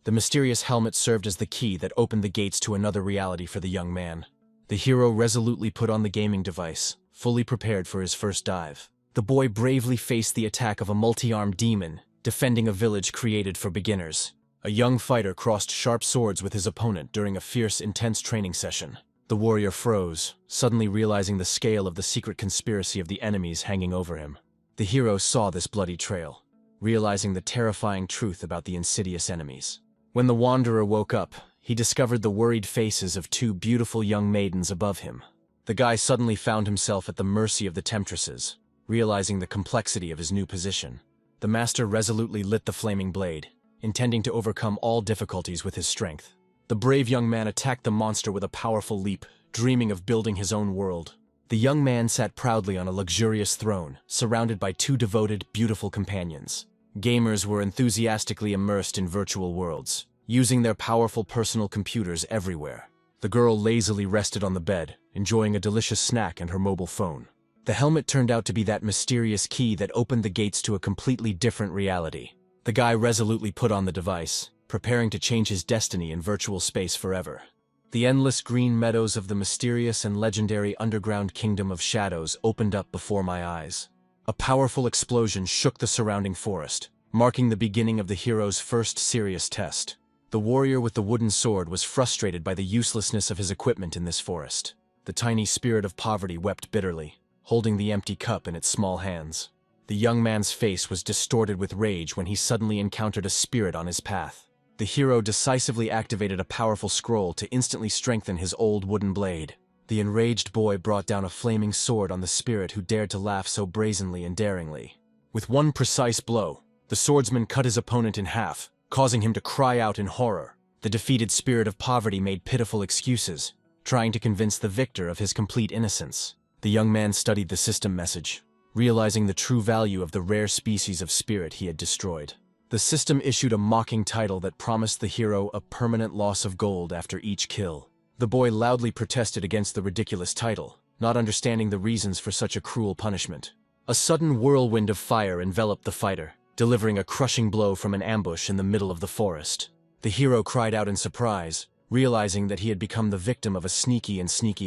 The mysterious helmet served as the key that opened the gates to another reality for the young man. The hero resolutely put on the gaming device, fully prepared for his first dive. The boy bravely faced the attack of a multi-armed demon, defending a village created for beginners. A young fighter crossed sharp swords with his opponent during a fierce, intense training session. The warrior froze, suddenly realizing the scale of the secret conspiracy of the enemies hanging over him. The hero saw this bloody trail, realizing the terrifying truth about the insidious enemies. When the wanderer woke up, he discovered the worried faces of two beautiful young maidens above him. The guy suddenly found himself at the mercy of the temptresses, realizing the complexity of his new position. The master resolutely lit the flaming blade, intending to overcome all difficulties with his strength. The brave young man attacked the monster with a powerful leap, dreaming of building his own world. The young man sat proudly on a luxurious throne, surrounded by two devoted, beautiful companions. Gamers were enthusiastically immersed in virtual worlds, using their powerful personal computers everywhere. The girl lazily rested on the bed, enjoying a delicious snack and her mobile phone. The helmet turned out to be that mysterious key that opened the gates to a completely different reality. The guy resolutely put on the device, preparing to change his destiny in virtual space forever. The endless green meadows of the mysterious and legendary underground kingdom of shadows opened up before my eyes. A powerful explosion shook the surrounding forest, marking the beginning of the hero's first serious test. The warrior with the wooden sword was frustrated by the uselessness of his equipment in this forest. The tiny spirit of poverty wept bitterly, holding the empty cup in its small hands. The young man's face was distorted with rage when he suddenly encountered a spirit on his path. The hero decisively activated a powerful scroll to instantly strengthen his old wooden blade. The enraged boy brought down a flaming sword on the spirit who dared to laugh so brazenly and daringly. With one precise blow, the swordsman cut his opponent in half, causing him to cry out in horror. The defeated spirit of poverty made pitiful excuses, trying to convince the victor of his complete innocence. The young man studied the system message, realizing the true value of the rare species of spirit he had destroyed. The system issued a mocking title that promised the hero a permanent loss of gold after each kill. The boy loudly protested against the ridiculous title, not understanding the reasons for such a cruel punishment. A sudden whirlwind of fire enveloped the fighter, delivering a crushing blow from an ambush in the middle of the forest. The hero cried out in surprise, realizing that he had become the victim of a sneaky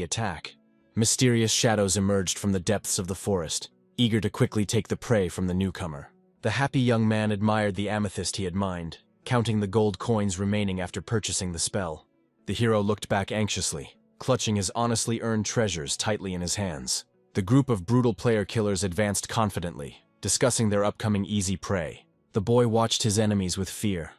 attack. Mysterious shadows emerged from the depths of the forest, eager to quickly take the prey from the newcomer. The happy young man admired the amethyst he had mined, counting the gold coins remaining after purchasing the spell. The hero looked back anxiously, clutching his honestly earned treasures tightly in his hands. The group of brutal player killers advanced confidently, discussing their upcoming easy prey. The boy watched his enemies with fear,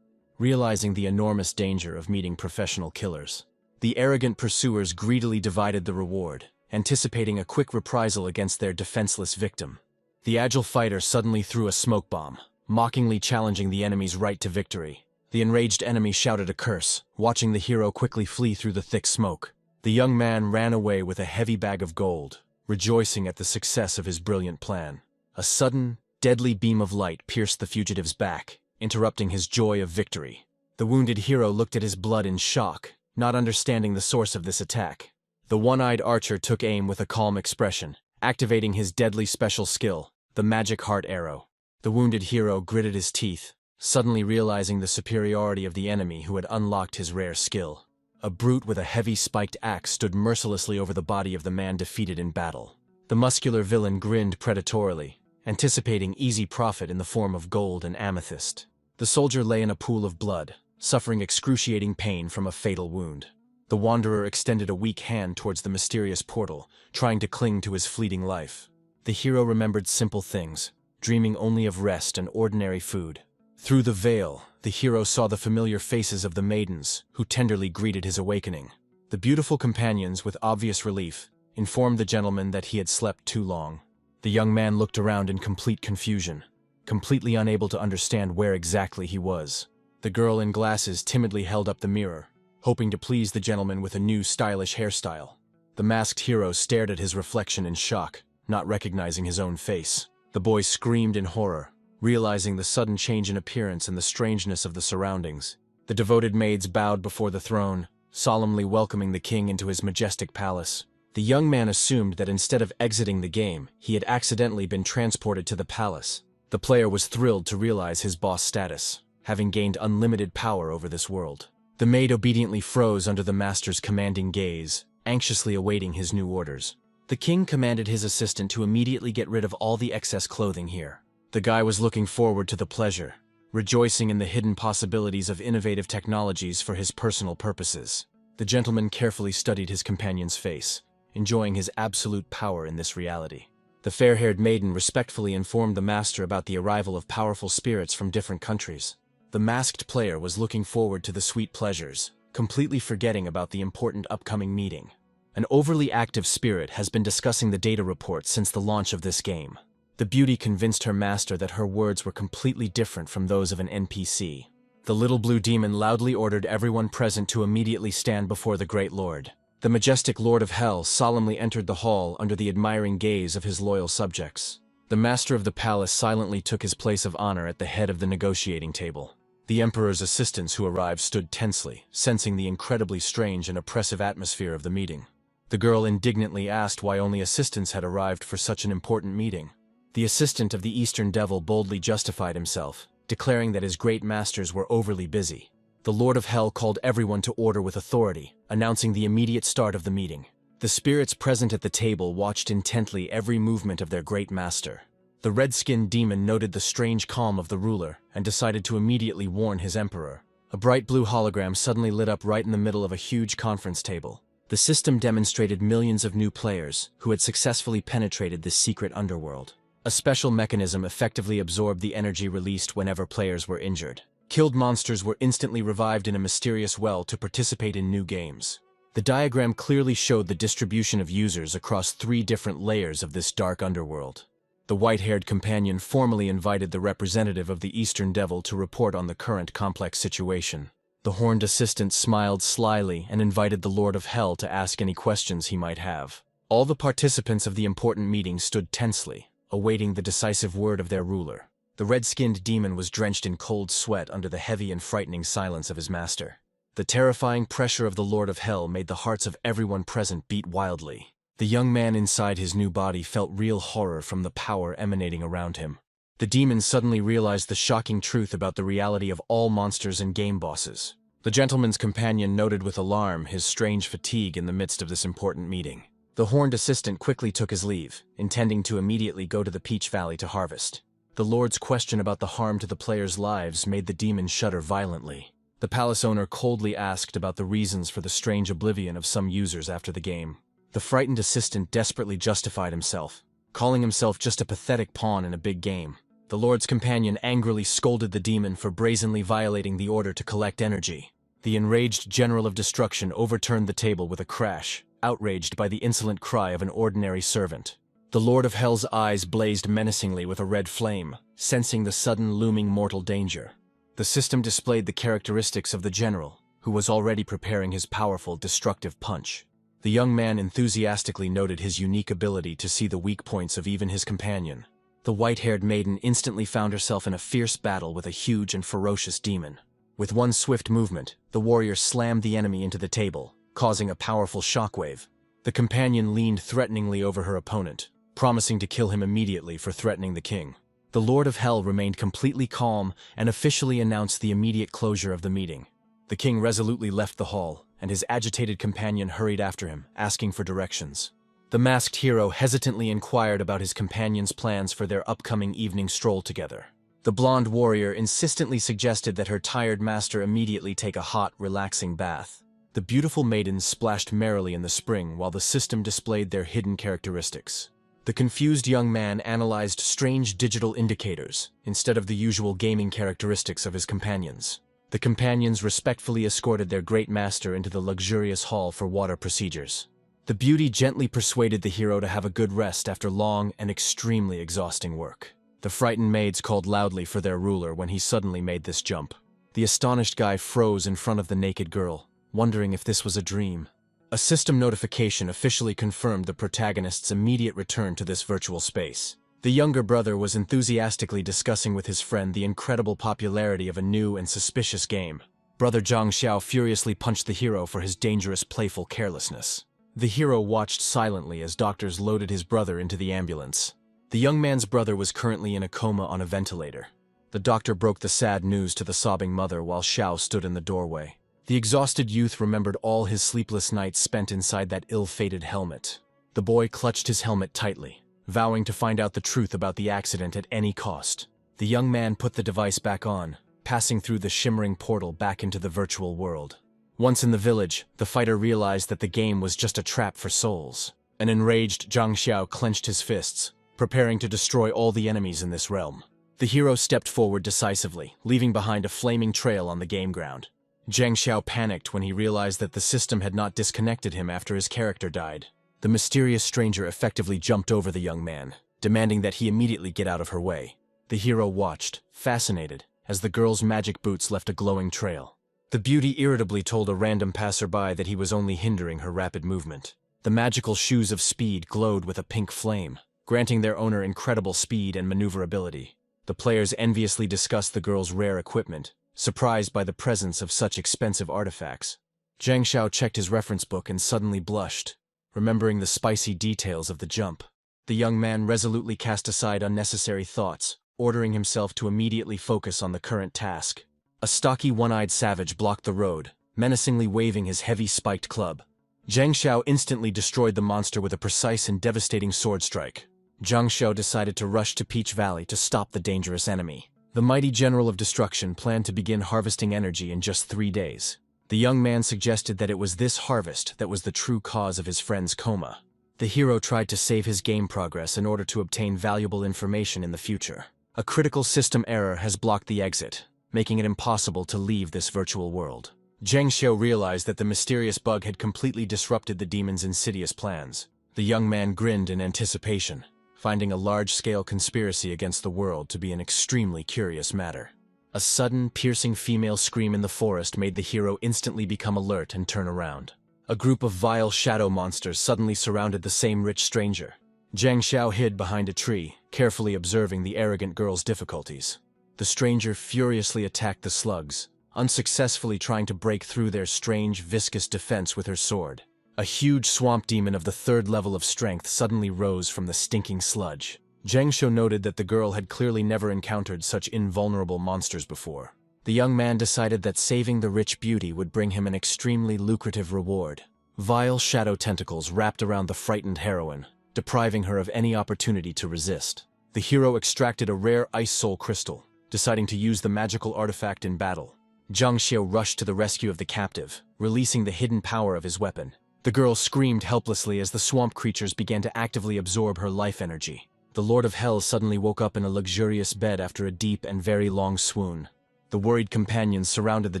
realizing the enormous danger of meeting professional killers. The arrogant pursuers greedily divided the reward, anticipating a quick reprisal against their defenseless victim. The agile fighter suddenly threw a smoke bomb, mockingly challenging the enemy's right to victory. The enraged enemy shouted a curse, watching the hero quickly flee through the thick smoke. The young man ran away with a heavy bag of gold, rejoicing at the success of his brilliant plan. A sudden, deadly beam of light pierced the fugitive's back, interrupting his joy of victory. The wounded hero looked at his blood in shock, not understanding the source of this attack. The one-eyed archer took aim with a calm expression, activating his deadly special skill, the magic heart arrow. The wounded hero gritted his teeth, suddenly realizing the superiority of the enemy who had unlocked his rare skill. A brute with a heavy spiked axe stood mercilessly over the body of the man defeated in battle. The muscular villain grinned predatorily, anticipating easy profit in the form of gold and amethyst. The soldier lay in a pool of blood, suffering excruciating pain from a fatal wound. The wanderer extended a weak hand towards the mysterious portal, trying to cling to his fleeting life. The hero remembered simple things, dreaming only of rest and ordinary food. Through the veil, the hero saw the familiar faces of the maidens, who tenderly greeted his awakening. The beautiful companions, with obvious relief, informed the gentleman that he had slept too long. The young man looked around in complete confusion, completely unable to understand where exactly he was. The girl in glasses timidly held up the mirror, hoping to please the gentleman with a new stylish hairstyle. The masked hero stared at his reflection in shock, not recognizing his own face. The boy screamed in horror, realizing the sudden change in appearance and the strangeness of the surroundings. The devoted maids bowed before the throne, solemnly welcoming the king into his majestic palace. The young man assumed that instead of exiting the game, he had accidentally been transported to the palace. The player was thrilled to realize his boss status. having gained unlimited power over this world. The maid obediently froze under the master's commanding gaze, anxiously awaiting his new orders. The king commanded his assistant to immediately get rid of all the excess clothing here. The guy was looking forward to the pleasure, rejoicing in the hidden possibilities of innovative technologies for his personal purposes. The gentleman carefully studied his companion's face, enjoying his absolute power in this reality. The fair-haired maiden respectfully informed the master about the arrival of powerful spirits from different countries. The masked player was looking forward to the sweet pleasures, completely forgetting about the important upcoming meeting. An overly active spirit has been discussing the data report since the launch of this game. The beauty convinced her master that her words were completely different from those of an NPC. The little blue demon loudly ordered everyone present to immediately stand before the Great Lord. The majestic Lord of Hell solemnly entered the hall under the admiring gaze of his loyal subjects. The master of the palace silently took his place of honor at the head of the negotiating table. The emperor's assistants who arrived stood tensely, sensing the incredibly strange and oppressive atmosphere of the meeting. The girl indignantly asked why only assistants had arrived for such an important meeting. The assistant of the Eastern Devil boldly justified himself, declaring that his great masters were overly busy. The Lord of Hell called everyone to order with authority, announcing the immediate start of the meeting. The spirits present at the table watched intently every movement of their great master. The red-skinned demon noted the strange calm of the ruler and decided to immediately warn his emperor. A bright blue hologram suddenly lit up right in the middle of a huge conference table. The system demonstrated millions of new players who had successfully penetrated this secret underworld. A special mechanism effectively absorbed the energy released whenever players were injured. Killed monsters were instantly revived in a mysterious well to participate in new games. The diagram clearly showed the distribution of users across 3 different layers of this dark underworld. The white-haired companion formally invited the representative of the Eastern Devil to report on the current complex situation. The horned assistant smiled slyly and invited the Lord of Hell to ask any questions he might have. All the participants of the important meeting stood tensely, awaiting the decisive word of their ruler. The red-skinned demon was drenched in cold sweat under the heavy and frightening silence of his master. The terrifying pressure of the Lord of Hell made the hearts of everyone present beat wildly. The young man inside his new body felt real horror from the power emanating around him. The demon suddenly realized the shocking truth about the reality of all monsters and game bosses. The gentleman's companion noted with alarm his strange fatigue in the midst of this important meeting. The horned assistant quickly took his leave, intending to immediately go to the Peach Valley to harvest. The Lord's question about the harm to the players' lives made the demon shudder violently. The palace owner coldly asked about the reasons for the strange oblivion of some users after the game. The frightened assistant desperately justified himself, calling himself just a pathetic pawn in a big game. The Lord's companion angrily scolded the demon for brazenly violating the order to collect energy. The enraged General of Destruction overturned the table with a crash, outraged by the insolent cry of an ordinary servant. The Lord of Hell's eyes blazed menacingly with a red flame, sensing the sudden looming mortal danger. The system displayed the characteristics of the general, who was already preparing his powerful, destructive punch. The young man enthusiastically noted his unique ability to see the weak points of even his companion. The white-haired maiden instantly found herself in a fierce battle with a huge and ferocious demon. With one swift movement, the warrior slammed the enemy into the table, causing a powerful shockwave. The companion leaned threateningly over her opponent, promising to kill him immediately for threatening the king. The Lord of Hell remained completely calm and officially announced the immediate closure of the meeting. The king resolutely left the hall, and his agitated companion hurried after him, asking for directions. The masked hero hesitantly inquired about his companion's plans for their upcoming evening stroll together. The blonde warrior insistently suggested that her tired master immediately take a hot, relaxing bath. The beautiful maidens splashed merrily in the spring while the system displayed their hidden characteristics. The confused young man analyzed strange digital indicators instead of the usual gaming characteristics of his companions. The companions respectfully escorted their great master into the luxurious hall for water procedures. The beauty gently persuaded the hero to have a good rest after long and extremely exhausting work. The frightened maids called loudly for their ruler when he suddenly made this jump. The astonished guy froze in front of the naked girl, wondering if this was a dream. A system notification officially confirmed the protagonist's immediate return to this virtual space. The younger brother was enthusiastically discussing with his friend the incredible popularity of a new and suspicious game. Brother Zhang Xiao furiously punched the hero for his dangerous, playful carelessness. The hero watched silently as doctors loaded his brother into the ambulance. The young man's brother was currently in a coma on a ventilator. The doctor broke the sad news to the sobbing mother while Xiao stood in the doorway. The exhausted youth remembered all his sleepless nights spent inside that ill-fated helmet. The boy clutched his helmet tightly, vowing to find out the truth about the accident at any cost. The young man put the device back on, passing through the shimmering portal back into the virtual world. Once in the village, the fighter realized that the game was just a trap for souls. An enraged Zhang Xiao clenched his fists, preparing to destroy all the enemies in this realm. The hero stepped forward decisively, leaving behind a flaming trail on the game ground. Zhang Xiao panicked when he realized that the system had not disconnected him after his character died. The mysterious stranger effectively jumped over the young man, demanding that he immediately get out of her way. The hero watched, fascinated, as the girl's magic boots left a glowing trail. The beauty irritably told a random passerby that he was only hindering her rapid movement. The magical shoes of speed glowed with a pink flame, granting their owner incredible speed and maneuverability. The players enviously discussed the girl's rare equipment, surprised by the presence of such expensive artifacts. Zhang Xiao checked his reference book and suddenly blushed, remembering the spicy details of the jump. The young man resolutely cast aside unnecessary thoughts, ordering himself to immediately focus on the current task. A stocky one-eyed savage blocked the road, menacingly waving his heavy spiked club. Zhang Xiao instantly destroyed the monster with a precise and devastating sword strike. Zhang Xiao decided to rush to Peach Valley to stop the dangerous enemy. The mighty General of Destruction planned to begin harvesting energy in just 3 days. The young man suggested that it was this harvest that was the true cause of his friend's coma. The hero tried to save his game progress in order to obtain valuable information in the future. A critical system error has blocked the exit, making it impossible to leave this virtual world. Zhang Xiao realized that the mysterious bug had completely disrupted the demon's insidious plans. The young man grinned in anticipation, finding a large-scale conspiracy against the world to be an extremely curious matter. A sudden, piercing female scream in the forest made the hero instantly become alert and turn around. A group of vile shadow monsters suddenly surrounded the same rich stranger. Zhang Xiao hid behind a tree, carefully observing the arrogant girl's difficulties. The stranger furiously attacked the slugs, unsuccessfully trying to break through their strange, viscous defense with her sword. A huge swamp demon of the 3rd level of strength suddenly rose from the stinking sludge. Zhang Xiao noted that the girl had clearly never encountered such invulnerable monsters before. The young man decided that saving the rich beauty would bring him an extremely lucrative reward. Vile shadow tentacles wrapped around the frightened heroine, depriving her of any opportunity to resist. The hero extracted a rare ice soul crystal, deciding to use the magical artifact in battle. Zhang Xiao rushed to the rescue of the captive, releasing the hidden power of his weapon. The girl screamed helplessly as the swamp creatures began to actively absorb her life energy. The Lord of Hell suddenly woke up in a luxurious bed after a deep and very long swoon. The worried companions surrounded the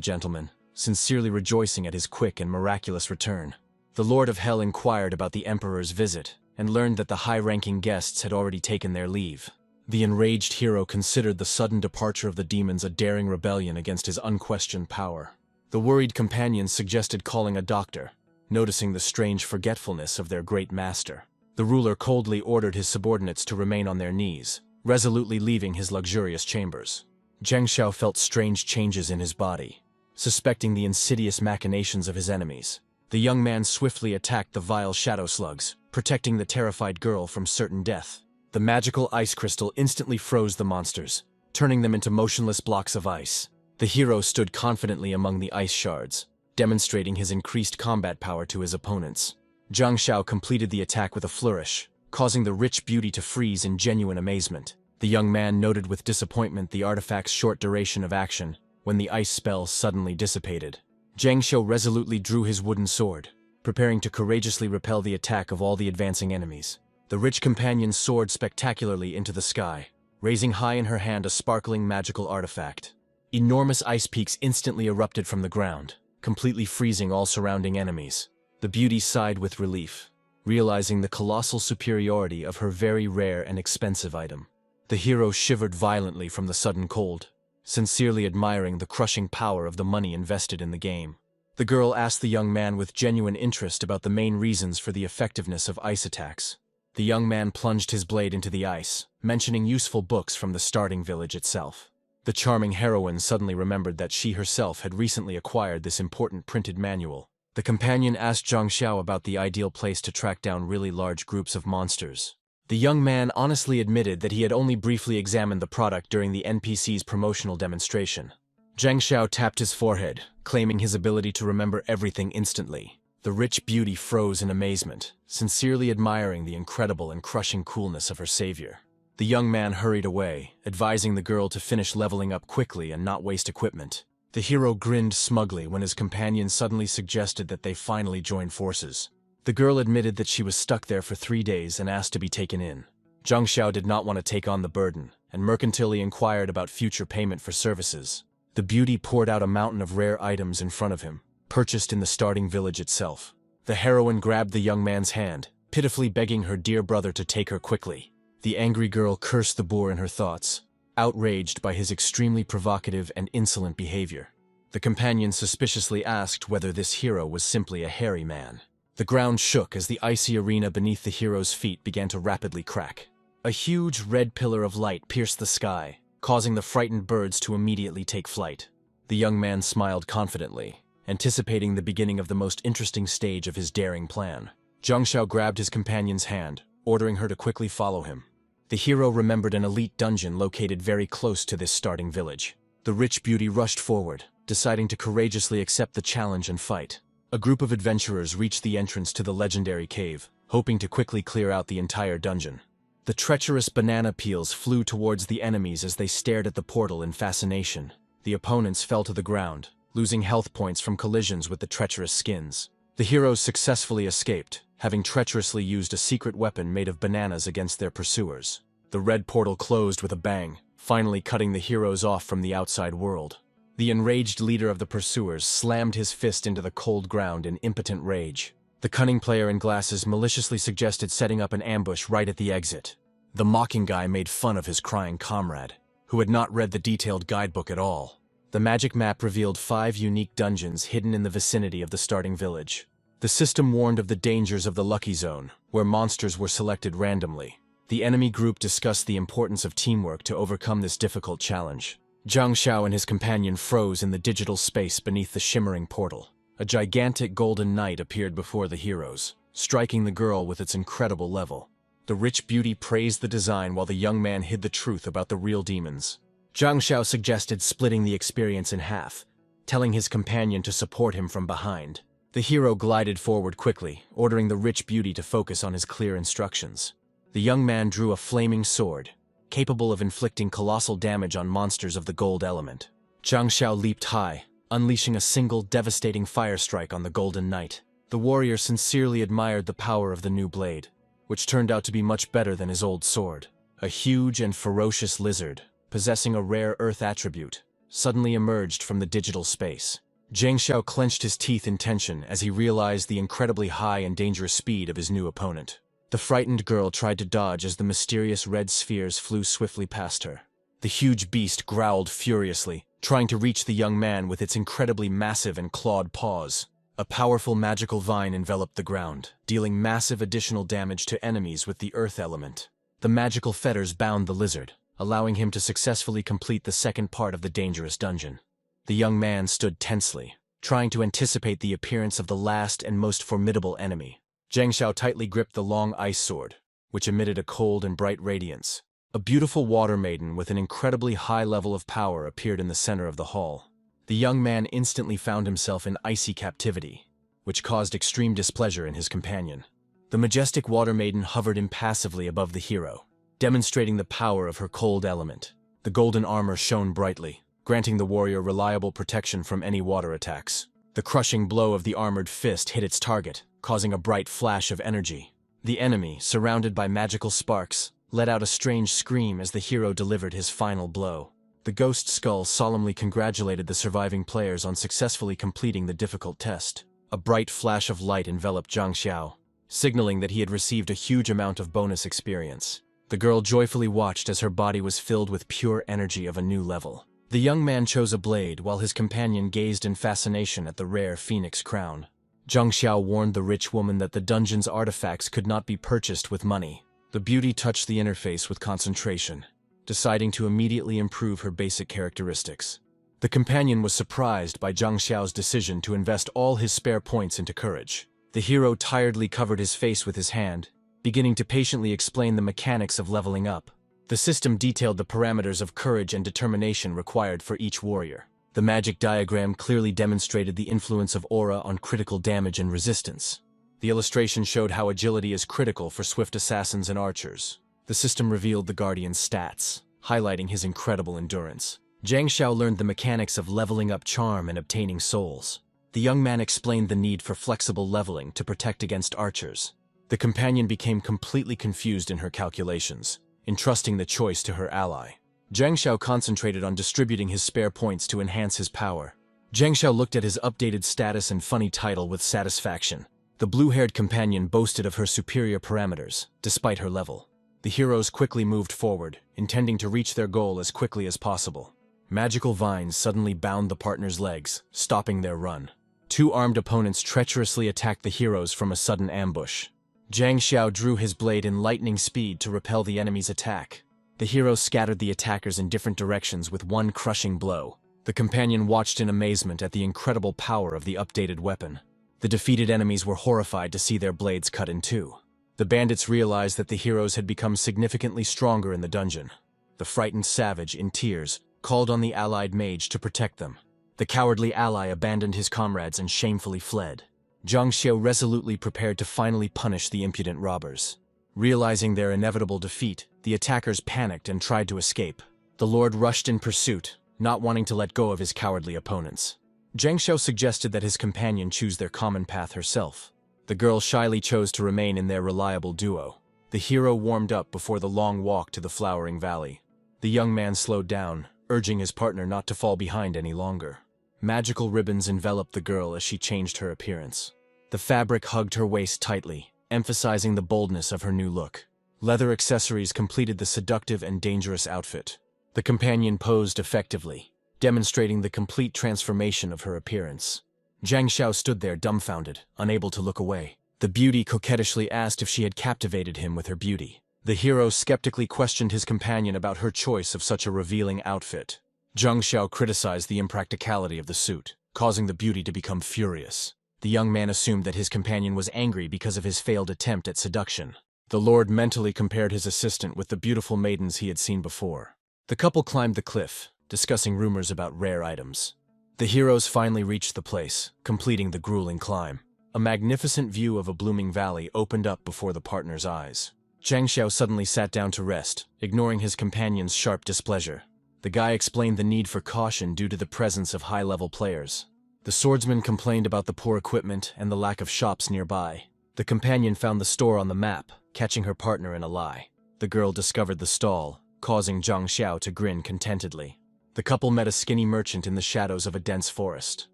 gentleman, sincerely rejoicing at his quick and miraculous return. The Lord of Hell inquired about the Emperor's visit, and learned that the high-ranking guests had already taken their leave. The enraged hero considered the sudden departure of the demons a daring rebellion against his unquestioned power. The worried companions suggested calling a doctor, noticing the strange forgetfulness of their great master. The ruler coldly ordered his subordinates to remain on their knees, resolutely leaving his luxurious chambers. Zhang Xiao felt strange changes in his body, suspecting the insidious machinations of his enemies. The young man swiftly attacked the vile shadow slugs, protecting the terrified girl from certain death. The magical ice crystal instantly froze the monsters, turning them into motionless blocks of ice. The hero stood confidently among the ice shards, demonstrating his increased combat power to his opponents. Zhang Xiao completed the attack with a flourish, causing the rich beauty to freeze in genuine amazement. The young man noted with disappointment the artifact's short duration of action, when the ice spell suddenly dissipated. Zhang Xiao resolutely drew his wooden sword, preparing to courageously repel the attack of all the advancing enemies. The rich companion soared spectacularly into the sky, raising high in her hand a sparkling magical artifact. Enormous ice peaks instantly erupted from the ground, completely freezing all surrounding enemies. The beauty sighed with relief, realizing the colossal superiority of her very rare and expensive item. The hero shivered violently from the sudden cold, sincerely admiring the crushing power of the money invested in the game. The girl asked the young man with genuine interest about the main reasons for the effectiveness of ice attacks. The young man plunged his blade into the ice, mentioning useful books from the starting village itself. The charming heroine suddenly remembered that she herself had recently acquired this important printed manual. The companion asked Zhang Xiao about the ideal place to track down really large groups of monsters. The young man honestly admitted that he had only briefly examined the product during the NPC's promotional demonstration. Zhang Xiao tapped his forehead, claiming his ability to remember everything instantly. The rich beauty froze in amazement, sincerely admiring the incredible and crushing coolness of her savior. The young man hurried away, advising the girl to finish leveling up quickly and not waste equipment. The hero grinned smugly when his companion suddenly suggested that they finally join forces. The girl admitted that she was stuck there for 3 days and asked to be taken in. Zhang Xiao did not want to take on the burden, and mercantilely inquired about future payment for services. The beauty poured out a mountain of rare items in front of him, purchased in the starting village itself. The heroine grabbed the young man's hand, pitifully begging her dear brother to take her quickly. The angry girl cursed the boor in her thoughts, outraged by his extremely provocative and insolent behavior. The companion suspiciously asked whether this hero was simply a hairy man. The ground shook as the icy arena beneath the hero's feet began to rapidly crack. A huge red pillar of light pierced the sky, causing the frightened birds to immediately take flight. The young man smiled confidently, anticipating the beginning of the most interesting stage of his daring plan. Zhang Xiao grabbed his companion's hand, ordering her to quickly follow him. The hero remembered an elite dungeon located very close to this starting village. The rich beauty rushed forward, deciding to courageously accept the challenge and fight. A group of adventurers reached the entrance to the legendary cave, hoping to quickly clear out the entire dungeon. The treacherous banana peels flew towards the enemies as they stared at the portal in fascination. The opponents fell to the ground, losing health points from collisions with the treacherous skins. The heroes successfully escaped, having treacherously used a secret weapon made of bananas against their pursuers. The red portal closed with a bang, finally cutting the heroes off from the outside world. The enraged leader of the pursuers slammed his fist into the cold ground in impotent rage. The cunning player in glasses maliciously suggested setting up an ambush right at the exit. The mocking guy made fun of his crying comrade, who had not read the detailed guidebook at all. The magic map revealed 5 unique dungeons hidden in the vicinity of the starting village. The system warned of the dangers of the Lucky Zone, where monsters were selected randomly. The enemy group discussed the importance of teamwork to overcome this difficult challenge. Zhang Xiao and his companion froze in the digital space beneath the shimmering portal. A gigantic golden knight appeared before the heroes, striking the girl with its incredible level. The rich beauty praised the design while the young man hid the truth about the real demons. Zhang Xiao suggested splitting the experience in half, telling his companion to support him from behind. The hero glided forward quickly, ordering the rich beauty to focus on his clear instructions. The young man drew a flaming sword, capable of inflicting colossal damage on monsters of the gold element. Zhang Xiao leaped high, unleashing a single devastating fire strike on the golden knight. The warrior sincerely admired the power of the new blade, which turned out to be much better than his old sword. A huge and ferocious lizard, possessing a rare earth attribute, suddenly emerged from the digital space. Zhang Xiao clenched his teeth in tension as he realized the incredibly high and dangerous speed of his new opponent. The frightened girl tried to dodge as the mysterious red spheres flew swiftly past her. The huge beast growled furiously, trying to reach the young man with its incredibly massive and clawed paws. A powerful magical vine enveloped the ground, dealing massive additional damage to enemies with the earth element. The magical fetters bound the lizard, allowing him to successfully complete the second part of the dangerous dungeon. The young man stood tensely, trying to anticipate the appearance of the last and most formidable enemy. Zhang Xiao tightly gripped the long ice sword, which emitted a cold and bright radiance. A beautiful water maiden with an incredibly high level of power appeared in the center of the hall. The young man instantly found himself in icy captivity, which caused extreme displeasure in his companion. The majestic water maiden hovered impassively above the hero, demonstrating the power of her cold element. The golden armor shone brightly, granting the warrior reliable protection from any water attacks. The crushing blow of the armored fist hit its target, causing a bright flash of energy. The enemy, surrounded by magical sparks, let out a strange scream as the hero delivered his final blow. The ghost skull solemnly congratulated the surviving players on successfully completing the difficult test. A bright flash of light enveloped Zhang Xiao, signaling that he had received a huge amount of bonus experience. The girl joyfully watched as her body was filled with pure energy of a new level. The young man chose a blade while his companion gazed in fascination at the rare phoenix crown. Zhang Xiao warned the rich woman that the dungeon's artifacts could not be purchased with money. The beauty touched the interface with concentration, deciding to immediately improve her basic characteristics. The companion was surprised by Zhang Xiao's decision to invest all his spare points into courage. The hero tiredly covered his face with his hand, beginning to patiently explain the mechanics of leveling up. The system detailed the parameters of courage and determination required for each warrior. The magic diagram clearly demonstrated the influence of aura on critical damage and resistance. The illustration showed how agility is critical for swift assassins and archers. The system revealed the Guardian's stats, highlighting his incredible endurance. Zhang Xiao learned the mechanics of leveling up charm and obtaining souls. The young man explained the need for flexible leveling to protect against archers. The companion became completely confused in her calculations, entrusting the choice to her ally. Zhang Xiao concentrated on distributing his spare points to enhance his power. Zhang Xiao looked at his updated status and funny title with satisfaction. The blue-haired companion boasted of her superior parameters, despite her level. The heroes quickly moved forward, intending to reach their goal as quickly as possible. Magical vines suddenly bound the partners' legs, stopping their run. Two armed opponents treacherously attacked the heroes from a sudden ambush. Zhang Xiao drew his blade in lightning speed to repel the enemy's attack. The heroes scattered the attackers in different directions with one crushing blow. The companion watched in amazement at the incredible power of the updated weapon. The defeated enemies were horrified to see their blades cut in two. The bandits realized that the heroes had become significantly stronger in the dungeon. The frightened savage, in tears, called on the allied mage to protect them. The cowardly ally abandoned his comrades and shamefully fled. Zhang Xiao resolutely prepared to finally punish the impudent robbers. Realizing their inevitable defeat, the attackers panicked and tried to escape. The lord rushed in pursuit, not wanting to let go of his cowardly opponents. Zhang Xiao suggested that his companion choose their common path herself. The girl shyly chose to remain in their reliable duo. The hero warmed up before the long walk to the flowering valley. The young man slowed down, urging his partner not to fall behind any longer. Magical ribbons enveloped the girl as she changed her appearance. The fabric hugged her waist tightly, emphasizing the boldness of her new look. Leather accessories completed the seductive and dangerous outfit. The companion posed effectively, demonstrating the complete transformation of her appearance. Zhang Xiao stood there dumbfounded, unable to look away. The beauty coquettishly asked if she had captivated him with her beauty. The hero skeptically questioned his companion about her choice of such a revealing outfit. Zhang Xiao criticized the impracticality of the suit, causing the beauty to become furious. The young man assumed that his companion was angry because of his failed attempt at seduction. The lord mentally compared his assistant with the beautiful maidens he had seen before. The couple climbed the cliff, discussing rumors about rare items. The heroes finally reached the place, completing the grueling climb. A magnificent view of a blooming valley opened up before the partners' eyes. Zhang Xiao suddenly sat down to rest, ignoring his companion's sharp displeasure. The guy explained the need for caution due to the presence of high-level players. The swordsman complained about the poor equipment and the lack of shops nearby. The companion found the store on the map, catching her partner in a lie. The girl discovered the stall, causing Zhang Xiao to grin contentedly. The couple met a skinny merchant in the shadows of a dense forest.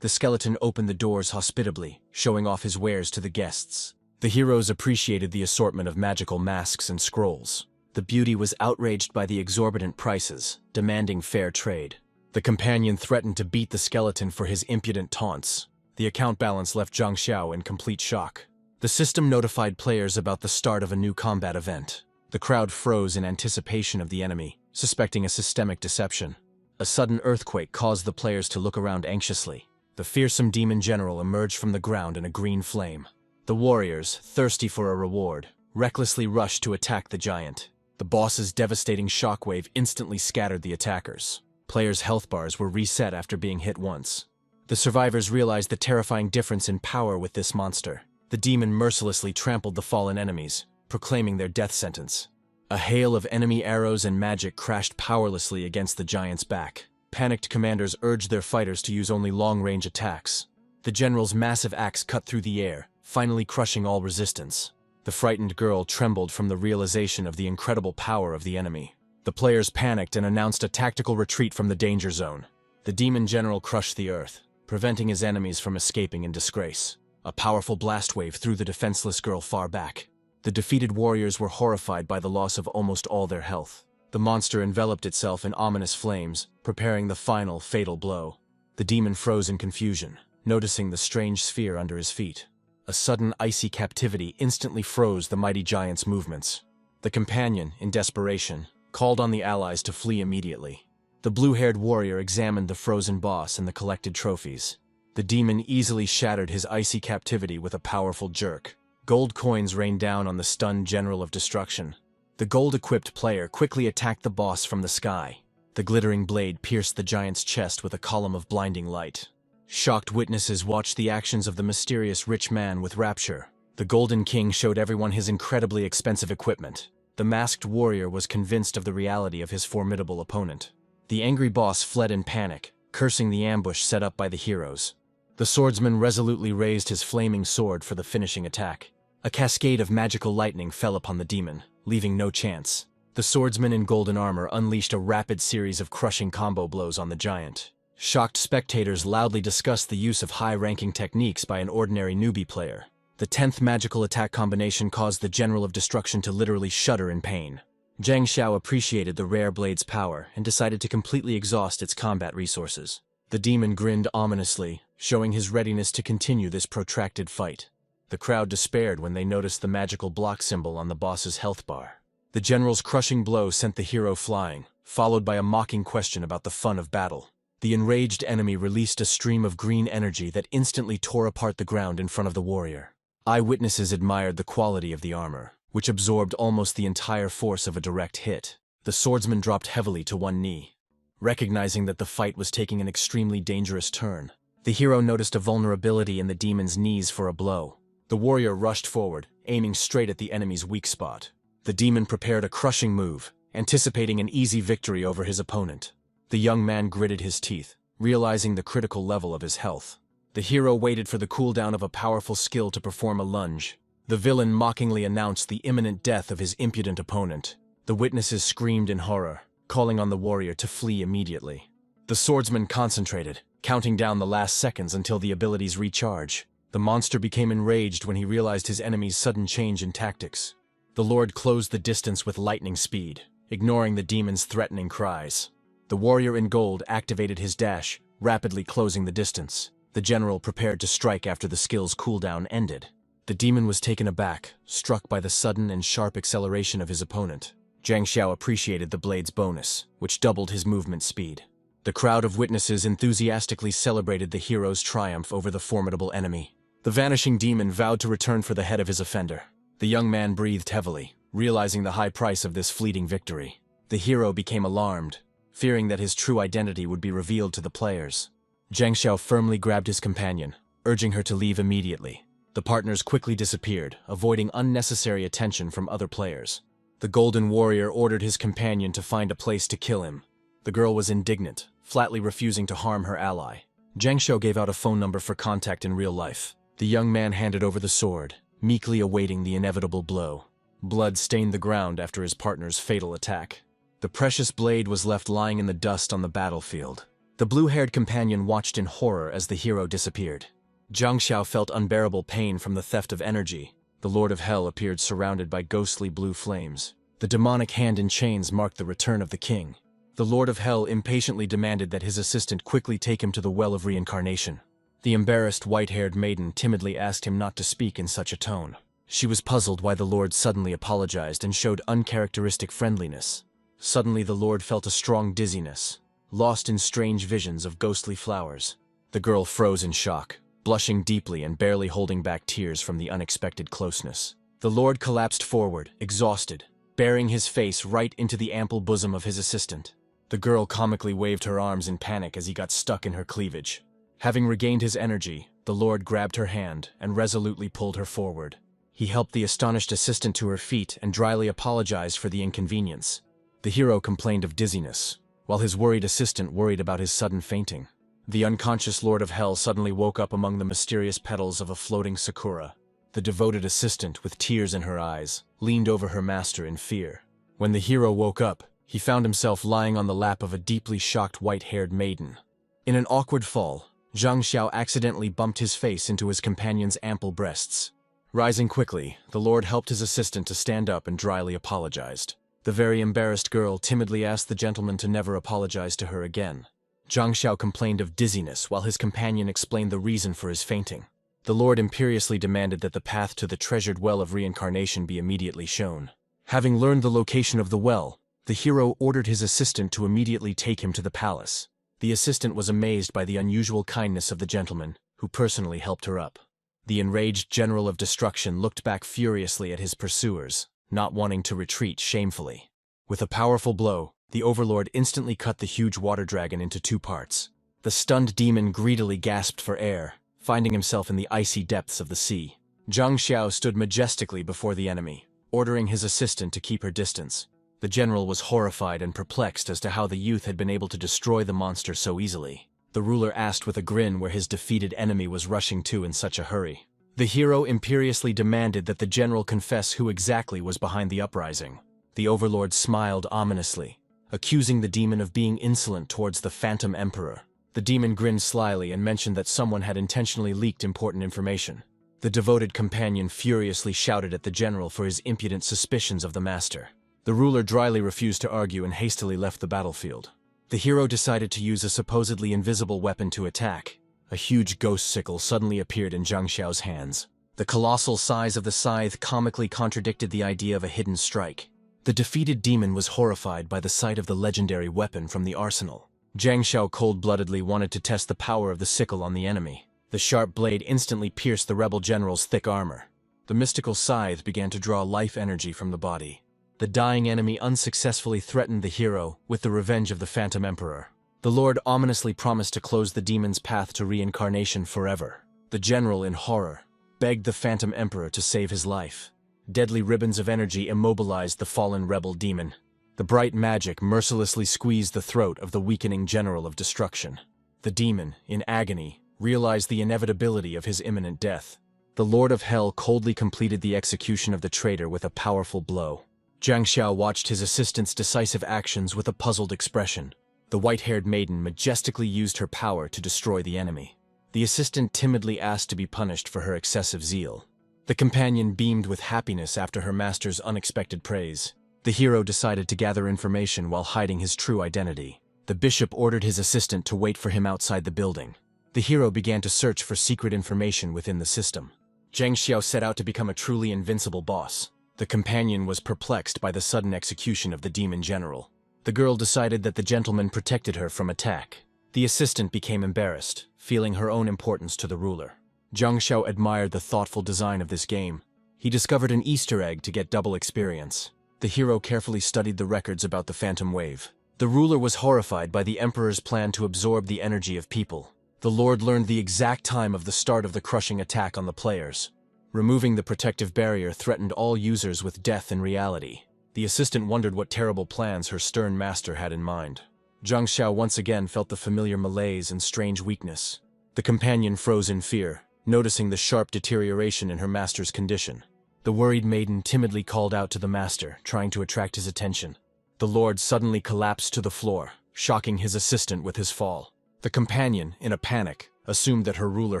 The skeleton opened the doors hospitably, showing off his wares to the guests. The heroes appreciated the assortment of magical masks and scrolls. The beauty was outraged by the exorbitant prices, demanding fair trade. The companion threatened to beat the skeleton for his impudent taunts. The account balance left Zhang Xiao in complete shock. The system notified players about the start of a new combat event. The crowd froze in anticipation of the enemy, suspecting a systemic deception. A sudden earthquake caused the players to look around anxiously. The fearsome demon general emerged from the ground in a green flame. The warriors, thirsty for a reward, recklessly rushed to attack the giant. The boss's devastating shockwave instantly scattered the attackers. Players' health bars were reset after being hit once. The survivors realized the terrifying difference in power with this monster. The demon mercilessly trampled the fallen enemies, proclaiming their death sentence. A hail of enemy arrows and magic crashed powerlessly against the giant's back. Panicked commanders urged their fighters to use only long-range attacks. The general's massive axe cut through the air, finally crushing all resistance. The frightened girl trembled from the realization of the incredible power of the enemy. The players panicked and announced a tactical retreat from the danger zone. The demon general crushed the earth, preventing his enemies from escaping in disgrace. A powerful blast wave threw the defenseless girl far back. The defeated warriors were horrified by the loss of almost all their health. The monster enveloped itself in ominous flames, preparing the final fatal blow. The demon froze in confusion, noticing the strange sphere under his feet. A sudden icy captivity instantly froze the mighty giant's movements. The companion, in desperation, called on the allies to flee immediately. The blue-haired warrior examined the frozen boss and the collected trophies. The demon easily shattered his icy captivity with a powerful jerk. Gold coins rained down on the stunned general of destruction. The gold-equipped player quickly attacked the boss from the sky. The glittering blade pierced the giant's chest with a column of blinding light. Shocked witnesses watched the actions of the mysterious rich man with rapture. The Golden King showed everyone his incredibly expensive equipment. The masked warrior was convinced of the reality of his formidable opponent. The angry boss fled in panic, cursing the ambush set up by the heroes. The swordsman resolutely raised his flaming sword for the finishing attack. A cascade of magical lightning fell upon the demon, leaving no chance. The swordsman in golden armor unleashed a rapid series of crushing combo blows on the giant. Shocked spectators loudly discussed the use of high-ranking techniques by an ordinary newbie player. The 10th magical attack combination caused the General of Destruction to literally shudder in pain. Zhang Xiao appreciated the rare blade's power and decided to completely exhaust its combat resources. The demon grinned ominously, showing his readiness to continue this protracted fight. The crowd despaired when they noticed the magical block symbol on the boss's health bar. The general's crushing blow sent the hero flying, followed by a mocking question about the fun of battle. The enraged enemy released a stream of green energy that instantly tore apart the ground in front of the warrior. Eyewitnesses admired the quality of the armor, which absorbed almost the entire force of a direct hit. The swordsman dropped heavily to one knee. Recognizing that the fight was taking an extremely dangerous turn, the hero noticed a vulnerability in the demon's knees for a blow. The warrior rushed forward, aiming straight at the enemy's weak spot. The demon prepared a crushing move, anticipating an easy victory over his opponent. The young man gritted his teeth, realizing the critical level of his health. The hero waited for the cooldown of a powerful skill to perform a lunge. The villain mockingly announced the imminent death of his impudent opponent. The witnesses screamed in horror, calling on the warrior to flee immediately. The swordsman concentrated, counting down the last seconds until the abilities recharge. The monster became enraged when he realized his enemy's sudden change in tactics. The lord closed the distance with lightning speed, ignoring the demon's threatening cries. The warrior in gold activated his dash, rapidly closing the distance. The general prepared to strike after the skill's cooldown ended. The demon was taken aback, struck by the sudden and sharp acceleration of his opponent. Zhang Xiao appreciated the blade's bonus, which doubled his movement speed. The crowd of witnesses enthusiastically celebrated the hero's triumph over the formidable enemy. The vanishing demon vowed to return for the head of his offender. The young man breathed heavily, realizing the high price of this fleeting victory. The hero became alarmed, fearing that his true identity would be revealed to the players. Zhang Xiao firmly grabbed his companion, urging her to leave immediately. The partners quickly disappeared, avoiding unnecessary attention from other players. The Golden Warrior ordered his companion to find a place to kill him. The girl was indignant, flatly refusing to harm her ally. Zhang Xiao gave out a phone number for contact in real life. The young man handed over the sword, meekly awaiting the inevitable blow. Blood stained the ground after his partner's fatal attack. The precious blade was left lying in the dust on the battlefield. The blue-haired companion watched in horror as the hero disappeared. Zhang Xiao felt unbearable pain from the theft of energy. The Lord of Hell appeared surrounded by ghostly blue flames. The demonic hand in chains marked the return of the king. The Lord of Hell impatiently demanded that his assistant quickly take him to the Well of Reincarnation. The embarrassed white-haired maiden timidly asked him not to speak in such a tone. She was puzzled why the Lord suddenly apologized and showed uncharacteristic friendliness. Suddenly the Lord felt a strong dizziness, lost in strange visions of ghostly flowers. The girl froze in shock, blushing deeply and barely holding back tears from the unexpected closeness. The Lord collapsed forward, exhausted, burying his face right into the ample bosom of his assistant. The girl comically waved her arms in panic as he got stuck in her cleavage. Having regained his energy, the Lord grabbed her hand and resolutely pulled her forward. He helped the astonished assistant to her feet and dryly apologized for the inconvenience. The hero complained of dizziness, while his worried assistant worried about his sudden fainting. The unconscious Lord of Hell suddenly woke up among the mysterious petals of a floating sakura. The devoted assistant, with tears in her eyes, leaned over her master in fear. When the hero woke up, he found himself lying on the lap of a deeply shocked white-haired maiden. In an awkward fall, Zhang Xiao accidentally bumped his face into his companion's ample breasts. Rising quickly, the Lord helped his assistant to stand up and dryly apologized. The very embarrassed girl timidly asked the gentleman to never apologize to her again. Zhang Xiao complained of dizziness while his companion explained the reason for his fainting. The Lord imperiously demanded that the path to the treasured well of reincarnation be immediately shown. Having learned the location of the well, the hero ordered his assistant to immediately take him to the palace. The assistant was amazed by the unusual kindness of the gentleman, who personally helped her up. The enraged General of Destruction looked back furiously at his pursuers, not wanting to retreat shamefully. With a powerful blow, the Overlord instantly cut the huge water dragon into two parts. The stunned demon greedily gasped for air, finding himself in the icy depths of the sea. Zhang Xiao stood majestically before the enemy, ordering his assistant to keep her distance. The general was horrified and perplexed as to how the youth had been able to destroy the monster so easily. The ruler asked with a grin where his defeated enemy was rushing to in such a hurry. The hero imperiously demanded that the general confess who exactly was behind the uprising. The Overlord smiled ominously, accusing the demon of being insolent towards the Phantom Emperor. The demon grinned slyly and mentioned that someone had intentionally leaked important information. The devoted companion furiously shouted at the general for his impudent suspicions of the master. The ruler dryly refused to argue and hastily left the battlefield. The hero decided to use a supposedly invisible weapon to attack. A huge ghost sickle suddenly appeared in Zhang Xiao's hands. The colossal size of the scythe comically contradicted the idea of a hidden strike. The defeated demon was horrified by the sight of the legendary weapon from the arsenal. Zhang Xiao cold-bloodedly wanted to test the power of the sickle on the enemy. The sharp blade instantly pierced the rebel general's thick armor. The mystical scythe began to draw life energy from the body. The dying enemy unsuccessfully threatened the hero with the revenge of the Phantom Emperor. The Lord ominously promised to close the demon's path to reincarnation forever. The general, in horror, begged the Phantom Emperor to save his life. Deadly ribbons of energy immobilized the fallen rebel demon. The bright magic mercilessly squeezed the throat of the weakening General of Destruction. The demon, in agony, realized the inevitability of his imminent death. The Lord of Hell coldly completed the execution of the traitor with a powerful blow. Zhang Xiao watched his assistant's decisive actions with a puzzled expression. The white-haired maiden majestically used her power to destroy the enemy. The assistant timidly asked to be punished for her excessive zeal. The companion beamed with happiness after her master's unexpected praise. The hero decided to gather information while hiding his true identity. The bishop ordered his assistant to wait for him outside the building. The hero began to search for secret information within the system. Zhang Xiao set out to become a truly invincible boss. The companion was perplexed by the sudden execution of the demon general. The girl decided that the gentleman protected her from attack. The assistant became embarrassed, feeling her own importance to the ruler. Zhang Xiao admired the thoughtful design of this game. He discovered an Easter egg to get double experience. The hero carefully studied the records about the Phantom Wave. The ruler was horrified by the Emperor's plan to absorb the energy of people. The Lord learned the exact time of the start of the crushing attack on the players. Removing the protective barrier threatened all users with death in reality. The assistant wondered what terrible plans her stern master had in mind. Zhang Xiao once again felt the familiar malaise and strange weakness. The companion froze in fear, noticing the sharp deterioration in her master's condition. The worried maiden timidly called out to the master, trying to attract his attention. The Lord suddenly collapsed to the floor, shocking his assistant with his fall. The companion, in a panic, assumed that her ruler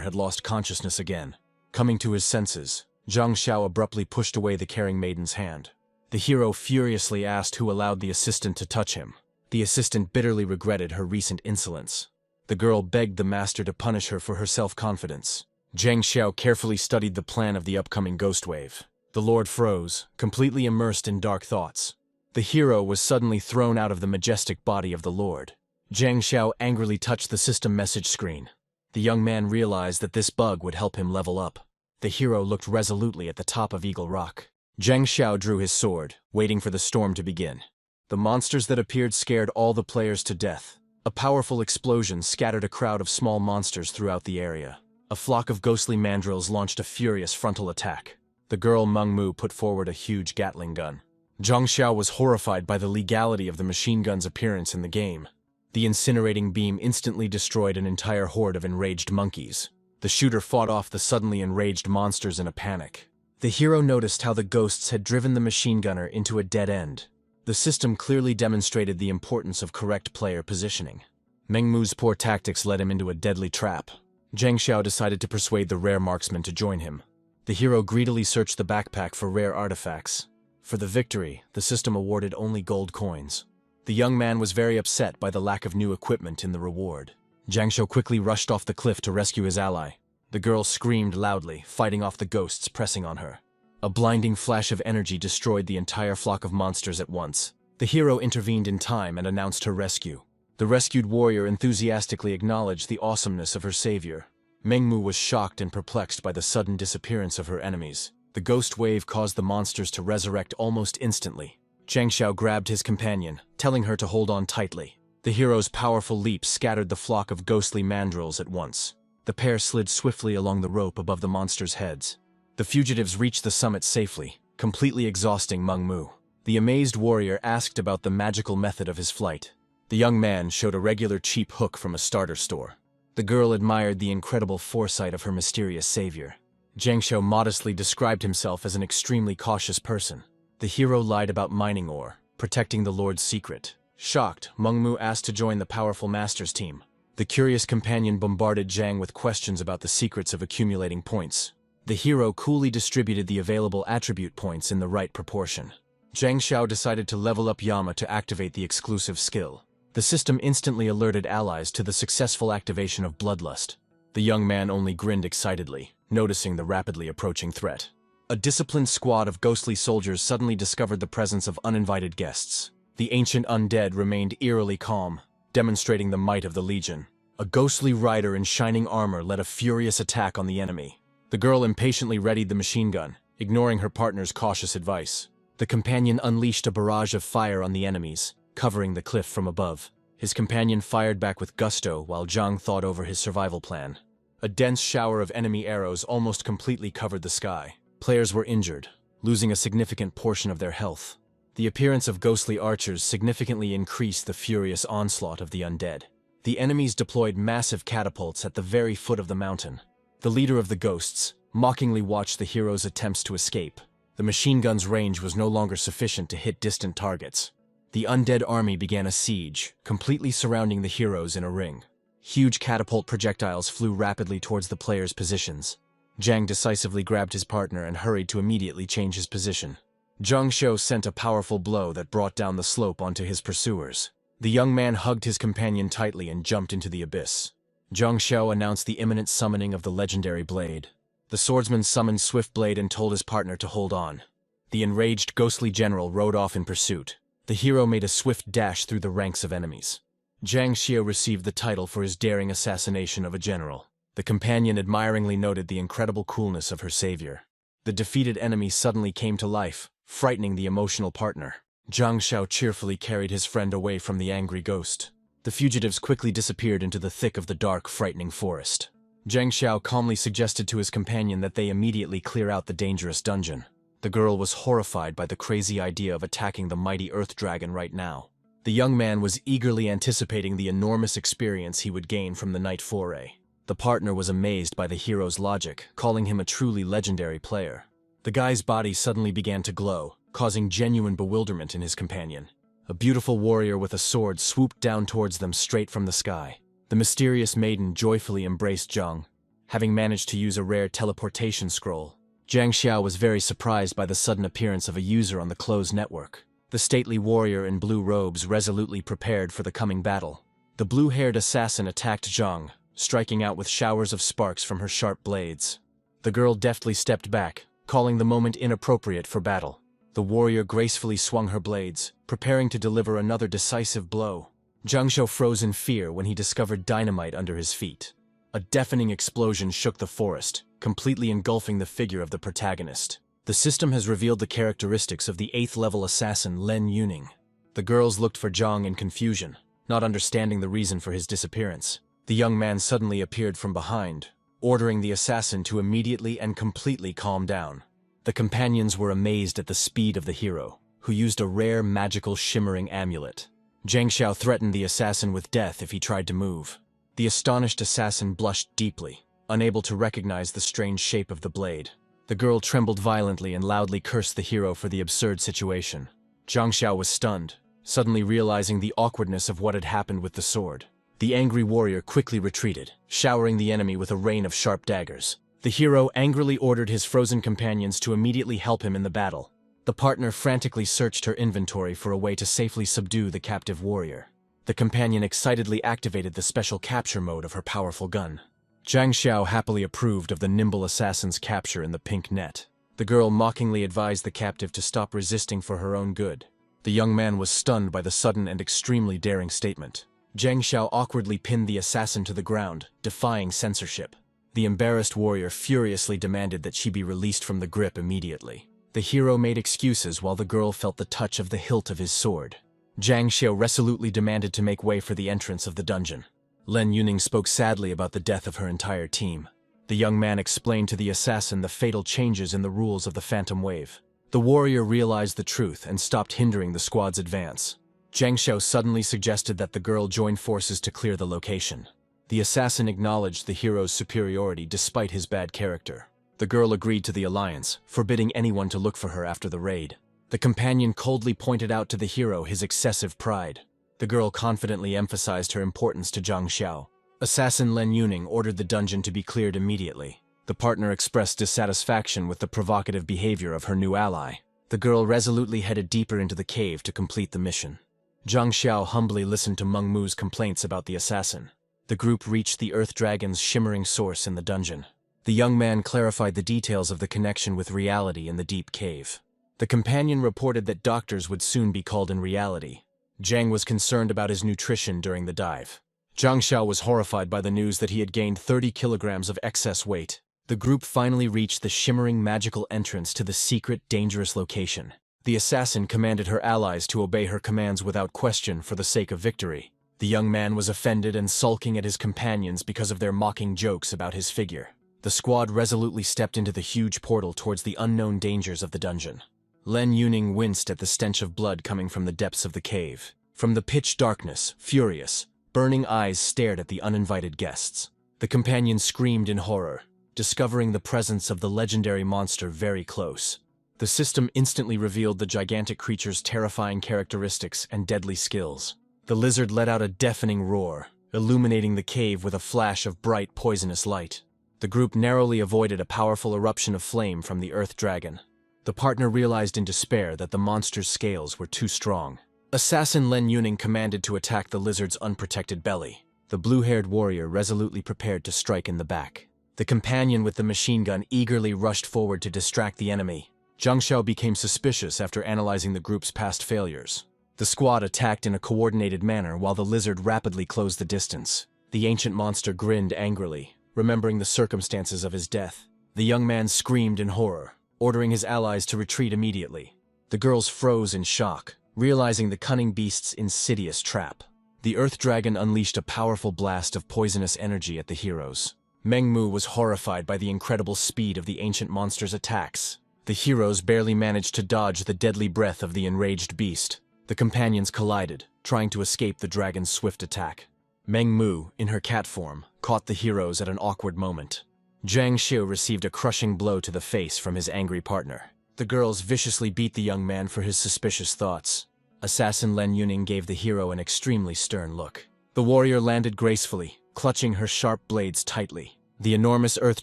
had lost consciousness again. Coming to his senses, Zhang Xiao abruptly pushed away the caring maiden's hand. The hero furiously asked who allowed the assistant to touch him. The assistant bitterly regretted her recent insolence. The girl begged the master to punish her for her self-confidence. Zhang Xiao carefully studied the plan of the upcoming ghost wave. The Lord froze, completely immersed in dark thoughts. The hero was suddenly thrown out of the majestic body of the Lord. Zhang Xiao angrily touched the system message screen. The young man realized that this bug would help him level up. The hero looked resolutely at the top of Eagle Rock. Zhang Xiao drew his sword, waiting for the storm to begin. The monsters that appeared scared all the players to death. A powerful explosion scattered a crowd of small monsters throughout the area. A flock of ghostly mandrills launched a furious frontal attack. The girl Meng Mu put forward a huge Gatling gun. Zhang Xiao was horrified by the legality of the machine gun's appearance in the game. The incinerating beam instantly destroyed an entire horde of enraged monkeys. The shooter fought off the suddenly enraged monsters in a panic. The hero noticed how the ghosts had driven the machine gunner into a dead end. The system clearly demonstrated the importance of correct player positioning. Meng Mu's poor tactics led him into a deadly trap. Zhang Xiao decided to persuade the rare marksman to join him. The hero greedily searched the backpack for rare artifacts. For the victory, the system awarded only gold coins. The young man was very upset by the lack of new equipment in the reward. Zhang Xiao quickly rushed off the cliff to rescue his ally. The girl screamed loudly, fighting off the ghosts pressing on her. A blinding flash of energy destroyed the entire flock of monsters at once. The hero intervened in time and announced her rescue. The rescued warrior enthusiastically acknowledged the awesomeness of her savior. Mengmu was shocked and perplexed by the sudden disappearance of her enemies. The ghost wave caused the monsters to resurrect almost instantly. Zhang Xiao grabbed his companion, telling her to hold on tightly. The hero's powerful leap scattered the flock of ghostly mandrills at once. The pair slid swiftly along the rope above the monsters' heads. The fugitives reached the summit safely, completely exhausting Mengmu. The amazed warrior asked about the magical method of his flight. The young man showed a regular cheap hook from a starter store. The girl admired the incredible foresight of her mysterious savior. Zhang Xiao modestly described himself as an extremely cautious person. The hero lied about mining ore, protecting the Lord's secret. Shocked, Mengmu asked to join the powerful master's team. The curious companion bombarded Zhang with questions about the secrets of accumulating points. The hero coolly distributed the available attribute points in the right proportion. Zhang Xiao decided to level up Yama to activate the exclusive skill. The system instantly alerted allies to the successful activation of Bloodlust. The young man only grinned excitedly, noticing the rapidly approaching threat. A disciplined squad of ghostly soldiers suddenly discovered the presence of uninvited guests. The ancient undead remained eerily calm, demonstrating the might of the Legion. A ghostly rider in shining armor led a furious attack on the enemy. The girl impatiently readied the machine gun, ignoring her partner's cautious advice. The companion unleashed a barrage of fire on the enemies, covering the cliff from above. His companion fired back with gusto while Zhang thought over his survival plan. A dense shower of enemy arrows almost completely covered the sky. Players were injured, losing a significant portion of their health. The appearance of ghostly archers significantly increased the furious onslaught of the undead. The enemies deployed massive catapults at the very foot of the mountain. The leader of the ghosts mockingly watched the hero's attempts to escape. The machine gun's range was no longer sufficient to hit distant targets. The undead army began a siege, completely surrounding the heroes in a ring. Huge catapult projectiles flew rapidly towards the players' positions. Zhang decisively grabbed his partner and hurried to immediately change his position. Zhang Xiao sent a powerful blow that brought down the slope onto his pursuers. The young man hugged his companion tightly and jumped into the abyss. Zhang Xiao announced the imminent summoning of the legendary blade. The swordsman summoned Swiftblade and told his partner to hold on. The enraged ghostly general rode off in pursuit. The hero made a swift dash through the ranks of enemies. Zhang Xiao received the title for his daring assassination of a general. The companion admiringly noted the incredible coolness of her savior. The defeated enemy suddenly came to life, frightening the emotional partner. Zhang Xiao cheerfully carried his friend away from the angry ghost. The fugitives quickly disappeared into the thick of the dark, frightening forest. Zhang Xiao calmly suggested to his companion that they immediately clear out the dangerous dungeon. The girl was horrified by the crazy idea of attacking the mighty Earth Dragon right now. The young man was eagerly anticipating the enormous experience he would gain from the night foray. The partner was amazed by the hero's logic, calling him a truly legendary player. The guy's body suddenly began to glow, causing genuine bewilderment in his companion. A beautiful warrior with a sword swooped down towards them straight from the sky. The mysterious maiden joyfully embraced Zhang, having managed to use a rare teleportation scroll. Zhang Xiao was very surprised by the sudden appearance of a user on the closed network. The stately warrior in blue robes resolutely prepared for the coming battle. The blue-haired assassin attacked Zhang, striking out with showers of sparks from her sharp blades. The girl deftly stepped back, calling the moment inappropriate for battle. The warrior gracefully swung her blades, preparing to deliver another decisive blow. Zhang Xiao froze in fear when he discovered dynamite under his feet. A deafening explosion shook the forest, completely engulfing the figure of the protagonist. The system has revealed the characteristics of the 8th-level assassin Lin Yuning. The girls looked for Zhang in confusion, not understanding the reason for his disappearance. The young man suddenly appeared from behind, ordering the assassin to immediately and completely calm down. The companions were amazed at the speed of the hero, who used a rare magical shimmering amulet. Zhang Xiao threatened the assassin with death if he tried to move. The astonished assassin blushed deeply, unable to recognize the strange shape of the blade. The girl trembled violently and loudly cursed the hero for the absurd situation. Zhang Xiao was stunned, suddenly realizing the awkwardness of what had happened with the sword. The angry warrior quickly retreated, showering the enemy with a rain of sharp daggers. The hero angrily ordered his frozen companions to immediately help him in the battle. The partner frantically searched her inventory for a way to safely subdue the captive warrior. The companion excitedly activated the special capture mode of her powerful gun. Zhang Xiao happily approved of the nimble assassin's capture in the pink net. The girl mockingly advised the captive to stop resisting for her own good. The young man was stunned by the sudden and extremely daring statement. Zhang Xiao awkwardly pinned the assassin to the ground, defying censorship. The embarrassed warrior furiously demanded that she be released from the grip immediately. The hero made excuses while the girl felt the touch of the hilt of his sword. Zhang Xiao resolutely demanded to make way for the entrance of the dungeon. Lin Yuning spoke sadly about the death of her entire team. The young man explained to the assassin the fatal changes in the rules of the Phantom Wave. The warrior realized the truth and stopped hindering the squad's advance. Zhang Xiao suddenly suggested that the girl join forces to clear the location. The assassin acknowledged the hero's superiority despite his bad character. The girl agreed to the alliance, forbidding anyone to look for her after the raid. The companion coldly pointed out to the hero his excessive pride. The girl confidently emphasized her importance to Zhang Xiao. Assassin Lin Yuning ordered the dungeon to be cleared immediately. The partner expressed dissatisfaction with the provocative behavior of her new ally. The girl resolutely headed deeper into the cave to complete the mission. Zhang Xiao humbly listened to Meng Mu's complaints about the assassin. The group reached the Earth Dragon's shimmering source in the dungeon. The young man clarified the details of the connection with reality in the deep cave. The companion reported that doctors would soon be called in reality. Zhang was concerned about his nutrition during the dive. Zhang Xiao was horrified by the news that he had gained 30 kilograms of excess weight. The group finally reached the shimmering magical entrance to the secret, dangerous location. The assassin commanded her allies to obey her commands without question for the sake of victory. The young man was offended and sulking at his companions because of their mocking jokes about his figure. The squad resolutely stepped into the huge portal towards the unknown dangers of the dungeon. Lin Yuning winced at the stench of blood coming from the depths of the cave. From the pitch darkness, furious, burning eyes stared at the uninvited guests. The companion screamed in horror, discovering the presence of the legendary monster very close. The system instantly revealed the gigantic creature's terrifying characteristics and deadly skills. The lizard let out a deafening roar, illuminating the cave with a flash of bright, poisonous light. The group narrowly avoided a powerful eruption of flame from the Earth Dragon. The partner realized in despair that the monster's scales were too strong. Assassin Lin Yuning commanded to attack the lizard's unprotected belly. The blue-haired warrior resolutely prepared to strike in the back. The companion with the machine gun eagerly rushed forward to distract the enemy. Zhang Xiao became suspicious after analyzing the group's past failures. The squad attacked in a coordinated manner while the lizard rapidly closed the distance. The ancient monster grinned angrily, remembering the circumstances of his death. The young man screamed in horror, ordering his allies to retreat immediately. The girls froze in shock, realizing the cunning beast's insidious trap. The Earth Dragon unleashed a powerful blast of poisonous energy at the heroes. Meng Mu was horrified by the incredible speed of the ancient monster's attacks. The heroes barely managed to dodge the deadly breath of the enraged beast. The companions collided, trying to escape the dragon's swift attack. Meng Mu, in her cat form, caught the heroes at an awkward moment. Zhang Xiu received a crushing blow to the face from his angry partner. The girls viciously beat the young man for his suspicious thoughts. Assassin Lin Yuning gave the hero an extremely stern look. The warrior landed gracefully, clutching her sharp blades tightly. The enormous Earth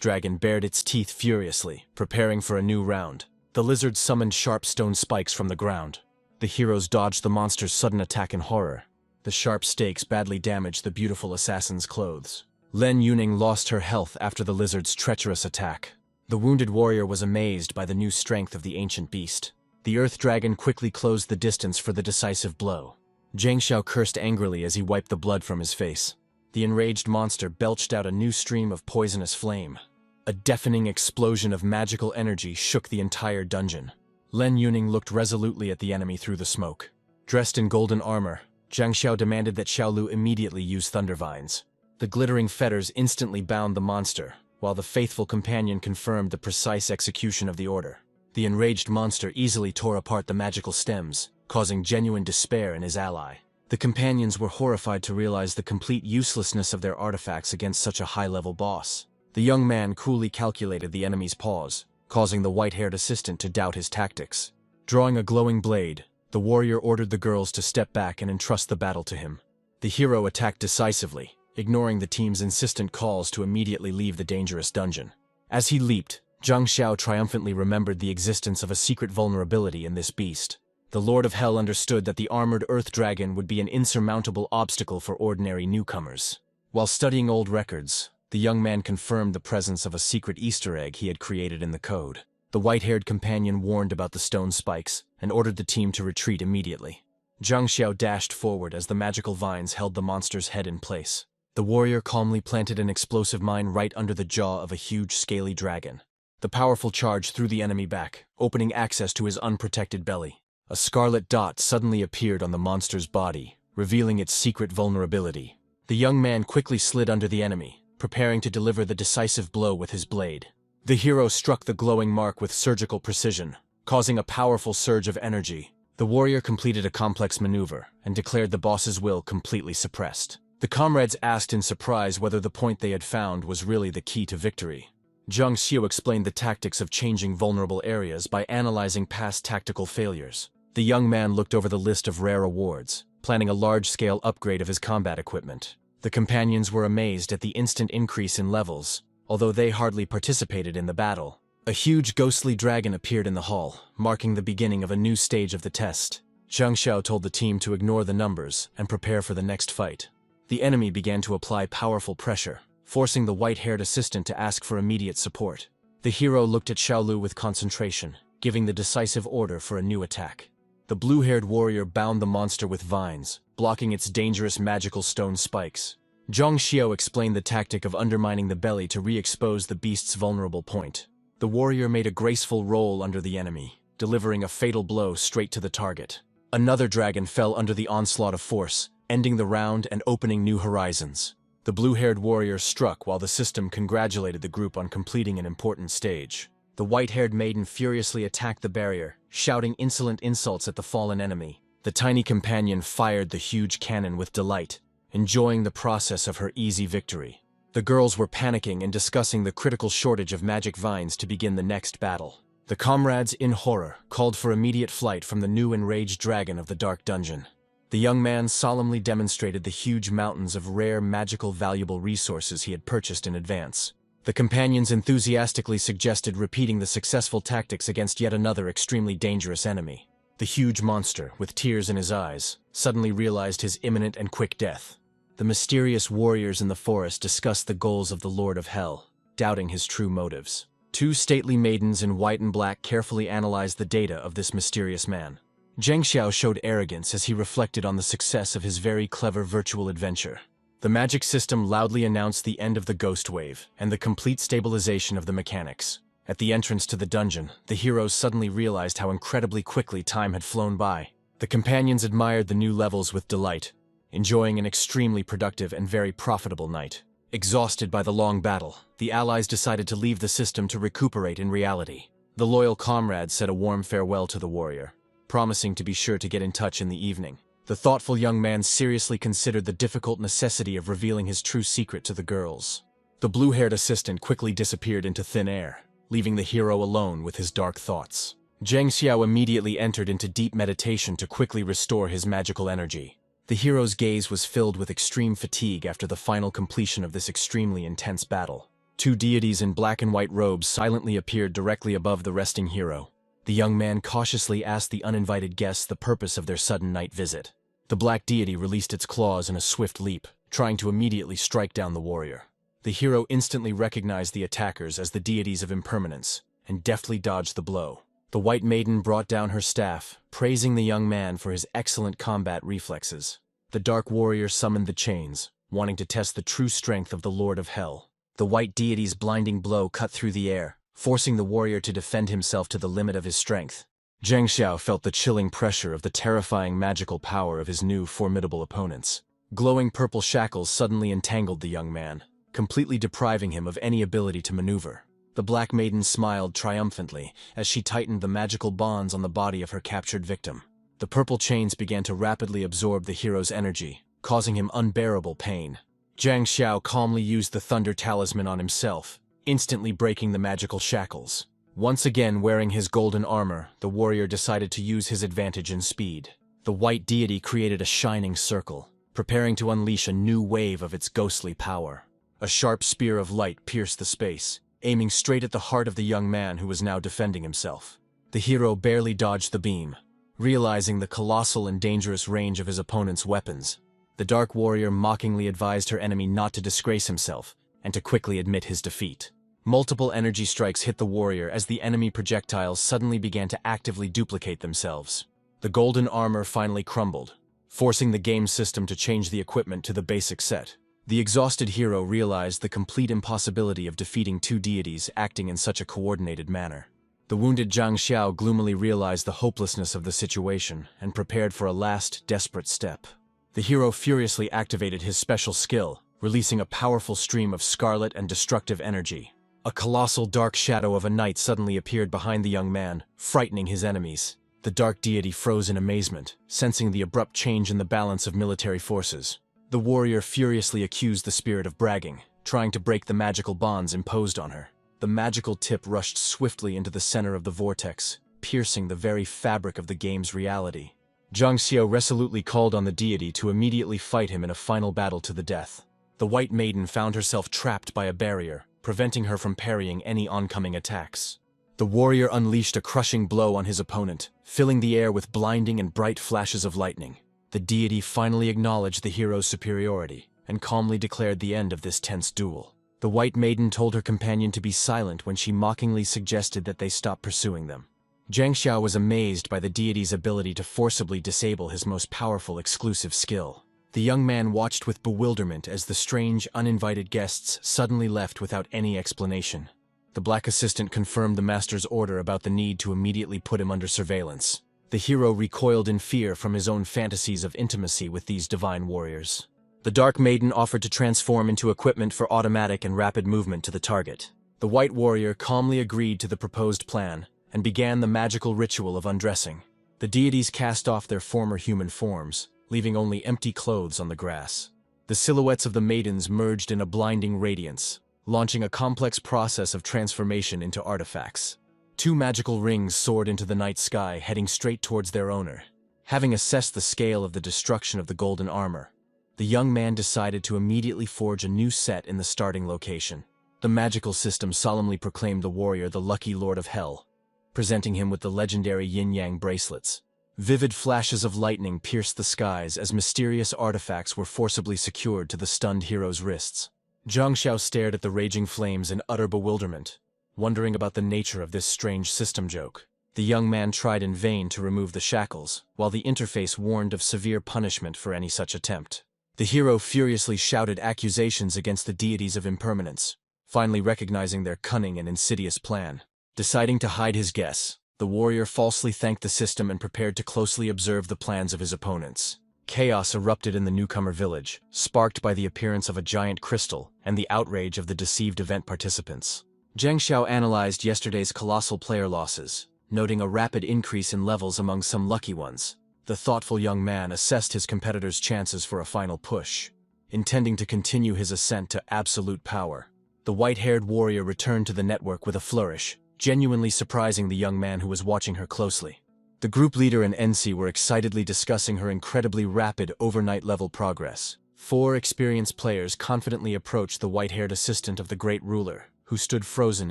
Dragon bared its teeth furiously, preparing for a new round. The lizard summoned sharp stone spikes from the ground. The heroes dodged the monster's sudden attack in horror. The sharp stakes badly damaged the beautiful assassin's clothes. Lin Yuning lost her health after the lizard's treacherous attack. The wounded warrior was amazed by the new strength of the ancient beast. The Earth Dragon quickly closed the distance for the decisive blow. Zhang Xiao cursed angrily as he wiped the blood from his face. The enraged monster belched out a new stream of poisonous flame. A deafening explosion of magical energy shook the entire dungeon. Lin Yuning looked resolutely at the enemy through the smoke. Dressed in golden armor, Zhang Xiao demanded that Xiaolu immediately use thunder vines. The glittering fetters instantly bound the monster, while the faithful companion confirmed the precise execution of the order. The enraged monster easily tore apart the magical stems, causing genuine despair in his ally. The companions were horrified to realize the complete uselessness of their artifacts against such a high-level boss. The young man coolly calculated the enemy's pause, causing the white-haired assistant to doubt his tactics. Drawing a glowing blade, the warrior ordered the girls to step back and entrust the battle to him. The hero attacked decisively, ignoring the team's insistent calls to immediately leave the dangerous dungeon. As he leaped, Zhang Xiao triumphantly remembered the existence of a secret vulnerability in this beast. The Lord of Hell understood that the armored Earth Dragon would be an insurmountable obstacle for ordinary newcomers. While studying old records, the young man confirmed the presence of a secret Easter egg he had created in the code. The white-haired companion warned about the stone spikes and ordered the team to retreat immediately. Zhang Xiao dashed forward as the magical vines held the monster's head in place. The warrior calmly planted an explosive mine right under the jaw of a huge scaly dragon. The powerful charge threw the enemy back, opening access to his unprotected belly. A scarlet dot suddenly appeared on the monster's body, revealing its secret vulnerability. The young man quickly slid under the enemy, preparing to deliver the decisive blow with his blade. The hero struck the glowing mark with surgical precision, causing a powerful surge of energy. The warrior completed a complex maneuver and declared the boss's will completely suppressed. The comrades asked in surprise whether the point they had found was really the key to victory. Zhang Xiu explained the tactics of changing vulnerable areas by analyzing past tactical failures. The young man looked over the list of rare awards, planning a large-scale upgrade of his combat equipment. The companions were amazed at the instant increase in levels, although they hardly participated in the battle. A huge ghostly dragon appeared in the hall, marking the beginning of a new stage of the test. Zhang Xiao told the team to ignore the numbers and prepare for the next fight. The enemy began to apply powerful pressure, forcing the white-haired assistant to ask for immediate support. The hero looked at Xiaolu with concentration, giving the decisive order for a new attack. The blue-haired warrior bound the monster with vines, blocking its dangerous magical stone spikes. Zhang Xiao explained the tactic of undermining the belly to re-expose the beast's vulnerable point. The warrior made a graceful roll under the enemy, delivering a fatal blow straight to the target. Another dragon fell under the onslaught of force, ending the round and opening new horizons. The blue-haired warrior struck while the system congratulated the group on completing an important stage. The white-haired maiden furiously attacked the barrier, shouting insolent insults at the fallen enemy. The tiny companion fired the huge cannon with delight, enjoying the process of her easy victory. The girls were panicking and discussing the critical shortage of magic vines to begin the next battle. The comrades, in horror, called for immediate flight from the new enraged dragon of the dark dungeon. The young man solemnly demonstrated the huge mountains of rare, magical, valuable resources he had purchased in advance. The companions enthusiastically suggested repeating the successful tactics against yet another extremely dangerous enemy. The huge monster, with tears in his eyes, suddenly realized his imminent and quick death. The mysterious warriors in the forest discussed the goals of the Lord of Hell, doubting his true motives. Two stately maidens in white and black carefully analyzed the data of this mysterious man. Zhang Xiao showed arrogance as he reflected on the success of his very clever virtual adventure. The magic system loudly announced the end of the ghost wave and the complete stabilization of the mechanics. At the entrance to the dungeon, the heroes suddenly realized how incredibly quickly time had flown by. The companions admired the new levels with delight, enjoying an extremely productive and very profitable night. Exhausted by the long battle, the allies decided to leave the system to recuperate in reality. The loyal comrades said a warm farewell to the warrior, promising to be sure to get in touch in the evening. The thoughtful young man seriously considered the difficult necessity of revealing his true secret to the girls. The blue-haired assistant quickly disappeared into thin air, leaving the hero alone with his dark thoughts. Zhang Xiao immediately entered into deep meditation to quickly restore his magical energy. The hero's gaze was filled with extreme fatigue after the final completion of this extremely intense battle. Two deities in black and white robes silently appeared directly above the resting hero. The young man cautiously asked the uninvited guests the purpose of their sudden night visit. The black deity released its claws in a swift leap, trying to immediately strike down the warrior. The hero instantly recognized the attackers as the deities of impermanence, and deftly dodged the blow. The white maiden brought down her staff, praising the young man for his excellent combat reflexes. The dark warrior summoned the chains, wanting to test the true strength of the Lord of Hell. The white deity's blinding blow cut through the air, forcing the warrior to defend himself to the limit of his strength. Zhang Xiao felt the chilling pressure of the terrifying magical power of his new formidable opponents. Glowing purple shackles suddenly entangled the young man, completely depriving him of any ability to maneuver. The black maiden smiled triumphantly as she tightened the magical bonds on the body of her captured victim. The purple chains began to rapidly absorb the hero's energy, causing him unbearable pain. Zhang Xiao calmly used the Thunder Talisman on himself, instantly breaking the magical shackles. Once again wearing his golden armor, the warrior decided to use his advantage in speed. The white deity created a shining circle, preparing to unleash a new wave of its ghostly power. A sharp spear of light pierced the space, aiming straight at the heart of the young man who was now defending himself. The hero barely dodged the beam, realizing the colossal and dangerous range of his opponent's weapons. The dark warrior mockingly advised her enemy not to disgrace himself, and to quickly admit his defeat. Multiple energy strikes hit the warrior as the enemy projectiles suddenly began to actively duplicate themselves. The golden armor finally crumbled, forcing the game system to change the equipment to the basic set. The exhausted hero realized the complete impossibility of defeating two deities acting in such a coordinated manner. The wounded Zhang Xiao gloomily realized the hopelessness of the situation and prepared for a last, desperate step. The hero furiously activated his special skill, releasing a powerful stream of scarlet and destructive energy. A colossal dark shadow of a knight suddenly appeared behind the young man, frightening his enemies. The dark deity froze in amazement, sensing the abrupt change in the balance of military forces. The warrior furiously accused the spirit of bragging, trying to break the magical bonds imposed on her. The magical tip rushed swiftly into the center of the vortex, piercing the very fabric of the game's reality. Zhang Xiao resolutely called on the deity to immediately fight him in a final battle to the death. The White Maiden found herself trapped by a barrier, preventing her from parrying any oncoming attacks. The warrior unleashed a crushing blow on his opponent, filling the air with blinding and bright flashes of lightning. The deity finally acknowledged the hero's superiority and calmly declared the end of this tense duel. The White Maiden told her companion to be silent when she mockingly suggested that they stop pursuing them. Zhang Xiao was amazed by the deity's ability to forcibly disable his most powerful exclusive skill. The young man watched with bewilderment as the strange, uninvited guests suddenly left without any explanation. The black assistant confirmed the master's order about the need to immediately put him under surveillance. The hero recoiled in fear from his own fantasies of intimacy with these divine warriors. The Dark Maiden offered to transform into equipment for automatic and rapid movement to the target. The White Warrior calmly agreed to the proposed plan and began the magical ritual of undressing. The deities cast off their former human forms, leaving only empty clothes on the grass. The silhouettes of the maidens merged in a blinding radiance, launching a complex process of transformation into artifacts. Two magical rings soared into the night sky, heading straight towards their owner. Having assessed the scale of the destruction of the golden armor, the young man decided to immediately forge a new set in the starting location. The magical system solemnly proclaimed the warrior the lucky lord of hell, presenting him with the legendary yin-yang bracelets. Vivid flashes of lightning pierced the skies as mysterious artifacts were forcibly secured to the stunned hero's wrists. Zhang Xiao stared at the raging flames in utter bewilderment, wondering about the nature of this strange system joke. The young man tried in vain to remove the shackles, while the interface warned of severe punishment for any such attempt. The hero furiously shouted accusations against the deities of impermanence, finally recognizing their cunning and insidious plan. Deciding to hide his guess, the warrior falsely thanked the system and prepared to closely observe the plans of his opponents. Chaos erupted in the newcomer village, sparked by the appearance of a giant crystal and the outrage of the deceived event participants. Zhang Xiao analyzed yesterday's colossal player losses, noting a rapid increase in levels among some lucky ones. The thoughtful young man assessed his competitor's chances for a final push, intending to continue his ascent to absolute power. The white-haired warrior returned to the network with a flourish, genuinely surprising the young man who was watching her closely. The group leader and NC were excitedly discussing her incredibly rapid overnight-level progress. 4 experienced players confidently approached the white-haired assistant of the great ruler, who stood frozen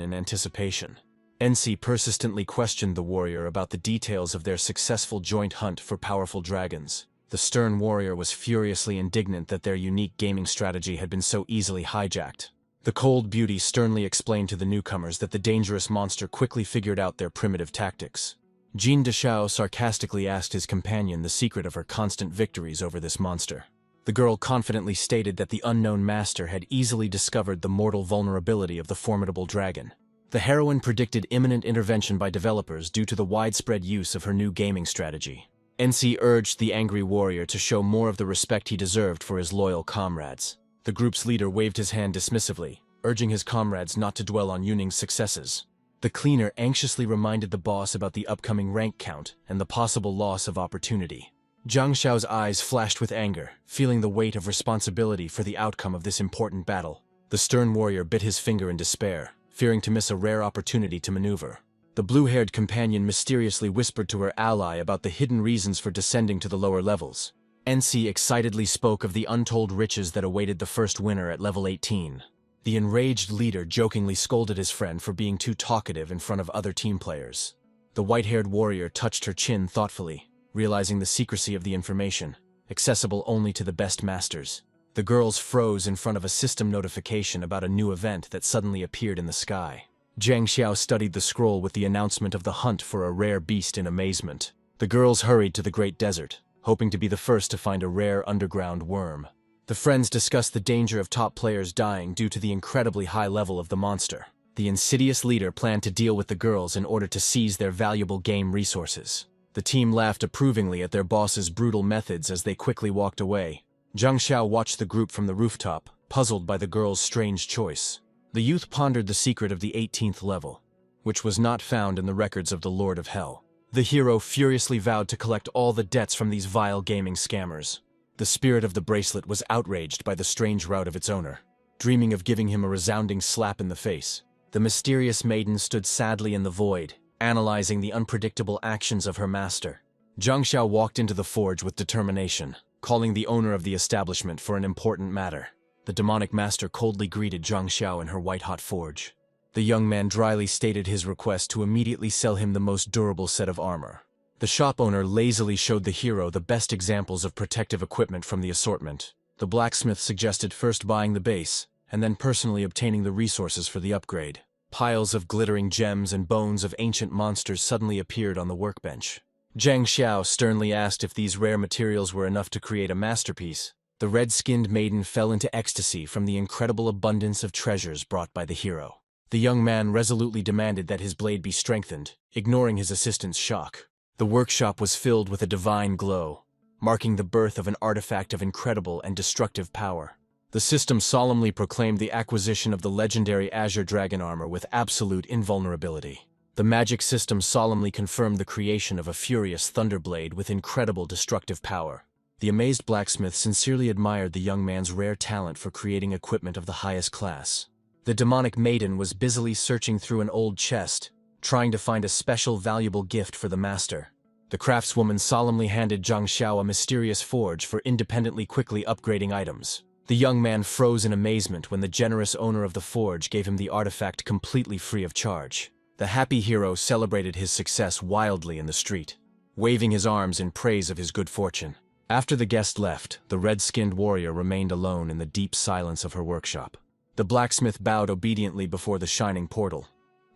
in anticipation. NC persistently questioned the warrior about the details of their successful joint hunt for powerful dragons. The stern warrior was furiously indignant that their unique gaming strategy had been so easily hijacked. The cold beauty sternly explained to the newcomers that the dangerous monster quickly figured out their primitive tactics. Jean Deshao sarcastically asked his companion the secret of her constant victories over this monster. The girl confidently stated that the unknown master had easily discovered the mortal vulnerability of the formidable dragon. The heroine predicted imminent intervention by developers due to the widespread use of her new gaming strategy. NC urged the angry warrior to show more of the respect he deserved for his loyal comrades. The group's leader waved his hand dismissively, urging his comrades not to dwell on Yuning's successes. The cleaner anxiously reminded the boss about the upcoming rank count and the possible loss of opportunity. Zhang Xiao's eyes flashed with anger, feeling the weight of responsibility for the outcome of this important battle. The stern warrior bit his finger in despair, fearing to miss a rare opportunity to maneuver. The blue-haired companion mysteriously whispered to her ally about the hidden reasons for descending to the lower levels. NC excitedly spoke of the untold riches that awaited the first winner at level 18. The enraged leader jokingly scolded his friend for being too talkative in front of other team players. The white-haired warrior touched her chin thoughtfully, realizing the secrecy of the information, accessible only to the best masters. The girls froze in front of a system notification about a new event that suddenly appeared in the sky. Zhang Xiao studied the scroll with the announcement of the hunt for a rare beast in amazement. The girls hurried to the great desert, hoping to be the first to find a rare underground worm. The friends discussed the danger of top players dying due to the incredibly high level of the monster. The insidious leader planned to deal with the girls in order to seize their valuable game resources. The team laughed approvingly at their boss's brutal methods as they quickly walked away. Zhang Xiao watched the group from the rooftop, puzzled by the girls' strange choice. The youth pondered the secret of the 18th level, which was not found in the records of the Lord of Hell. The hero furiously vowed to collect all the debts from these vile gaming scammers. The spirit of the bracelet was outraged by the strange rout of its owner, dreaming of giving him a resounding slap in the face. The mysterious maiden stood sadly in the void, analyzing the unpredictable actions of her master. Zhang Xiao walked into the forge with determination, calling the owner of the establishment for an important matter. The demonic master coldly greeted Zhang Xiao in her white-hot forge. The young man dryly stated his request to immediately sell him the most durable set of armor. The shop owner lazily showed the hero the best examples of protective equipment from the assortment. The blacksmith suggested first buying the base, and then personally obtaining the resources for the upgrade. Piles of glittering gems and bones of ancient monsters suddenly appeared on the workbench. Zhang Xiao sternly asked if these rare materials were enough to create a masterpiece. The red-skinned maiden fell into ecstasy from the incredible abundance of treasures brought by the hero. The young man resolutely demanded that his blade be strengthened, ignoring his assistant's shock. The workshop was filled with a divine glow, marking the birth of an artifact of incredible and destructive power. The system solemnly proclaimed the acquisition of the legendary Azure Dragon armor with absolute invulnerability. The magic system solemnly confirmed the creation of a furious thunderblade with incredible destructive power. The amazed blacksmith sincerely admired the young man's rare talent for creating equipment of the highest class. The demonic maiden was busily searching through an old chest, trying to find a special valuable gift for the master. The craftswoman solemnly handed Zhang Xiao a mysterious forge for independently quickly upgrading items. The young man froze in amazement when the generous owner of the forge gave him the artifact completely free of charge. The happy hero celebrated his success wildly in the street, waving his arms in praise of his good fortune. After the guest left, the red-skinned warrior remained alone in the deep silence of her workshop. The blacksmith bowed obediently before the shining portal,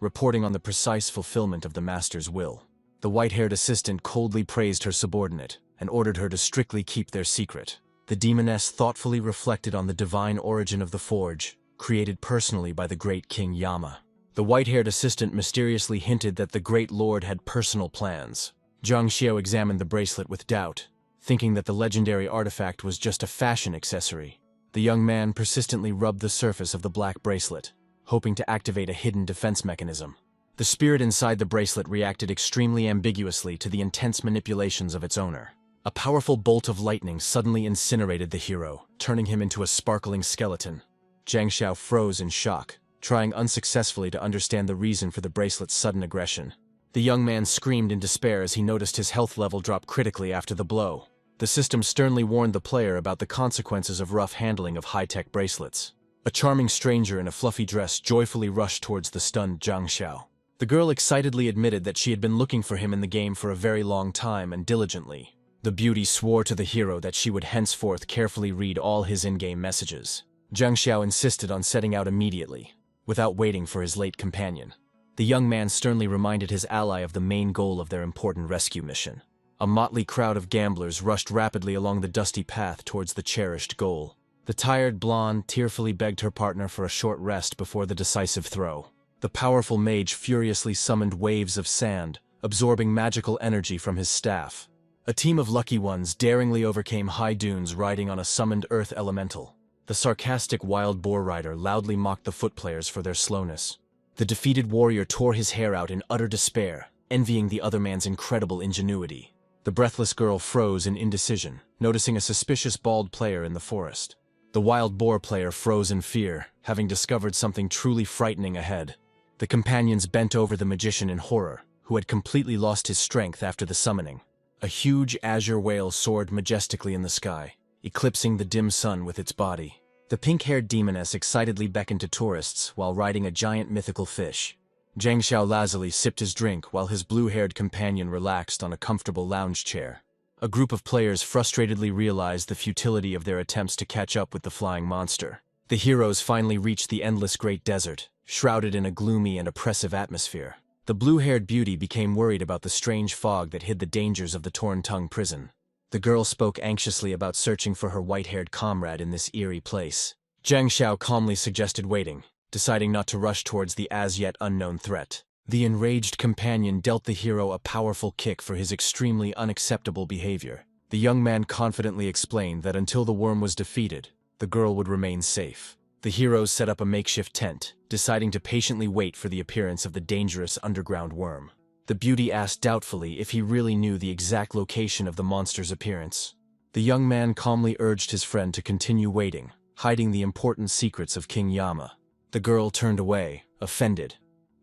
reporting on the precise fulfillment of the master's will. The white-haired assistant coldly praised her subordinate and ordered her to strictly keep their secret. The demoness thoughtfully reflected on the divine origin of the forge, created personally by the great King Yama. The white-haired assistant mysteriously hinted that the great lord had personal plans. Zhang Xiao examined the bracelet with doubt, thinking that the legendary artifact was just a fashion accessory. The young man persistently rubbed the surface of the black bracelet, hoping to activate a hidden defense mechanism. The spirit inside the bracelet reacted extremely ambiguously to the intense manipulations of its owner. A powerful bolt of lightning suddenly incinerated the hero, turning him into a sparkling skeleton. Zhang Xiao froze in shock, trying unsuccessfully to understand the reason for the bracelet's sudden aggression. The young man screamed in despair as he noticed his health level drop critically after the blow. The system sternly warned the player about the consequences of rough handling of high-tech bracelets. A charming stranger in a fluffy dress joyfully rushed towards the stunned Zhang Xiao. The girl excitedly admitted that she had been looking for him in the game for a very long time and diligently. The beauty swore to the hero that she would henceforth carefully read all his in-game messages. Zhang Xiao insisted on setting out immediately, without waiting for his late companion. The young man sternly reminded his ally of the main goal of their important rescue mission. A motley crowd of gamblers rushed rapidly along the dusty path towards the cherished goal. The tired blonde tearfully begged her partner for a short rest before the decisive throw. The powerful mage furiously summoned waves of sand, absorbing magical energy from his staff. A team of lucky ones daringly overcame high dunes riding on a summoned earth elemental. The sarcastic wild boar rider loudly mocked the foot players for their slowness. The defeated warrior tore his hair out in utter despair, envying the other man's incredible ingenuity. The breathless girl froze in indecision, noticing a suspicious bald player in the forest. The wild boar player froze in fear, having discovered something truly frightening ahead. The companions bent over the magician in horror, who had completely lost his strength after the summoning. A huge azure whale soared majestically in the sky, eclipsing the dim sun with its body. The pink-haired demoness excitedly beckoned to tourists while riding a giant mythical fish. Zhang Xiao lazily sipped his drink while his blue-haired companion relaxed on a comfortable lounge chair. A group of players frustratedly realized the futility of their attempts to catch up with the flying monster. The heroes finally reached the endless great desert, shrouded in a gloomy and oppressive atmosphere. The blue-haired beauty became worried about the strange fog that hid the dangers of the Torn Tongue prison. The girl spoke anxiously about searching for her white-haired comrade in this eerie place. Zhang Xiao calmly suggested waiting, deciding not to rush towards the as-yet unknown threat. The enraged companion dealt the hero a powerful kick for his extremely unacceptable behavior. The young man confidently explained that until the worm was defeated, the girl would remain safe. The heroes set up a makeshift tent, deciding to patiently wait for the appearance of the dangerous underground worm. The beauty asked doubtfully if he really knew the exact location of the monster's appearance. The young man calmly urged his friend to continue waiting, hiding the important secrets of King Yama. The girl turned away, offended,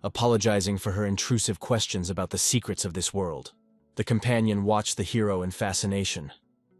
apologizing for her intrusive questions about the secrets of this world. The companion watched the hero in fascination,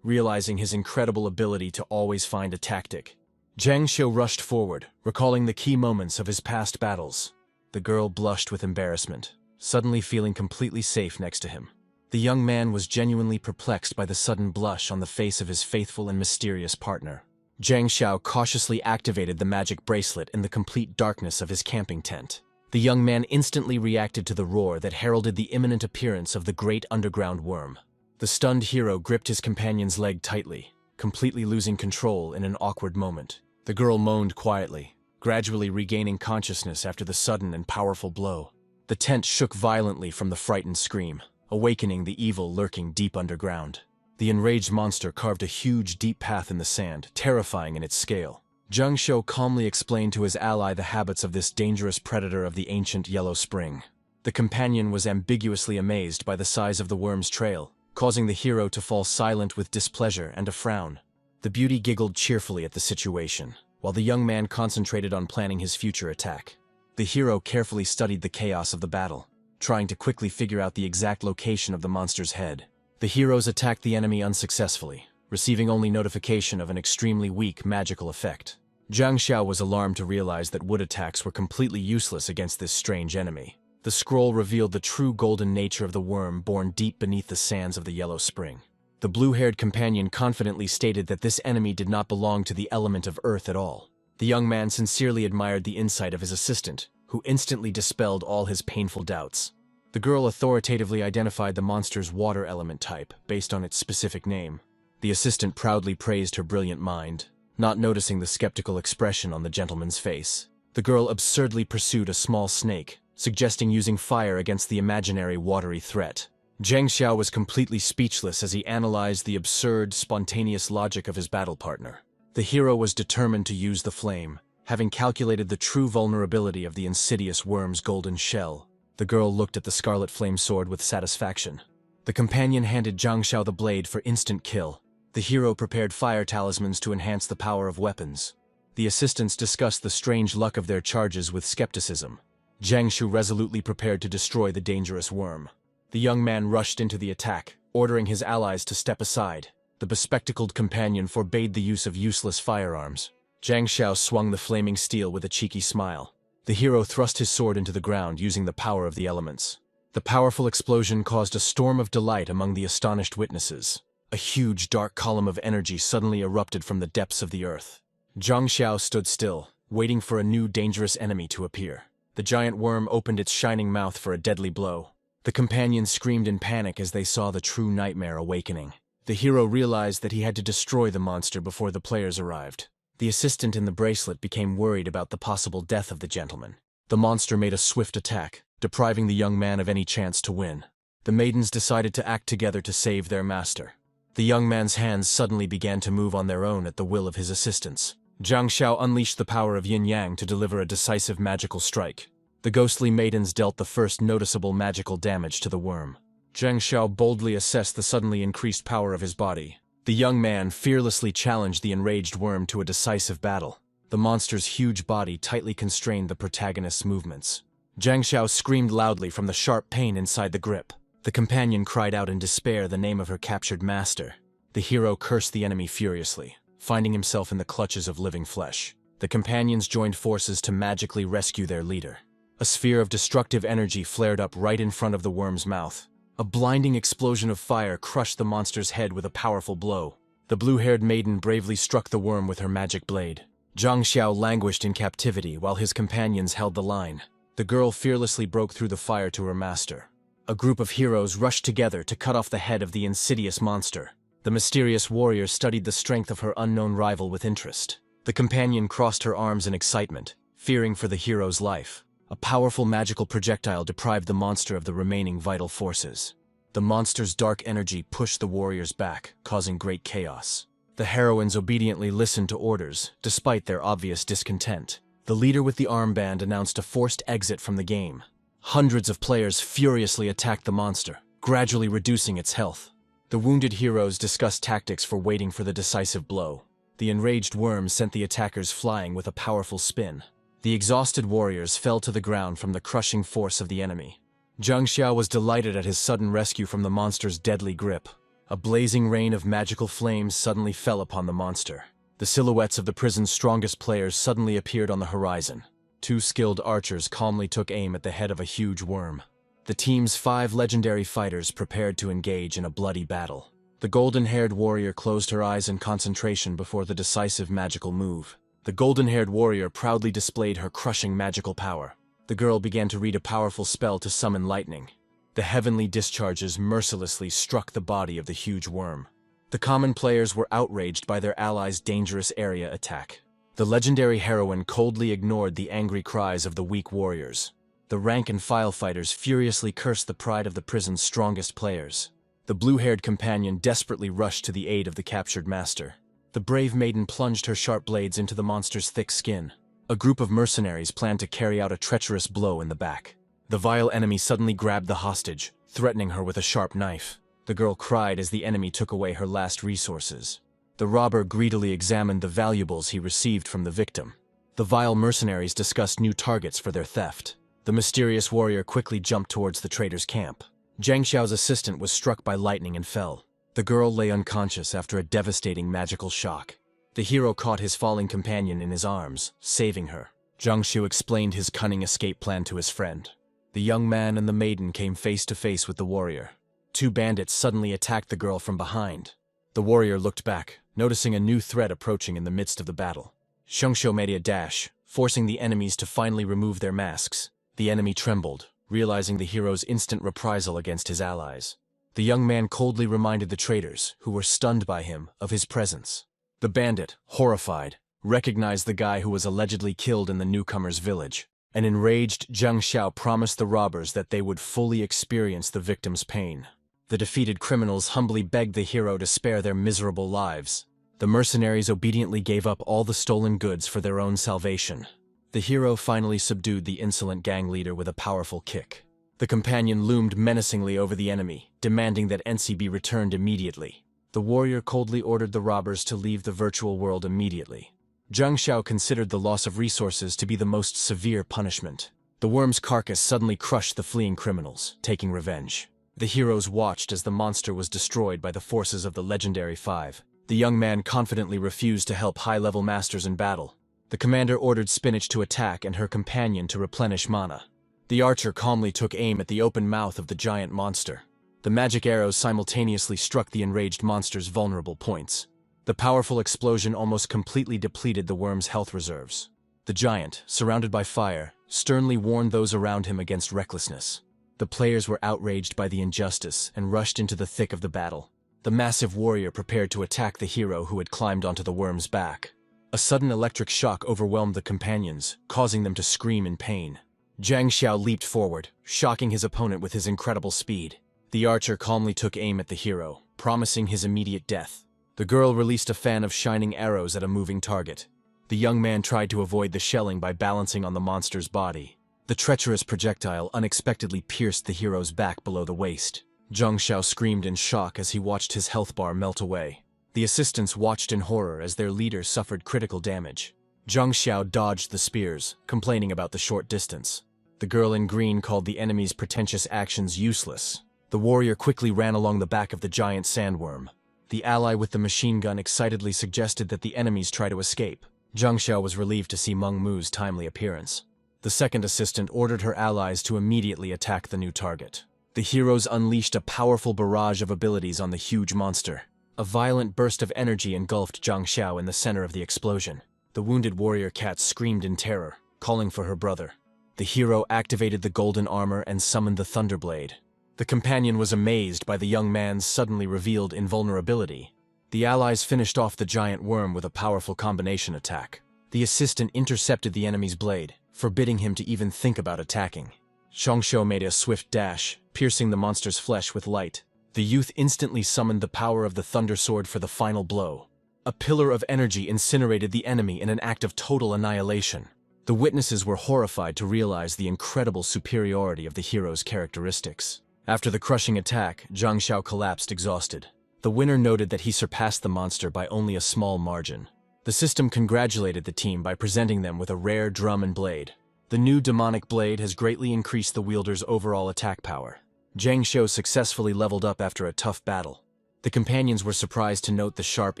realizing his incredible ability to always find a tactic. Zhang Xiu rushed forward, recalling the key moments of his past battles. The girl blushed with embarrassment, suddenly feeling completely safe next to him. The young man was genuinely perplexed by the sudden blush on the face of his faithful and mysterious partner. Zhang Xiao cautiously activated the magic bracelet in the complete darkness of his camping tent. The young man instantly reacted to the roar that heralded the imminent appearance of the great underground worm. The stunned hero gripped his companion's leg tightly, completely losing control in an awkward moment. The girl moaned quietly, gradually regaining consciousness after the sudden and powerful blow. The tent shook violently from the frightened scream, awakening the evil lurking deep underground. The enraged monster carved a huge, deep path in the sand, terrifying in its scale. Zhang Xiu calmly explained to his ally the habits of this dangerous predator of the ancient Yellow Spring. The companion was ambiguously amazed by the size of the worm's trail, causing the hero to fall silent with displeasure and a frown. The beauty giggled cheerfully at the situation, while the young man concentrated on planning his future attack. The hero carefully studied the chaos of the battle, trying to quickly figure out the exact location of the monster's head. The heroes attacked the enemy unsuccessfully, receiving only notification of an extremely weak magical effect. Zhang Xiao was alarmed to realize that wood attacks were completely useless against this strange enemy. The scroll revealed the true golden nature of the worm born deep beneath the sands of the Yellow Spring. The blue-haired companion confidently stated that this enemy did not belong to the element of earth at all. The young man sincerely admired the insight of his assistant, who instantly dispelled all his painful doubts. The girl authoritatively identified the monster's water element type based on its specific name. The assistant proudly praised her brilliant mind, not noticing the skeptical expression on the gentleman's face. The girl absurdly pursued a small snake, suggesting using fire against the imaginary watery threat. Zhang Xiao was completely speechless as he analyzed the absurd, spontaneous logic of his battle partner. The hero was determined to use the flame, having calculated the true vulnerability of the insidious worm's golden shell. The girl looked at the scarlet flame sword with satisfaction. The companion handed Zhang Xiao the blade for instant kill. The hero prepared fire talismans to enhance the power of weapons. The assistants discussed the strange luck of their charges with skepticism. Zhang Xiu resolutely prepared to destroy the dangerous worm. The young man rushed into the attack, ordering his allies to step aside. The bespectacled companion forbade the use of useless firearms. Zhang Xiao swung the flaming steel with a cheeky smile. The hero thrust his sword into the ground using the power of the elements. The powerful explosion caused a storm of delight among the astonished witnesses. A huge dark column of energy suddenly erupted from the depths of the earth. Zhang Xiao stood still, waiting for a new dangerous enemy to appear. The giant worm opened its shining mouth for a deadly blow. The companions screamed in panic as they saw the true nightmare awakening. The hero realized that he had to destroy the monster before the players arrived. The assistant in the bracelet became worried about the possible death of the gentleman. The monster made a swift attack, depriving the young man of any chance to win. The maidens decided to act together to save their master. The young man's hands suddenly began to move on their own at the will of his assistants. Zhang Xiao unleashed the power of yin-yang to deliver a decisive magical strike. The ghostly maidens dealt the first noticeable magical damage to the worm. Zhang Xiao boldly assessed the suddenly increased power of his body. The young man fearlessly challenged the enraged worm to a decisive battle. The monster's huge body tightly constrained the protagonist's movements. Zhang Xiao screamed loudly from the sharp pain inside the grip. The companion cried out in despair the name of her captured master. The hero cursed the enemy furiously, finding himself in the clutches of living flesh. The companions joined forces to magically rescue their leader. A sphere of destructive energy flared up right in front of the worm's mouth. A blinding explosion of fire crushed the monster's head with a powerful blow. The blue-haired maiden bravely struck the worm with her magic blade. Zhang Xiao languished in captivity while his companions held the line. The girl fearlessly broke through the fire to her master. A group of heroes rushed together to cut off the head of the insidious monster. The mysterious warrior studied the strength of her unknown rival with interest. The companion crossed her arms in excitement, fearing for the hero's life. A powerful magical projectile deprived the monster of the remaining vital forces. The monster's dark energy pushed the warriors back, causing great chaos. The heroines obediently listened to orders, despite their obvious discontent. The leader with the armband announced a forced exit from the game. Hundreds of players furiously attacked the monster, gradually reducing its health. The wounded heroes discussed tactics for waiting for the decisive blow. The enraged worm sent the attackers flying with a powerful spin. The exhausted warriors fell to the ground from the crushing force of the enemy. Zhang Xiao was delighted at his sudden rescue from the monster's deadly grip. A blazing rain of magical flames suddenly fell upon the monster. The silhouettes of the prison's strongest players suddenly appeared on the horizon. 2 skilled archers calmly took aim at the head of a huge worm. The team's 5 legendary fighters prepared to engage in a bloody battle. The golden-haired warrior closed her eyes in concentration before the decisive magical move. The golden-haired warrior proudly displayed her crushing magical power. The girl began to read a powerful spell to summon lightning. The heavenly discharges mercilessly struck the body of the huge worm. The common players were outraged by their allies' dangerous area attack. The legendary heroine coldly ignored the angry cries of the weak warriors. The rank-and-file fighters furiously cursed the pride of the prison's strongest players. The blue-haired companion desperately rushed to the aid of the captured master. The brave maiden plunged her sharp blades into the monster's thick skin. A group of mercenaries planned to carry out a treacherous blow in the back. The vile enemy suddenly grabbed the hostage, threatening her with a sharp knife. The girl cried as the enemy took away her last resources. The robber greedily examined the valuables he received from the victim. The vile mercenaries discussed new targets for their theft. The mysterious warrior quickly jumped towards the traitor's camp. Zhang Xiao's assistant was struck by lightning and fell. The girl lay unconscious after a devastating magical shock. The hero caught his falling companion in his arms, saving her. Zhang Xiu explained his cunning escape plan to his friend. The young man and the maiden came face to face with the warrior. 2 bandits suddenly attacked the girl from behind. The warrior looked back, noticing a new threat approaching in the midst of the battle. Zhang Xiu made a dash, forcing the enemies to finally remove their masks. The enemy trembled, realizing the hero's instant reprisal against his allies. The young man coldly reminded the traitors, who were stunned by him, of his presence. The bandit, horrified, recognized the guy who was allegedly killed in the newcomer's village. An enraged Zhang Xiao promised the robbers that they would fully experience the victim's pain. The defeated criminals humbly begged the hero to spare their miserable lives. The mercenaries obediently gave up all the stolen goods for their own salvation. The hero finally subdued the insolent gang leader with a powerful kick. The companion loomed menacingly over the enemy, demanding that NC be returned immediately. The warrior coldly ordered the robbers to leave the virtual world immediately. Zhang Xiao considered the loss of resources to be the most severe punishment. The worm's carcass suddenly crushed the fleeing criminals, taking revenge. The heroes watched as the monster was destroyed by the forces of the legendary 5. The young man confidently refused to help high-level masters in battle. The commander ordered Spinach to attack and her companion to replenish mana. The archer calmly took aim at the open mouth of the giant monster. The magic arrows simultaneously struck the enraged monster's vulnerable points. The powerful explosion almost completely depleted the worm's health reserves. The giant, surrounded by fire, sternly warned those around him against recklessness. The players were outraged by the injustice and rushed into the thick of the battle. The massive warrior prepared to attack the hero who had climbed onto the worm's back. A sudden electric shock overwhelmed the companions, causing them to scream in pain. Zhang Xiao leaped forward, shocking his opponent with his incredible speed. The archer calmly took aim at the hero, promising his immediate death. The girl released a fan of shining arrows at a moving target. The young man tried to avoid the shelling by balancing on the monster's body. The treacherous projectile unexpectedly pierced the hero's back below the waist. Zhang Xiao screamed in shock as he watched his health bar melt away. The assistants watched in horror as their leader suffered critical damage. Zhang Xiao dodged the spears, complaining about the short distance. The girl in green called the enemy's pretentious actions useless. The warrior quickly ran along the back of the giant sandworm. The ally with the machine gun excitedly suggested that the enemies try to escape. Zhang Xiao was relieved to see Meng Mu's timely appearance. The second assistant ordered her allies to immediately attack the new target. The heroes unleashed a powerful barrage of abilities on the huge monster. A violent burst of energy engulfed Zhang Xiao in the center of the explosion. The wounded warrior cat screamed in terror, calling for her brother. The hero activated the golden armor and summoned the Thunderblade. The companion was amazed by the young man's suddenly revealed invulnerability. The allies finished off the giant worm with a powerful combination attack. The assistant intercepted the enemy's blade, forbidding him to even think about attacking. Zhongxiu made a swift dash, piercing the monster's flesh with light. The youth instantly summoned the power of the Thunder Sword for the final blow. A pillar of energy incinerated the enemy in an act of total annihilation. The witnesses were horrified to realize the incredible superiority of the hero's characteristics. After the crushing attack, Zhongxiu collapsed exhausted. The winner noted that he surpassed the monster by only a small margin. The system congratulated the team by presenting them with a rare drum and blade. The new demonic blade has greatly increased the wielder's overall attack power. Zhongxiu successfully leveled up after a tough battle. The companions were surprised to note the sharp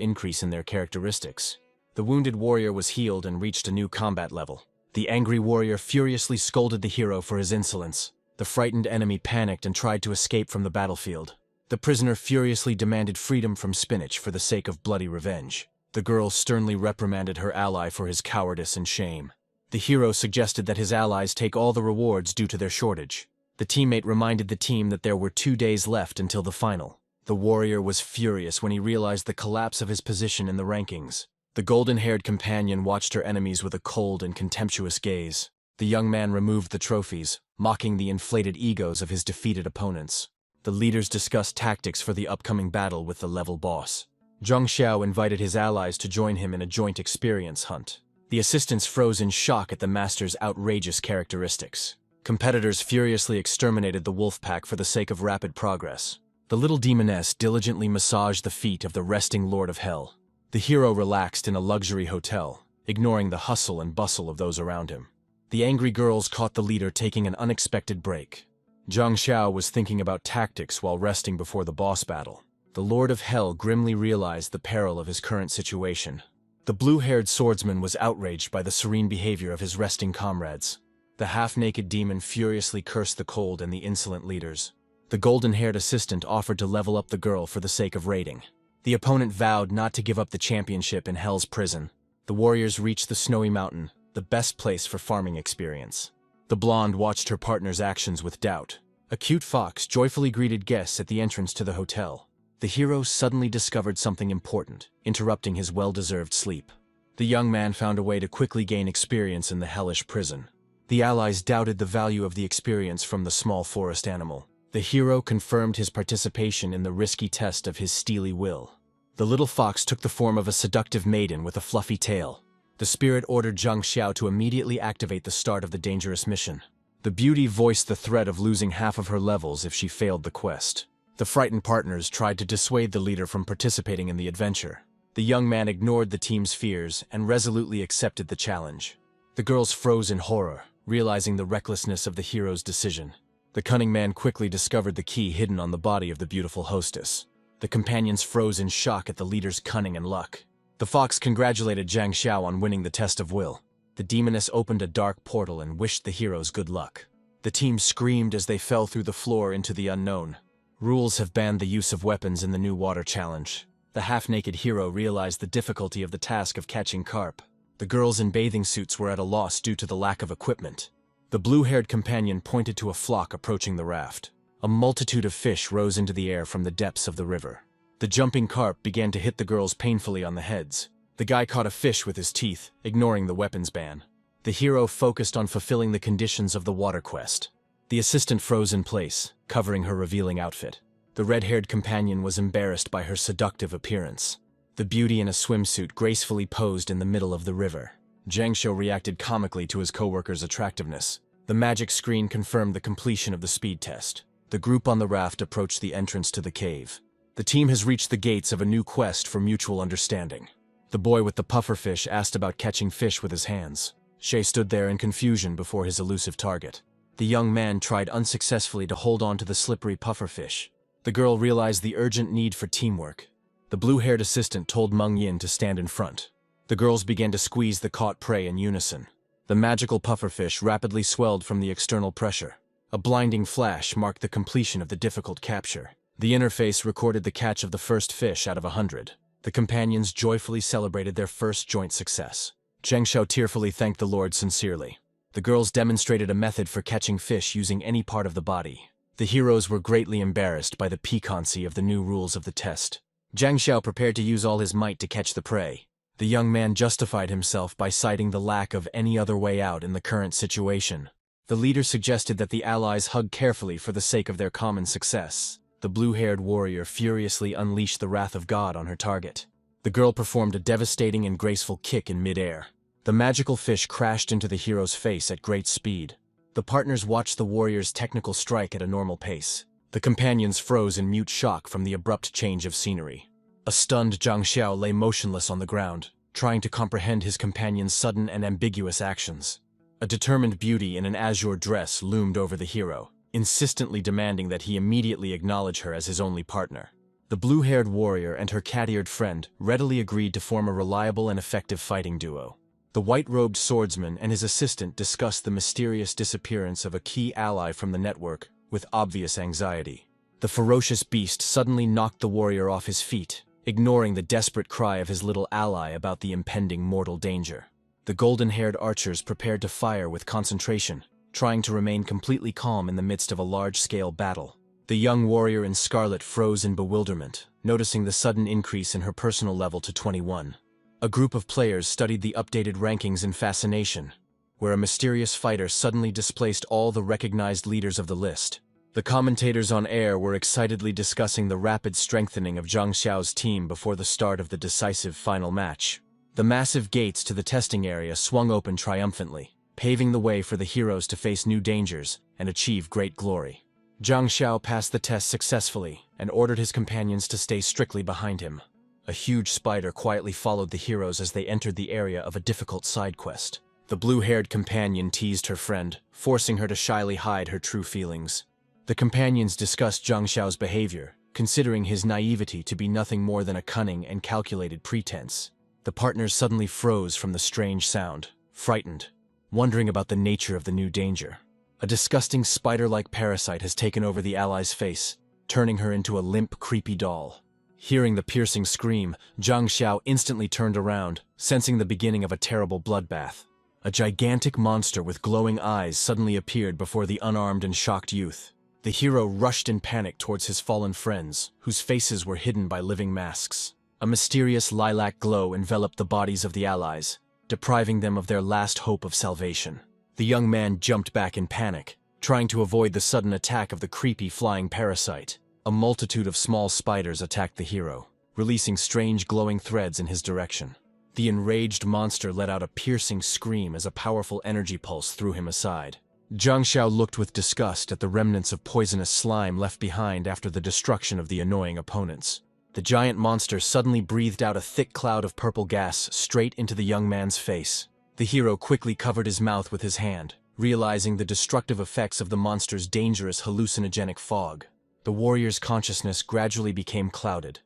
increase in their characteristics. The wounded warrior was healed and reached a new combat level. The angry warrior furiously scolded the hero for his insolence. The frightened enemy panicked and tried to escape from the battlefield. The prisoner furiously demanded freedom from Spinach for the sake of bloody revenge. The girl sternly reprimanded her ally for his cowardice and shame. The hero suggested that his allies take all the rewards due to their shortage. The teammate reminded the team that there were 2 days left until the final. The warrior was furious when he realized the collapse of his position in the rankings. The golden-haired companion watched her enemies with a cold and contemptuous gaze. The young man removed the trophies, mocking the inflated egos of his defeated opponents. The leaders discussed tactics for the upcoming battle with the level boss. Zhongxiu invited his allies to join him in a joint experience hunt. The assistants froze in shock at the master's outrageous characteristics. Competitors furiously exterminated the wolf pack for the sake of rapid progress. The little demoness diligently massaged the feet of the resting Lord of Hell. The hero relaxed in a luxury hotel, ignoring the hustle and bustle of those around him. The angry girls caught the leader taking an unexpected break. Zhongxiu was thinking about tactics while resting before the boss battle. The Lord of Hell grimly realized the peril of his current situation. The blue-haired swordsman was outraged by the serene behavior of his resting comrades. The half-naked demon furiously cursed the cold and the insolent leaders. The golden-haired assistant offered to level up the girl for the sake of raiding. The opponent vowed not to give up the championship in Hell's prison. The warriors reached the snowy mountain, the best place for farming experience. The blonde watched her partner's actions with doubt. A cute fox joyfully greeted guests at the entrance to the hotel. The hero suddenly discovered something important, interrupting his well-deserved sleep. The young man found a way to quickly gain experience in the hellish prison. The allies doubted the value of the experience from the small forest animal. The hero confirmed his participation in the risky test of his steely will. The little fox took the form of a seductive maiden with a fluffy tail. The spirit ordered Zhongxiu to immediately activate the start of the dangerous mission. The beauty voiced the threat of losing half of her levels if she failed the quest. The frightened partners tried to dissuade the leader from participating in the adventure. The young man ignored the team's fears and resolutely accepted the challenge. The girls froze in horror, realizing the recklessness of the hero's decision. The cunning man quickly discovered the key hidden on the body of the beautiful hostess. The companions froze in shock at the leader's cunning and luck. The fox congratulated Zhongxiu on winning the test of will. The demoness opened a dark portal and wished the heroes good luck. The team screamed as they fell through the floor into the unknown. Rules have banned the use of weapons in the new water challenge. The half-naked hero realized the difficulty of the task of catching carp. The girls in bathing suits were at a loss due to the lack of equipment. The blue-haired companion pointed to a flock approaching the raft. A multitude of fish rose into the air from the depths of the river. The jumping carp began to hit the girls painfully on the heads. The guy caught a fish with his teeth, ignoring the weapons ban. The hero focused on fulfilling the conditions of the water quest. The assistant froze in place, covering her revealing outfit. The red-haired companion was embarrassed by her seductive appearance. The beauty in a swimsuit gracefully posed in the middle of the river. Zhongxiu reacted comically to his co-worker's attractiveness. The magic screen confirmed the completion of the speed test. The group on the raft approached the entrance to the cave. The team has reached the gates of a new quest for mutual understanding. The boy with the pufferfish asked about catching fish with his hands. Shay stood there in confusion before his elusive target. The young man tried unsuccessfully to hold on to the slippery pufferfish. The girl realized the urgent need for teamwork. The blue-haired assistant told Meng Yin to stand in front. The girls began to squeeze the caught prey in unison. The magical pufferfish rapidly swelled from the external pressure. A blinding flash marked the completion of the difficult capture. The interface recorded the catch of the first fish out of 100. The companions joyfully celebrated their first joint success. Zhongxiu tearfully thanked the Lord sincerely. The girls demonstrated a method for catching fish using any part of the body. The heroes were greatly embarrassed by the piquancy of the new rules of the test. Zhang Xiao prepared to use all his might to catch the prey. The young man justified himself by citing the lack of any other way out in the current situation. The leader suggested that the allies hug carefully for the sake of their common success. The blue-haired warrior furiously unleashed the wrath of God on her target. The girl performed a devastating and graceful kick in mid-air. The magical fish crashed into the hero's face at great speed. The partners watched the warrior's technical strike at a normal pace. The companions froze in mute shock from the abrupt change of scenery. A stunned Zhang Xiao lay motionless on the ground, trying to comprehend his companion's sudden and ambiguous actions. A determined beauty in an azure dress loomed over the hero, insistently demanding that he immediately acknowledge her as his only partner. The blue-haired warrior and her cat-eared friend readily agreed to form a reliable and effective fighting duo. The white-robed swordsman and his assistant discussed the mysterious disappearance of a key ally from the network with obvious anxiety. The ferocious beast suddenly knocked the warrior off his feet, ignoring the desperate cry of his little ally about the impending mortal danger. The golden-haired archers prepared to fire with concentration, trying to remain completely calm in the midst of a large-scale battle. The young warrior in scarlet froze in bewilderment, noticing the sudden increase in her personal level to 21. A group of players studied the updated rankings in fascination, where a mysterious fighter suddenly displaced all the recognized leaders of the list. The commentators on air were excitedly discussing the rapid strengthening of Zhang Xiao's team before the start of the decisive final match. The massive gates to the testing area swung open triumphantly, paving the way for the heroes to face new dangers and achieve great glory. Zhang Xiao passed the test successfully and ordered his companions to stay strictly behind him. A huge spider quietly followed the heroes as they entered the area of a difficult side quest. The blue-haired companion teased her friend, forcing her to shyly hide her true feelings. The companions discussed Zhang Xiao's behavior, considering his naivety to be nothing more than a cunning and calculated pretense. The partners suddenly froze from the strange sound, frightened, wondering about the nature of the new danger. A disgusting spider-like parasite has taken over the ally's face, turning her into a limp, creepy doll. Hearing the piercing scream, Zhang Xiao instantly turned around, sensing the beginning of a terrible bloodbath. A gigantic monster with glowing eyes suddenly appeared before the unarmed and shocked youth. The hero rushed in panic towards his fallen friends, whose faces were hidden by living masks. A mysterious lilac glow enveloped the bodies of the allies, depriving them of their last hope of salvation. The young man jumped back in panic, trying to avoid the sudden attack of the creepy flying parasite. A multitude of small spiders attacked the hero, releasing strange glowing threads in his direction. The enraged monster let out a piercing scream as a powerful energy pulse threw him aside. Zhang Xiao looked with disgust at the remnants of poisonous slime left behind after the destruction of the annoying opponents. The giant monster suddenly breathed out a thick cloud of purple gas straight into the young man's face. The hero quickly covered his mouth with his hand, realizing the destructive effects of the monster's dangerous hallucinogenic fog. The warrior's consciousness gradually became clouded,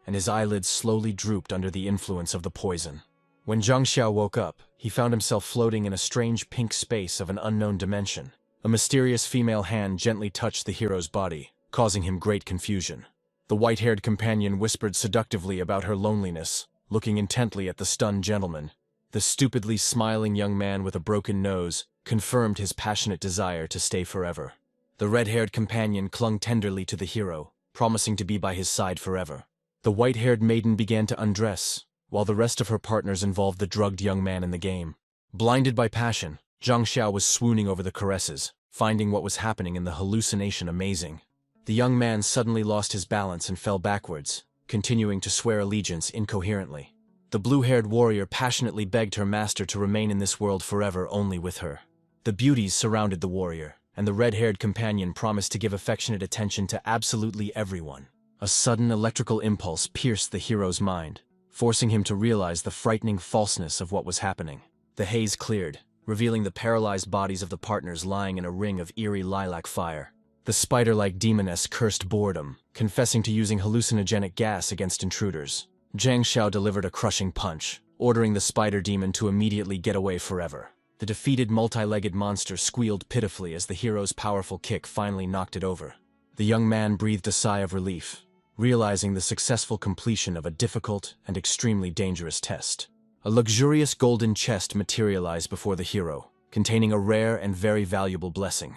and his eyelids slowly drooped under the influence of the poison. When Zhang Xiao woke up, he found himself floating in a strange pink space of an unknown dimension. A mysterious female hand gently touched the hero's body, causing him great confusion. The white-haired companion whispered seductively about her loneliness, looking intently at the stunned gentleman. The stupidly smiling young man with a broken nose confirmed his passionate desire to stay forever. The red-haired companion clung tenderly to the hero, promising to be by his side forever. The white-haired maiden began to undress, while the rest of her partners involved the drugged young man in the game. Blinded by passion, Zhang Xiao was swooning over the caresses, finding what was happening in the hallucination amazing. The young man suddenly lost his balance and fell backwards, continuing to swear allegiance incoherently. The blue-haired warrior passionately begged her master to remain in this world forever only with her. The beauties surrounded the warrior, and the red-haired companion promised to give affectionate attention to absolutely everyone. A sudden electrical impulse pierced the hero's mind, forcing him to realize the frightening falseness of what was happening. The haze cleared, revealing the paralyzed bodies of the partners lying in a ring of eerie lilac fire. The spider-like demoness cursed boredom, confessing to using hallucinogenic gas against intruders. Zhang Xiao delivered a crushing punch, ordering the spider demon to immediately get away forever. The defeated multi-legged monster squealed pitifully as the hero's powerful kick finally knocked it over. The young man breathed a sigh of relief, realizing the successful completion of a difficult and extremely dangerous test. A luxurious golden chest materialized before the hero, containing a rare and very valuable blessing.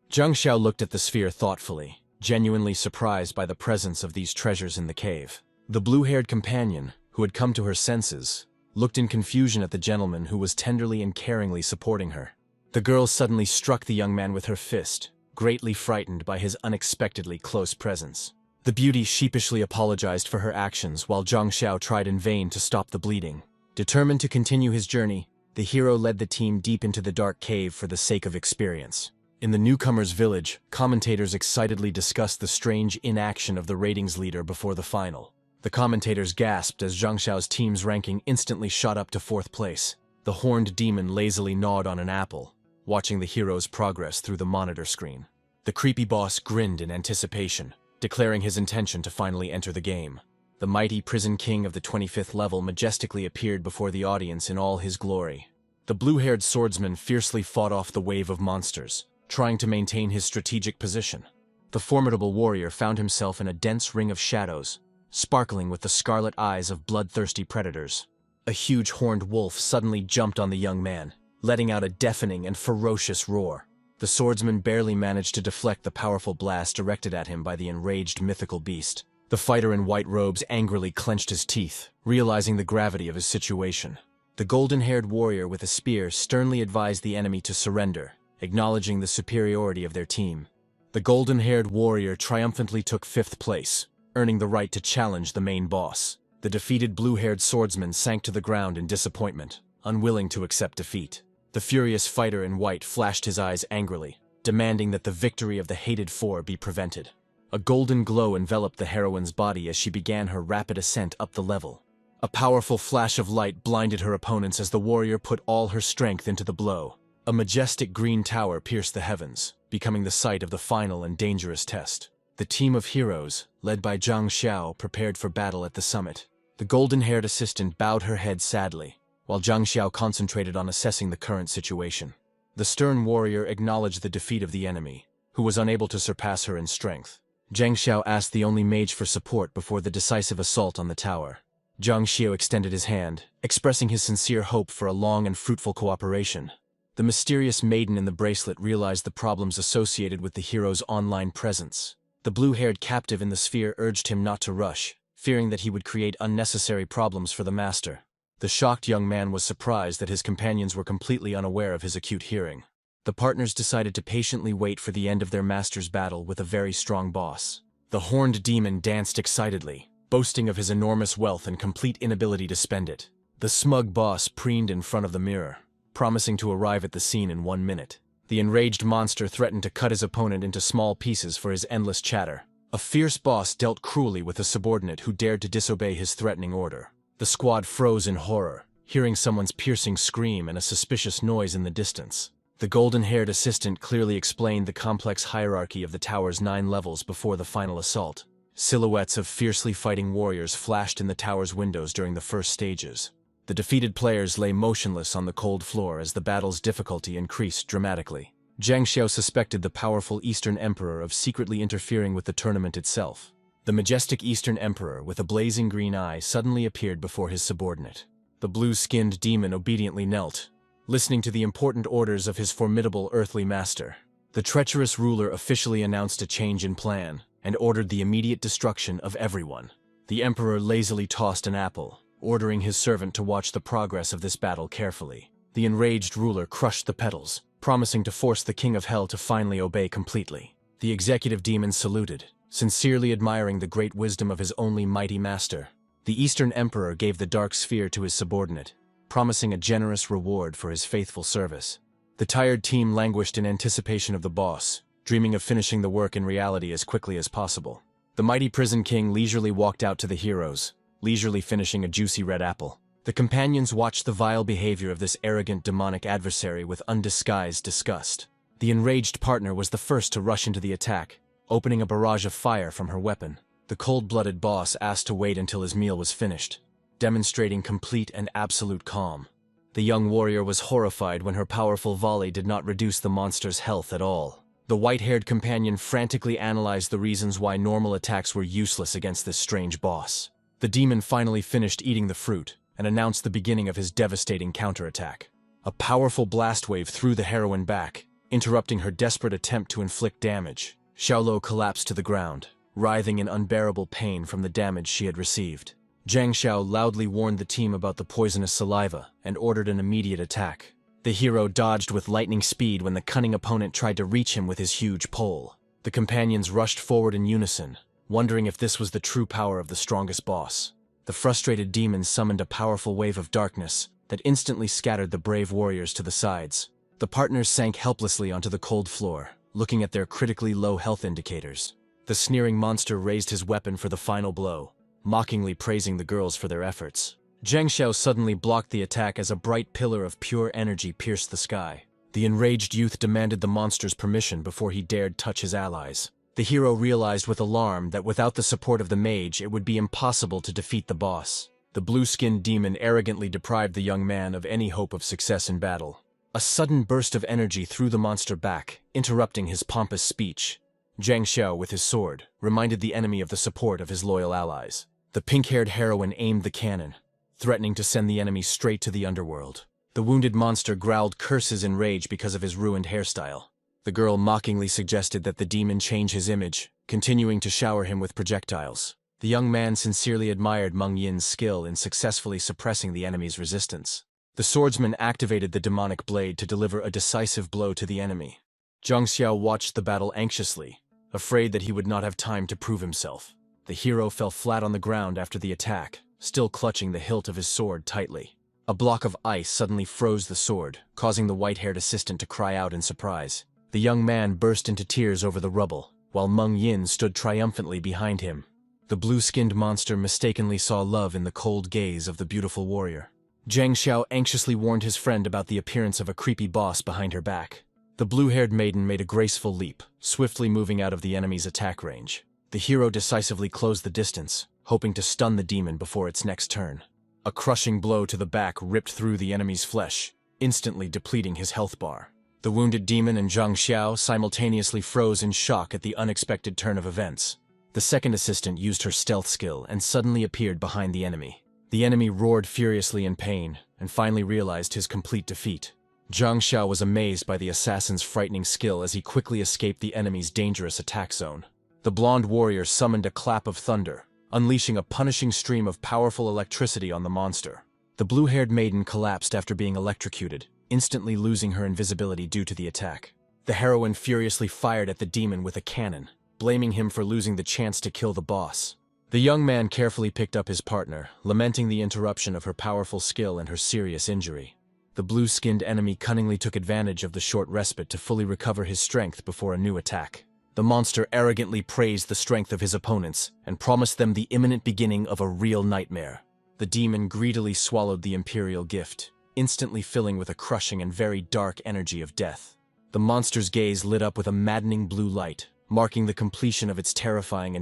Zhang Xiao looked at the sphere thoughtfully, genuinely surprised by the presence of these treasures in the cave. The blue-haired companion, who had come to her senses, looked in confusion at the gentleman who was tenderly and caringly supporting her. The girl suddenly struck the young man with her fist, greatly frightened by his unexpectedly close presence. The beauty sheepishly apologized for her actions while Zhang Xiao tried in vain to stop the bleeding. Determined to continue his journey, the hero led the team deep into the dark cave for the sake of experience. In the newcomer's village, commentators excitedly discussed the strange inaction of the ratings leader before the final. The commentators gasped as Zhang Xiao's team's ranking instantly shot up to 4th place. The horned demon lazily gnawed on an apple, watching the hero's progress through the monitor screen. The creepy boss grinned in anticipation, declaring his intention to finally enter the game. The mighty prison king of the 25th level majestically appeared before the audience in all his glory. The blue-haired swordsman fiercely fought off the wave of monsters, trying to maintain his strategic position. The formidable warrior found himself in a dense ring of shadows, sparkling with the scarlet eyes of bloodthirsty predators. A huge horned wolf suddenly jumped on the young man, letting out a deafening and ferocious roar. The swordsman barely managed to deflect the powerful blast directed at him by the enraged mythical beast. The fighter in white robes angrily clenched his teeth, realizing the gravity of his situation. The golden-haired warrior with a spear sternly advised the enemy to surrender, acknowledging the superiority of their team. The golden-haired warrior triumphantly took 5th place, earning the right to challenge the main boss. The defeated blue-haired swordsman sank to the ground in disappointment, unwilling to accept defeat. The furious fighter in white flashed his eyes angrily, demanding that the victory of the hated four be prevented. A golden glow enveloped the heroine's body as she began her rapid ascent up the level. A powerful flash of light blinded her opponents as the warrior put all her strength into the blow. A majestic green tower pierced the heavens, becoming the site of the final and dangerous test. The team of heroes, led by Zhang Xiao, prepared for battle at the summit. The golden-haired assistant bowed her head sadly, while Zhang Xiao concentrated on assessing the current situation. The stern warrior acknowledged the defeat of the enemy, who was unable to surpass her in strength. Zhang Xiao asked the only mage for support before the decisive assault on the tower. Zhang Xiao extended his hand, expressing his sincere hope for a long and fruitful cooperation. The mysterious maiden in the bracelet realized the problems associated with the hero's online presence. The blue-haired captive in the sphere urged him not to rush, fearing that he would create unnecessary problems for the master. The shocked young man was surprised that his companions were completely unaware of his acute hearing. The partners decided to patiently wait for the end of their master's battle with a very strong boss. The horned demon danced excitedly, boasting of his enormous wealth and complete inability to spend it. The smug boss preened in front of the mirror, promising to arrive at the scene in 1 minute. The enraged monster threatened to cut his opponent into small pieces for his endless chatter. A fierce boss dealt cruelly with a subordinate who dared to disobey his threatening order. The squad froze in horror, hearing someone's piercing scream and a suspicious noise in the distance. The golden-haired assistant clearly explained the complex hierarchy of the tower's 9 levels before the final assault. Silhouettes of fiercely fighting warriors flashed in the tower's windows during the first stages. The defeated players lay motionless on the cold floor as the battle's difficulty increased dramatically. Zhang Xiao suspected the powerful Eastern Emperor of secretly interfering with the tournament itself. The majestic Eastern Emperor with a blazing green eye suddenly appeared before his subordinate. The blue-skinned demon obediently knelt, listening to the important orders of his formidable earthly master. The treacherous ruler officially announced a change in plan and ordered the immediate destruction of everyone. The emperor lazily tossed an apple, ordering his servant to watch the progress of this battle carefully. The enraged ruler crushed the petals, promising to force the king of hell to finally obey completely. The executive demon saluted, sincerely admiring the great wisdom of his only mighty master. The Eastern Emperor gave the dark sphere to his subordinate, promising a generous reward for his faithful service. The tired team languished in anticipation of the boss, dreaming of finishing the work in reality as quickly as possible. The mighty prison king leisurely walked out to the heroes, leisurely finishing a juicy red apple. The companions watched the vile behavior of this arrogant demonic adversary with undisguised disgust. The enraged partner was the first to rush into the attack, opening a barrage of fire from her weapon. The cold-blooded boss asked to wait until his meal was finished, demonstrating complete and absolute calm. The young warrior was horrified when her powerful volley did not reduce the monster's health at all. The white-haired companion frantically analyzed the reasons why normal attacks were useless against this strange boss. The demon finally finished eating the fruit and announced the beginning of his devastating counterattack. A powerful blast wave threw the heroine back, interrupting her desperate attempt to inflict damage. Yahello collapsed to the ground, writhing in unbearable pain from the damage she had received. Zhang Xiao loudly warned the team about the poisonous saliva and ordered an immediate attack. The hero dodged with lightning speed when the cunning opponent tried to reach him with his huge pole. The companions rushed forward in unison, wondering if this was the true power of the strongest boss. The frustrated demon summoned a powerful wave of darkness that instantly scattered the brave warriors to the sides. The partners sank helplessly onto the cold floor, looking at their critically low health indicators. The sneering monster raised his weapon for the final blow, mockingly praising the girls for their efforts. Zhang Xiao suddenly blocked the attack as a bright pillar of pure energy pierced the sky. The enraged youth demanded the monster's permission before he dared touch his allies. The hero realized with alarm that without the support of the mage, it would be impossible to defeat the boss. The blue-skinned demon arrogantly deprived the young man of any hope of success in battle. A sudden burst of energy threw the monster back, interrupting his pompous speech. Zhang Xiao, with his sword, reminded the enemy of the support of his loyal allies. The pink-haired heroine aimed the cannon, threatening to send the enemy straight to the underworld. The wounded monster growled curses in rage because of his ruined hairstyle. The girl mockingly suggested that the demon change his image, continuing to shower him with projectiles. The young man sincerely admired Meng Yin's skill in successfully suppressing the enemy's resistance. The swordsman activated the demonic blade to deliver a decisive blow to the enemy. Zhang Xiao watched the battle anxiously, afraid that he would not have time to prove himself. The hero fell flat on the ground after the attack, still clutching the hilt of his sword tightly. A block of ice suddenly froze the sword, causing the white-haired assistant to cry out in surprise. The young man burst into tears over the rubble, while Meng Yin stood triumphantly behind him. The blue-skinned monster mistakenly saw love in the cold gaze of the beautiful warrior. Zhang Xiao anxiously warned his friend about the appearance of a creepy boss behind her back. The blue-haired maiden made a graceful leap, swiftly moving out of the enemy's attack range. The hero decisively closed the distance, hoping to stun the demon before its next turn. A crushing blow to the back ripped through the enemy's flesh, instantly depleting his health bar. The wounded demon and Zhang Xiao simultaneously froze in shock at the unexpected turn of events. The second assistant used her stealth skill and suddenly appeared behind the enemy. The enemy roared furiously in pain and finally realized his complete defeat. Zhang Xiao was amazed by the assassin's frightening skill as he quickly escaped the enemy's dangerous attack zone. The blonde warrior summoned a clap of thunder, unleashing a punishing stream of powerful electricity on the monster. The blue-haired maiden collapsed after being electrocuted, instantly losing her invisibility due to the attack. The heroine furiously fired at the demon with a cannon, blaming him for losing the chance to kill the boss. The young man carefully picked up his partner, lamenting the interruption of her powerful skill and her serious injury. The blue-skinned enemy cunningly took advantage of the short respite to fully recover his strength before a new attack. The monster arrogantly praised the strength of his opponents and promised them the imminent beginning of a real nightmare. The demon greedily swallowed the imperial gift, instantly filling with a crushing and very dark energy of death. The monster's gaze lit up with a maddening blue light, marking the completion of its terrifying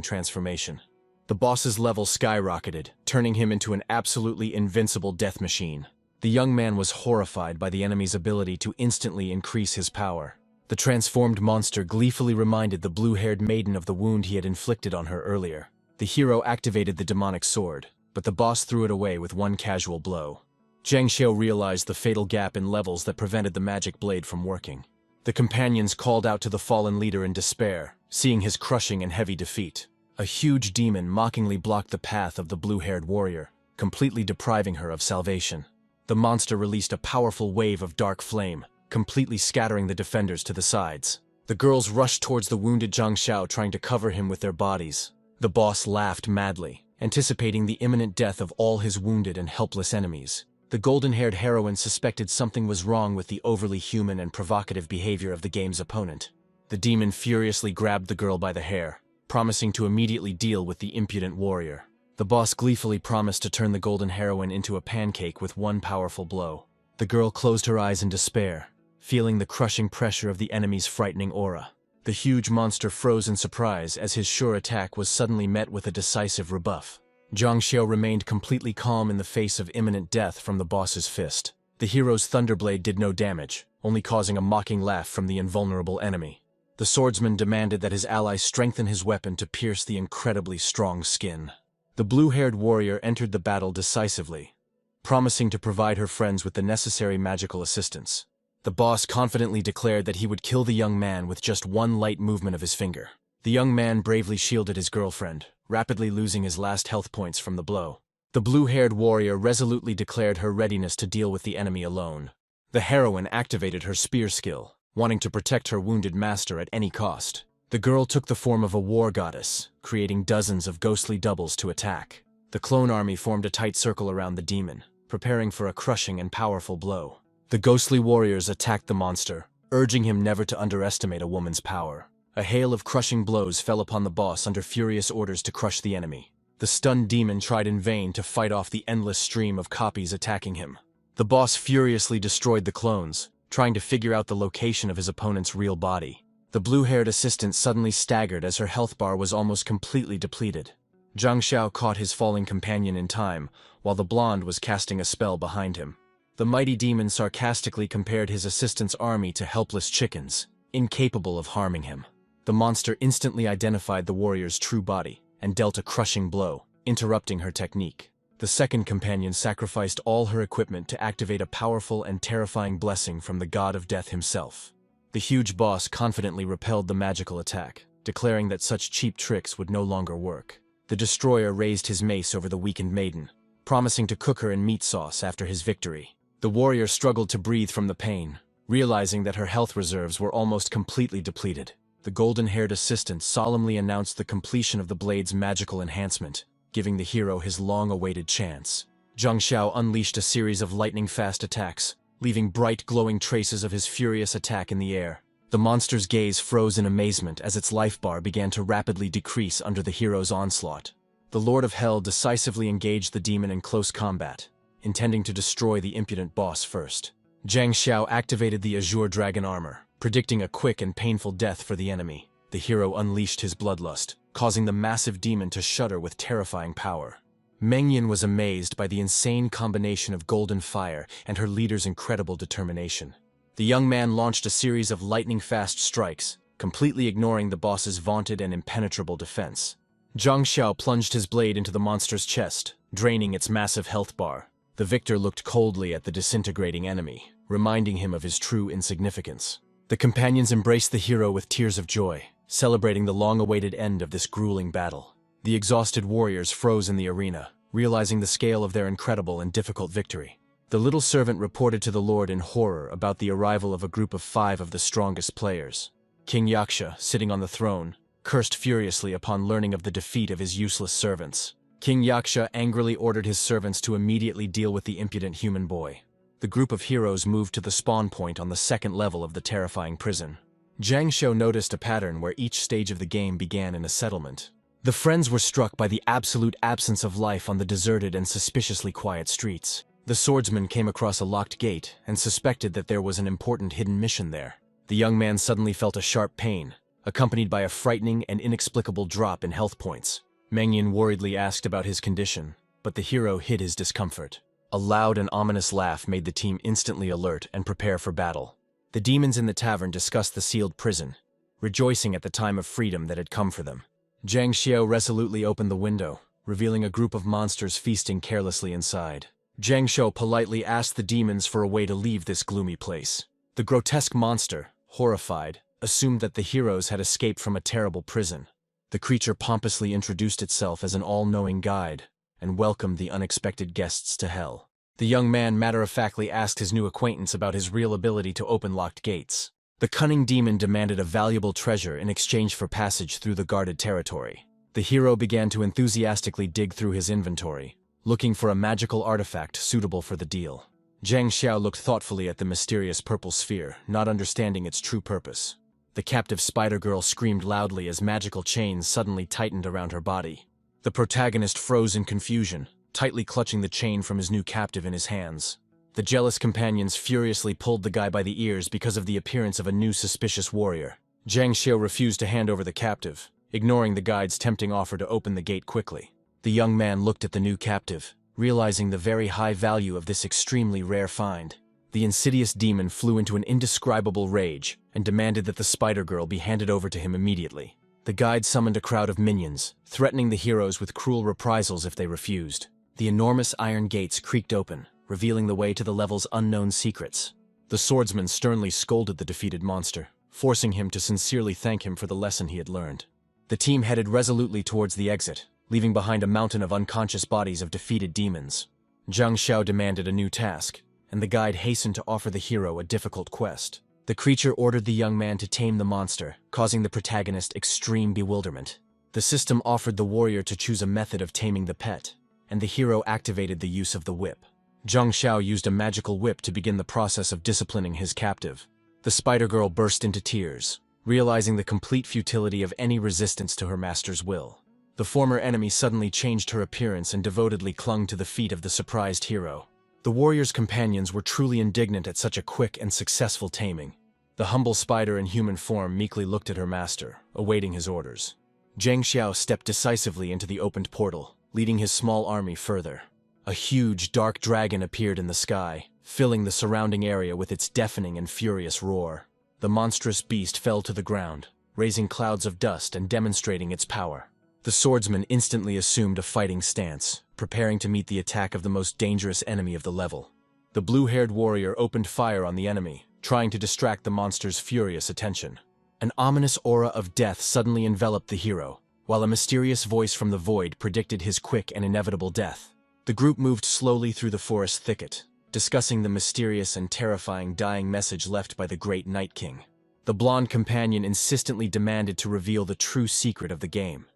transformation. The boss's level skyrocketed, turning him into an absolutely invincible death machine. The young man was horrified by the enemy's ability to instantly increase his power. The transformed monster gleefully reminded the blue-haired maiden of the wound he had inflicted on her earlier. The hero activated the demonic sword, but the boss threw it away with one casual blow. Zhang Xiao realized the fatal gap in levels that prevented the magic blade from working. The companions called out to the fallen leader in despair, seeing his crushing and heavy defeat. A huge demon mockingly blocked the path of the blue-haired warrior, completely depriving her of salvation. The monster released a powerful wave of dark flame, completely scattering the defenders to the sides. The girls rushed towards the wounded Zhang Xiao, trying to cover him with their bodies. The boss laughed madly, anticipating the imminent death of all his wounded and helpless enemies. The golden-haired heroine suspected something was wrong with the overly human and provocative behavior of the game's opponent. The demon furiously grabbed the girl by the hair, promising to immediately deal with the impudent warrior. The boss gleefully promised to turn the golden heroine into a pancake with one powerful blow. The girl closed her eyes in despair, feeling the crushing pressure of the enemy's frightening aura. The huge monster froze in surprise as his sure attack was suddenly met with a decisive rebuff. Zhang Xiao remained completely calm in the face of imminent death from the boss's fist. The hero's thunderblade did no damage, only causing a mocking laugh from the invulnerable enemy. The swordsman demanded that his ally strengthen his weapon to pierce the incredibly strong skin. The blue-haired warrior entered the battle decisively, promising to provide her friends with the necessary magical assistance. The boss confidently declared that he would kill the young man with just one light movement of his finger. The young man bravely shielded his girlfriend, rapidly losing his last health points from the blow. The blue-haired warrior resolutely declared her readiness to deal with the enemy alone. The heroine activated her spear skill, wanting to protect her wounded master at any cost. The girl took the form of a war goddess, creating dozens of ghostly doubles to attack. The clone army formed a tight circle around the demon, preparing for a crushing and powerful blow. The ghostly warriors attacked the monster, urging him never to underestimate a woman's power. A hail of crushing blows fell upon the boss under furious orders to crush the enemy. The stunned demon tried in vain to fight off the endless stream of copies attacking him. The boss furiously destroyed the clones, trying to figure out the location of his opponent's real body. The blue-haired assistant suddenly staggered as her health bar was almost completely depleted. Zhang Xiao caught his falling companion in time, while the blonde was casting a spell behind him. The mighty demon sarcastically compared his assistant's army to helpless chickens, incapable of harming him. The monster instantly identified the warrior's true body and dealt a crushing blow, interrupting her technique. The second companion sacrificed all her equipment to activate a powerful and terrifying blessing from the god of death himself. The huge boss confidently repelled the magical attack, declaring that such cheap tricks would no longer work. The destroyer raised his mace over the weakened maiden, promising to cook her in meat sauce after his victory. The warrior struggled to breathe from the pain, realizing that her health reserves were almost completely depleted. The golden-haired assistant solemnly announced the completion of the blade's magical enhancement, giving the hero his long-awaited chance. Zhang Xiao unleashed a series of lightning-fast attacks, leaving bright glowing traces of his furious attack in the air. The monster's gaze froze in amazement as its life bar began to rapidly decrease under the hero's onslaught. The Lord of Hell decisively engaged the demon in close combat, intending to destroy the impudent boss first. Zhang Xiao activated the Azure Dragon armor, predicting a quick and painful death for the enemy. The hero unleashed his bloodlust, causing the massive demon to shudder with terrifying power. Meng Yan was amazed by the insane combination of golden fire and her leader's incredible determination. The young man launched a series of lightning-fast strikes, completely ignoring the boss's vaunted and impenetrable defense. Zhang Xiao plunged his blade into the monster's chest, draining its massive health bar. The victor looked coldly at the disintegrating enemy, reminding him of his true insignificance. The companions embraced the hero with tears of joy, celebrating the long-awaited end of this grueling battle. The exhausted warriors froze in the arena, realizing the scale of their incredible and difficult victory. The little servant reported to the Lord in horror about the arrival of a group of 5 of the strongest players. King Yaksha, sitting on the throne, cursed furiously upon learning of the defeat of his useless servants. King Yaksha angrily ordered his servants to immediately deal with the impudent human boy. The group of heroes moved to the spawn point on the second level of the terrifying prison. Zhang Xiao noticed a pattern where each stage of the game began in a settlement. The friends were struck by the absolute absence of life on the deserted and suspiciously quiet streets. The swordsman came across a locked gate and suspected that there was an important hidden mission there. The young man suddenly felt a sharp pain, accompanied by a frightening and inexplicable drop in health points. Meng Yan worriedly asked about his condition, but the hero hid his discomfort. A loud and ominous laugh made the team instantly alert and prepare for battle. The demons in the tavern discussed the sealed prison, rejoicing at the time of freedom that had come for them. Zhang Xiao resolutely opened the window, revealing a group of monsters feasting carelessly inside. Zhang Xiao politely asked the demons for a way to leave this gloomy place. The grotesque monster, horrified, assumed that the heroes had escaped from a terrible prison. The creature pompously introduced itself as an all-knowing guide and welcomed the unexpected guests to hell. The young man matter-of-factly asked his new acquaintance about his real ability to open locked gates. The cunning demon demanded a valuable treasure in exchange for passage through the guarded territory. The hero began to enthusiastically dig through his inventory, looking for a magical artifact suitable for the deal. Zhang Xiao looked thoughtfully at the mysterious purple sphere, not understanding its true purpose. The captive spider girl screamed loudly as magical chains suddenly tightened around her body. The protagonist froze in confusion, tightly clutching the chain from his new captive in his hands. The jealous companions furiously pulled the guy by the ears because of the appearance of a new suspicious warrior. Zhang Xiao refused to hand over the captive, ignoring the guide's tempting offer to open the gate quickly. The young man looked at the new captive, realizing the very high value of this extremely rare find. The insidious demon flew into an indescribable rage and demanded that the spider girl be handed over to him immediately. The guide summoned a crowd of minions, threatening the heroes with cruel reprisals if they refused. The enormous iron gates creaked open, revealing the way to the level's unknown secrets. The swordsman sternly scolded the defeated monster, forcing him to sincerely thank him for the lesson he had learned. The team headed resolutely towards the exit, leaving behind a mountain of unconscious bodies of defeated demons. Zhang Xiao demanded a new task, and the guide hastened to offer the hero a difficult quest. The creature ordered the young man to tame the monster, causing the protagonist extreme bewilderment. The system offered the warrior to choose a method of taming the pet, and the hero activated the use of the whip. Zhang Xiao used a magical whip to begin the process of disciplining his captive. The spider girl burst into tears, realizing the complete futility of any resistance to her master's will. The former enemy suddenly changed her appearance and devotedly clung to the feet of the surprised hero. The warrior's companions were truly indignant at such a quick and successful taming. The humble spider in human form meekly looked at her master, awaiting his orders. Zhang Xiao stepped decisively into the opened portal, leading his small army further. A huge, dark dragon appeared in the sky, filling the surrounding area with its deafening and furious roar. The monstrous beast fell to the ground, raising clouds of dust and demonstrating its power. The swordsman instantly assumed a fighting stance, preparing to meet the attack of the most dangerous enemy of the level. The blue-haired warrior opened fire on the enemy, trying to distract the monster's furious attention. An ominous aura of death suddenly enveloped the hero, while a mysterious voice from the void predicted his quick and inevitable death. The group moved slowly through the forest thicket, discussing the mysterious and terrifying dying message left by the great Night King. The blonde companion insistently demanded to reveal the true secret of the game,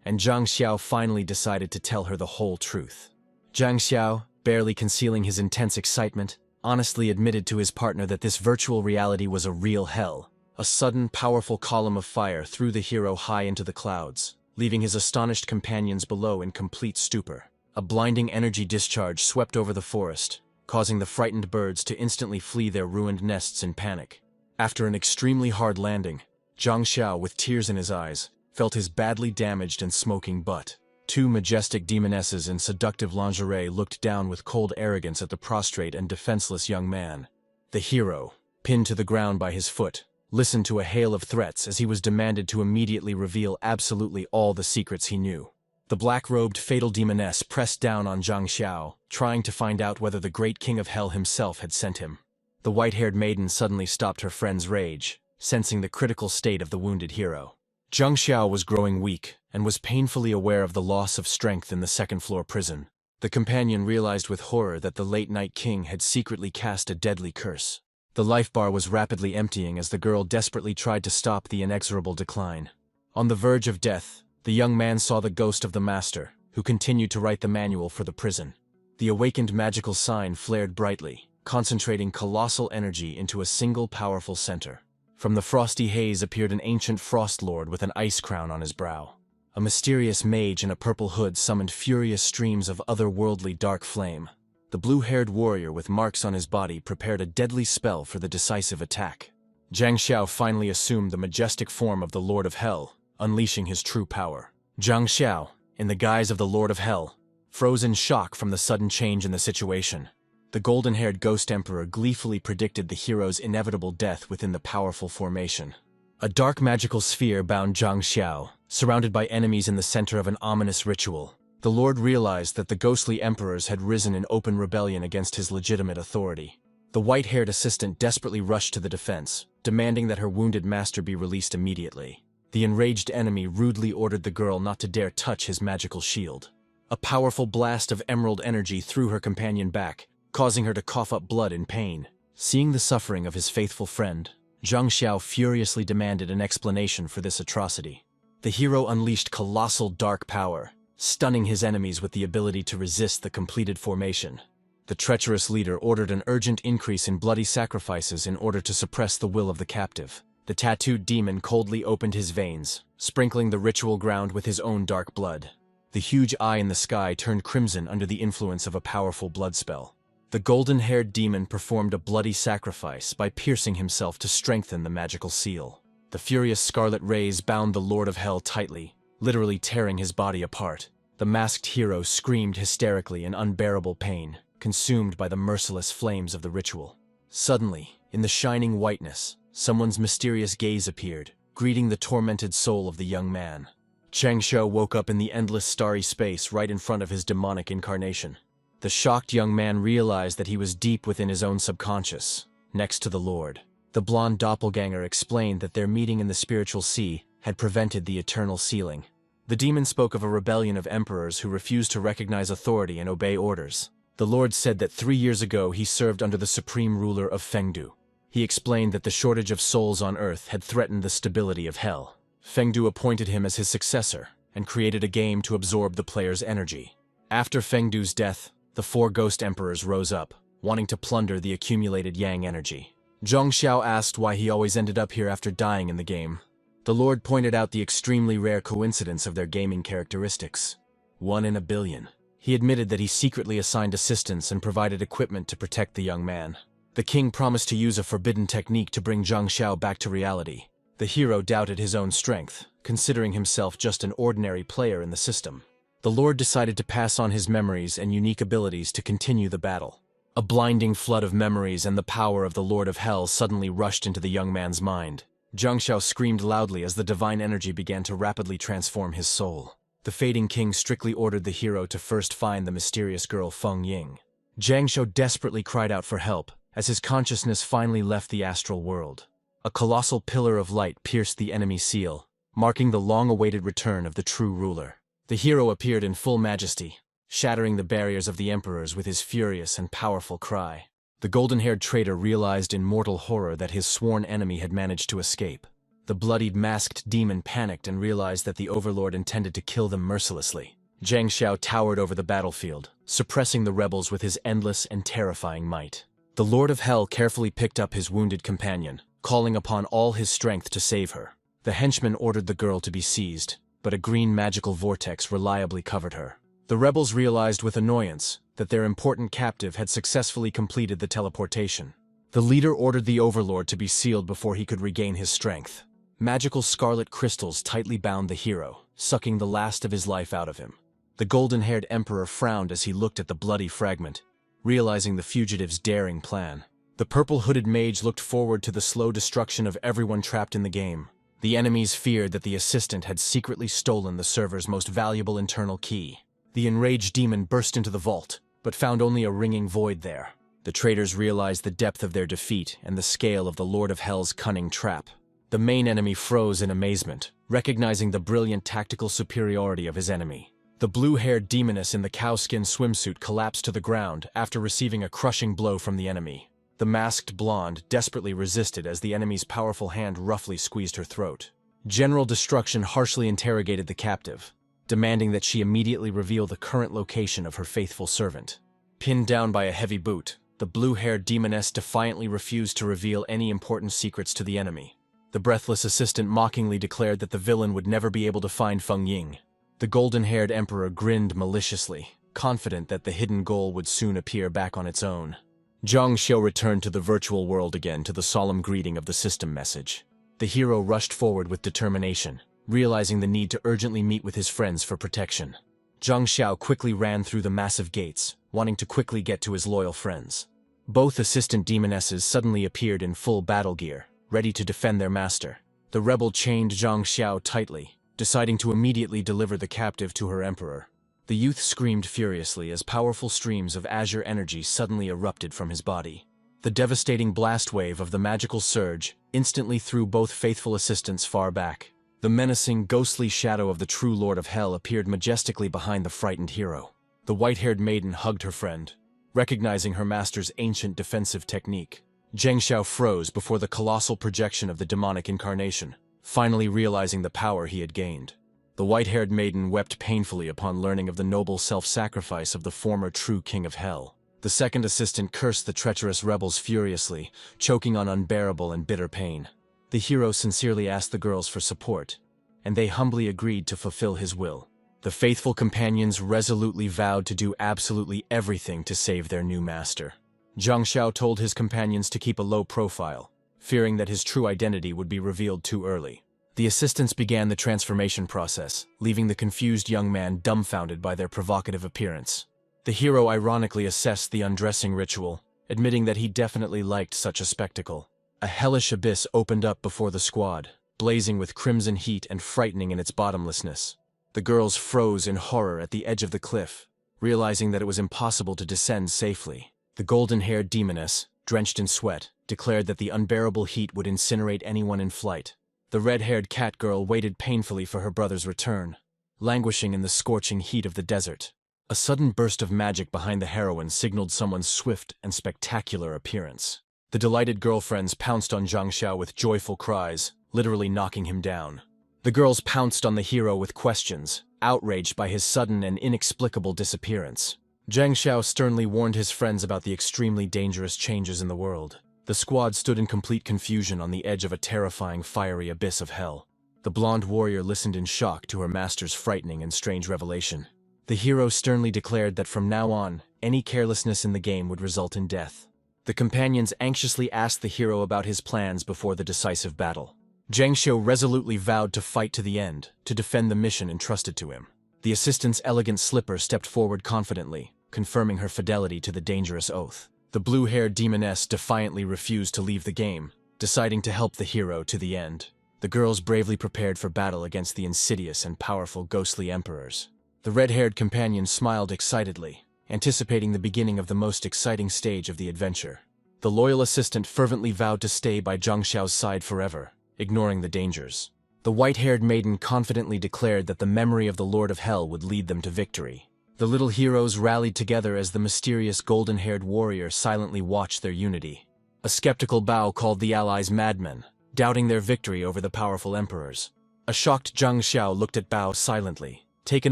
and Zhang Xiao finally decided to tell her the whole truth. Zhang Xiao, barely concealing his intense excitement, honestly admitted to his partner that this virtual reality was a real hell. A sudden, powerful column of fire threw the hero high into the clouds, leaving his astonished companions below in complete stupor. A blinding energy discharge swept over the forest, causing the frightened birds to instantly flee their ruined nests in panic. After an extremely hard landing, Zhang Xiao, with tears in his eyes, felt his badly damaged and smoking butt. Two majestic demonesses in seductive lingerie looked down with cold arrogance at the prostrate and defenseless young man. The hero, pinned to the ground by his foot, listened to a hail of threats as he was demanded to immediately reveal absolutely all the secrets he knew. The black-robed fatal demoness pressed down on Zhang Xiao, trying to find out whether the great king of hell himself had sent him. The white-haired maiden suddenly stopped her friend's rage, sensing the critical state of the wounded hero. Zhang Xiao was growing weak and was painfully aware of the loss of strength in the second-floor prison. The companion realized with horror that the late Night King had secretly cast a deadly curse. The life bar was rapidly emptying as the girl desperately tried to stop the inexorable decline. On the verge of death, the young man saw the ghost of the master, who continued to write the manual for the prison. The awakened magical sign flared brightly, concentrating colossal energy into a single powerful center. From the frosty haze appeared an ancient frost lord with an ice crown on his brow. A mysterious mage in a purple hood summoned furious streams of otherworldly dark flame. The blue-haired warrior with marks on his body prepared a deadly spell for the decisive attack. Zhang Xiao finally assumed the majestic form of the Lord of Hell, unleashing his true power. Zhang Xiao, in the guise of the Lord of Hell, froze in shock from the sudden change in the situation. The golden-haired ghost emperor gleefully predicted the hero's inevitable death within the powerful formation. A dark magical sphere bound Zhang Xiao, surrounded by enemies in the center of an ominous ritual. The Lord realized that the ghostly emperors had risen in open rebellion against his legitimate authority. The white-haired assistant desperately rushed to the defense, demanding that her wounded master be released immediately. The enraged enemy rudely ordered the girl not to dare touch his magical shield. A powerful blast of emerald energy threw her companion back, causing her to cough up blood in pain. Seeing the suffering of his faithful friend, Zhang Xiao furiously demanded an explanation for this atrocity. The hero unleashed colossal dark power, stunning his enemies with the ability to resist the completed formation. The treacherous leader ordered an urgent increase in bloody sacrifices in order to suppress the will of the captive. The tattooed demon coldly opened his veins, sprinkling the ritual ground with his own dark blood. The huge eye in the sky turned crimson under the influence of a powerful blood spell. The golden-haired demon performed a bloody sacrifice by piercing himself to strengthen the magical seal. The furious scarlet rays bound the Lord of Hell tightly, literally tearing his body apart. The masked hero screamed hysterically in unbearable pain, consumed by the merciless flames of the ritual. Suddenly, in the shining whiteness, someone's mysterious gaze appeared, greeting the tormented soul of the young man. Chang Shou woke up in the endless starry space right in front of his demonic incarnation. The shocked young man realized that he was deep within his own subconscious, next to the Lord. The blonde doppelganger explained that their meeting in the spiritual sea had prevented the eternal sealing. The demon spoke of a rebellion of emperors who refused to recognize authority and obey orders. The Lord said that 3 years ago he served under the supreme ruler of Fengdu. He explained that the shortage of souls on Earth had threatened the stability of Hell. Fengdu appointed him as his successor and created a game to absorb the player's energy. After Fengdu's death, the 4 ghost emperors rose up, wanting to plunder the accumulated yang energy. Zhang Xiao asked why he always ended up here after dying in the game. The Lord pointed out the extremely rare coincidence of their gaming characteristics. 1 in a billion. He admitted that he secretly assigned assistants and provided equipment to protect the young man. The king promised to use a forbidden technique to bring Zhang Xiao back to reality. The hero doubted his own strength, considering himself just an ordinary player in the system. The Lord decided to pass on his memories and unique abilities to continue the battle. A blinding flood of memories and the power of the Lord of Hell suddenly rushed into the young man's mind. Zhang Xiao screamed loudly as the divine energy began to rapidly transform his soul. The fading king strictly ordered the hero to first find the mysterious girl Feng Ying. Zhang Xiao desperately cried out for help, as his consciousness finally left the astral world. A colossal pillar of light pierced the enemy seal, marking the long-awaited return of the true ruler. The hero appeared in full majesty, shattering the barriers of the emperors with his furious and powerful cry. The golden-haired traitor realized in mortal horror that his sworn enemy had managed to escape. The bloodied masked demon panicked and realized that the overlord intended to kill them mercilessly. Zhang Xiao towered over the battlefield, suppressing the rebels with his endless and terrifying might. The Lord of Hell carefully picked up his wounded companion, calling upon all his strength to save her. The henchman ordered the girl to be seized, but a green magical vortex reliably covered her. The rebels realized with annoyance that their important captive had successfully completed the teleportation. The leader ordered the overlord to be sealed before he could regain his strength. Magical scarlet crystals tightly bound the hero, sucking the last of his life out of him. The golden-haired emperor frowned as he looked at the bloody fragment, realizing the fugitive's daring plan. The purple-hooded mage looked forward to the slow destruction of everyone trapped in the game. The enemies feared that the assistant had secretly stolen the server's most valuable internal key. The enraged demon burst into the vault, but found only a ringing void there. The traitors realized the depth of their defeat and the scale of the Lord of Hell's cunning trap. The main enemy froze in amazement, recognizing the brilliant tactical superiority of his enemy. The blue-haired demoness in the cowskin swimsuit collapsed to the ground after receiving a crushing blow from the enemy. The masked blonde desperately resisted as the enemy's powerful hand roughly squeezed her throat. General Destruction harshly interrogated the captive, demanding that she immediately reveal the current location of her faithful servant. Pinned down by a heavy boot, the blue-haired demoness defiantly refused to reveal any important secrets to the enemy. The breathless assistant mockingly declared that the villain would never be able to find Feng Ying. The golden-haired emperor grinned maliciously, confident that the hidden goal would soon appear back on its own. Zhang Xiao returned to the virtual world again to the solemn greeting of the system message. The hero rushed forward with determination, realizing the need to urgently meet with his friends for protection. Zhang Xiao quickly ran through the massive gates, wanting to quickly get to his loyal friends. Both assistant demonesses suddenly appeared in full battle gear, ready to defend their master. The rebel chained Zhang Xiao tightly, deciding to immediately deliver the captive to her emperor. The youth screamed furiously as powerful streams of azure energy suddenly erupted from his body. The devastating blast wave of the magical surge instantly threw both faithful assistants far back. The menacing, ghostly shadow of the true Lord of Hell appeared majestically behind the frightened hero. The white-haired maiden hugged her friend, recognizing her master's ancient defensive technique. Zhang Xiao froze before the colossal projection of the demonic incarnation, finally realizing the power he had gained. The white-haired maiden wept painfully upon learning of the noble self-sacrifice of the former true king of hell. The second assistant cursed the treacherous rebels furiously, choking on unbearable and bitter pain. The hero sincerely asked the girls for support, and they humbly agreed to fulfill his will. The faithful companions resolutely vowed to do absolutely everything to save their new master. Zhang Xiao told his companions to keep a low profile, fearing that his true identity would be revealed too early. The assistants began the transformation process, leaving the confused young man dumbfounded by their provocative appearance. The hero ironically assessed the undressing ritual, admitting that he definitely liked such a spectacle. A hellish abyss opened up before the squad, blazing with crimson heat and frightening in its bottomlessness. The girls froze in horror at the edge of the cliff, realizing that it was impossible to descend safely. The golden-haired demoness, drenched in sweat, declared that the unbearable heat would incinerate anyone in flight. The red-haired cat girl waited painfully for her brother's return, languishing in the scorching heat of the desert. A sudden burst of magic behind the heroine signaled someone's swift and spectacular appearance. The delighted girlfriends pounced on Zhang Xiao with joyful cries, literally knocking him down. The girls pounced on the hero with questions, outraged by his sudden and inexplicable disappearance. Zhang Xiao sternly warned his friends about the extremely dangerous changes in the world. The squad stood in complete confusion on the edge of a terrifying fiery abyss of hell. The blonde warrior listened in shock to her master's frightening and strange revelation. The hero sternly declared that from now on, any carelessness in the game would result in death. The companions anxiously asked the hero about his plans before the decisive battle. Zhang Xiao resolutely vowed to fight to the end, to defend the mission entrusted to him. The assistant's elegant slipper stepped forward confidently, confirming her fidelity to the dangerous oath. The blue-haired demoness defiantly refused to leave the game, deciding to help the hero to the end. The girls bravely prepared for battle against the insidious and powerful ghostly emperors. The red-haired companion smiled excitedly, anticipating the beginning of the most exciting stage of the adventure. The loyal assistant fervently vowed to stay by Zhang Xiao's side forever, ignoring the dangers. The white-haired maiden confidently declared that the memory of the Lord of Hell would lead them to victory. The little heroes rallied together as the mysterious golden-haired warrior silently watched their unity. A skeptical Bao called the allies madmen, doubting their victory over the powerful emperors. A shocked Zhang Xiao looked at Bao silently, taken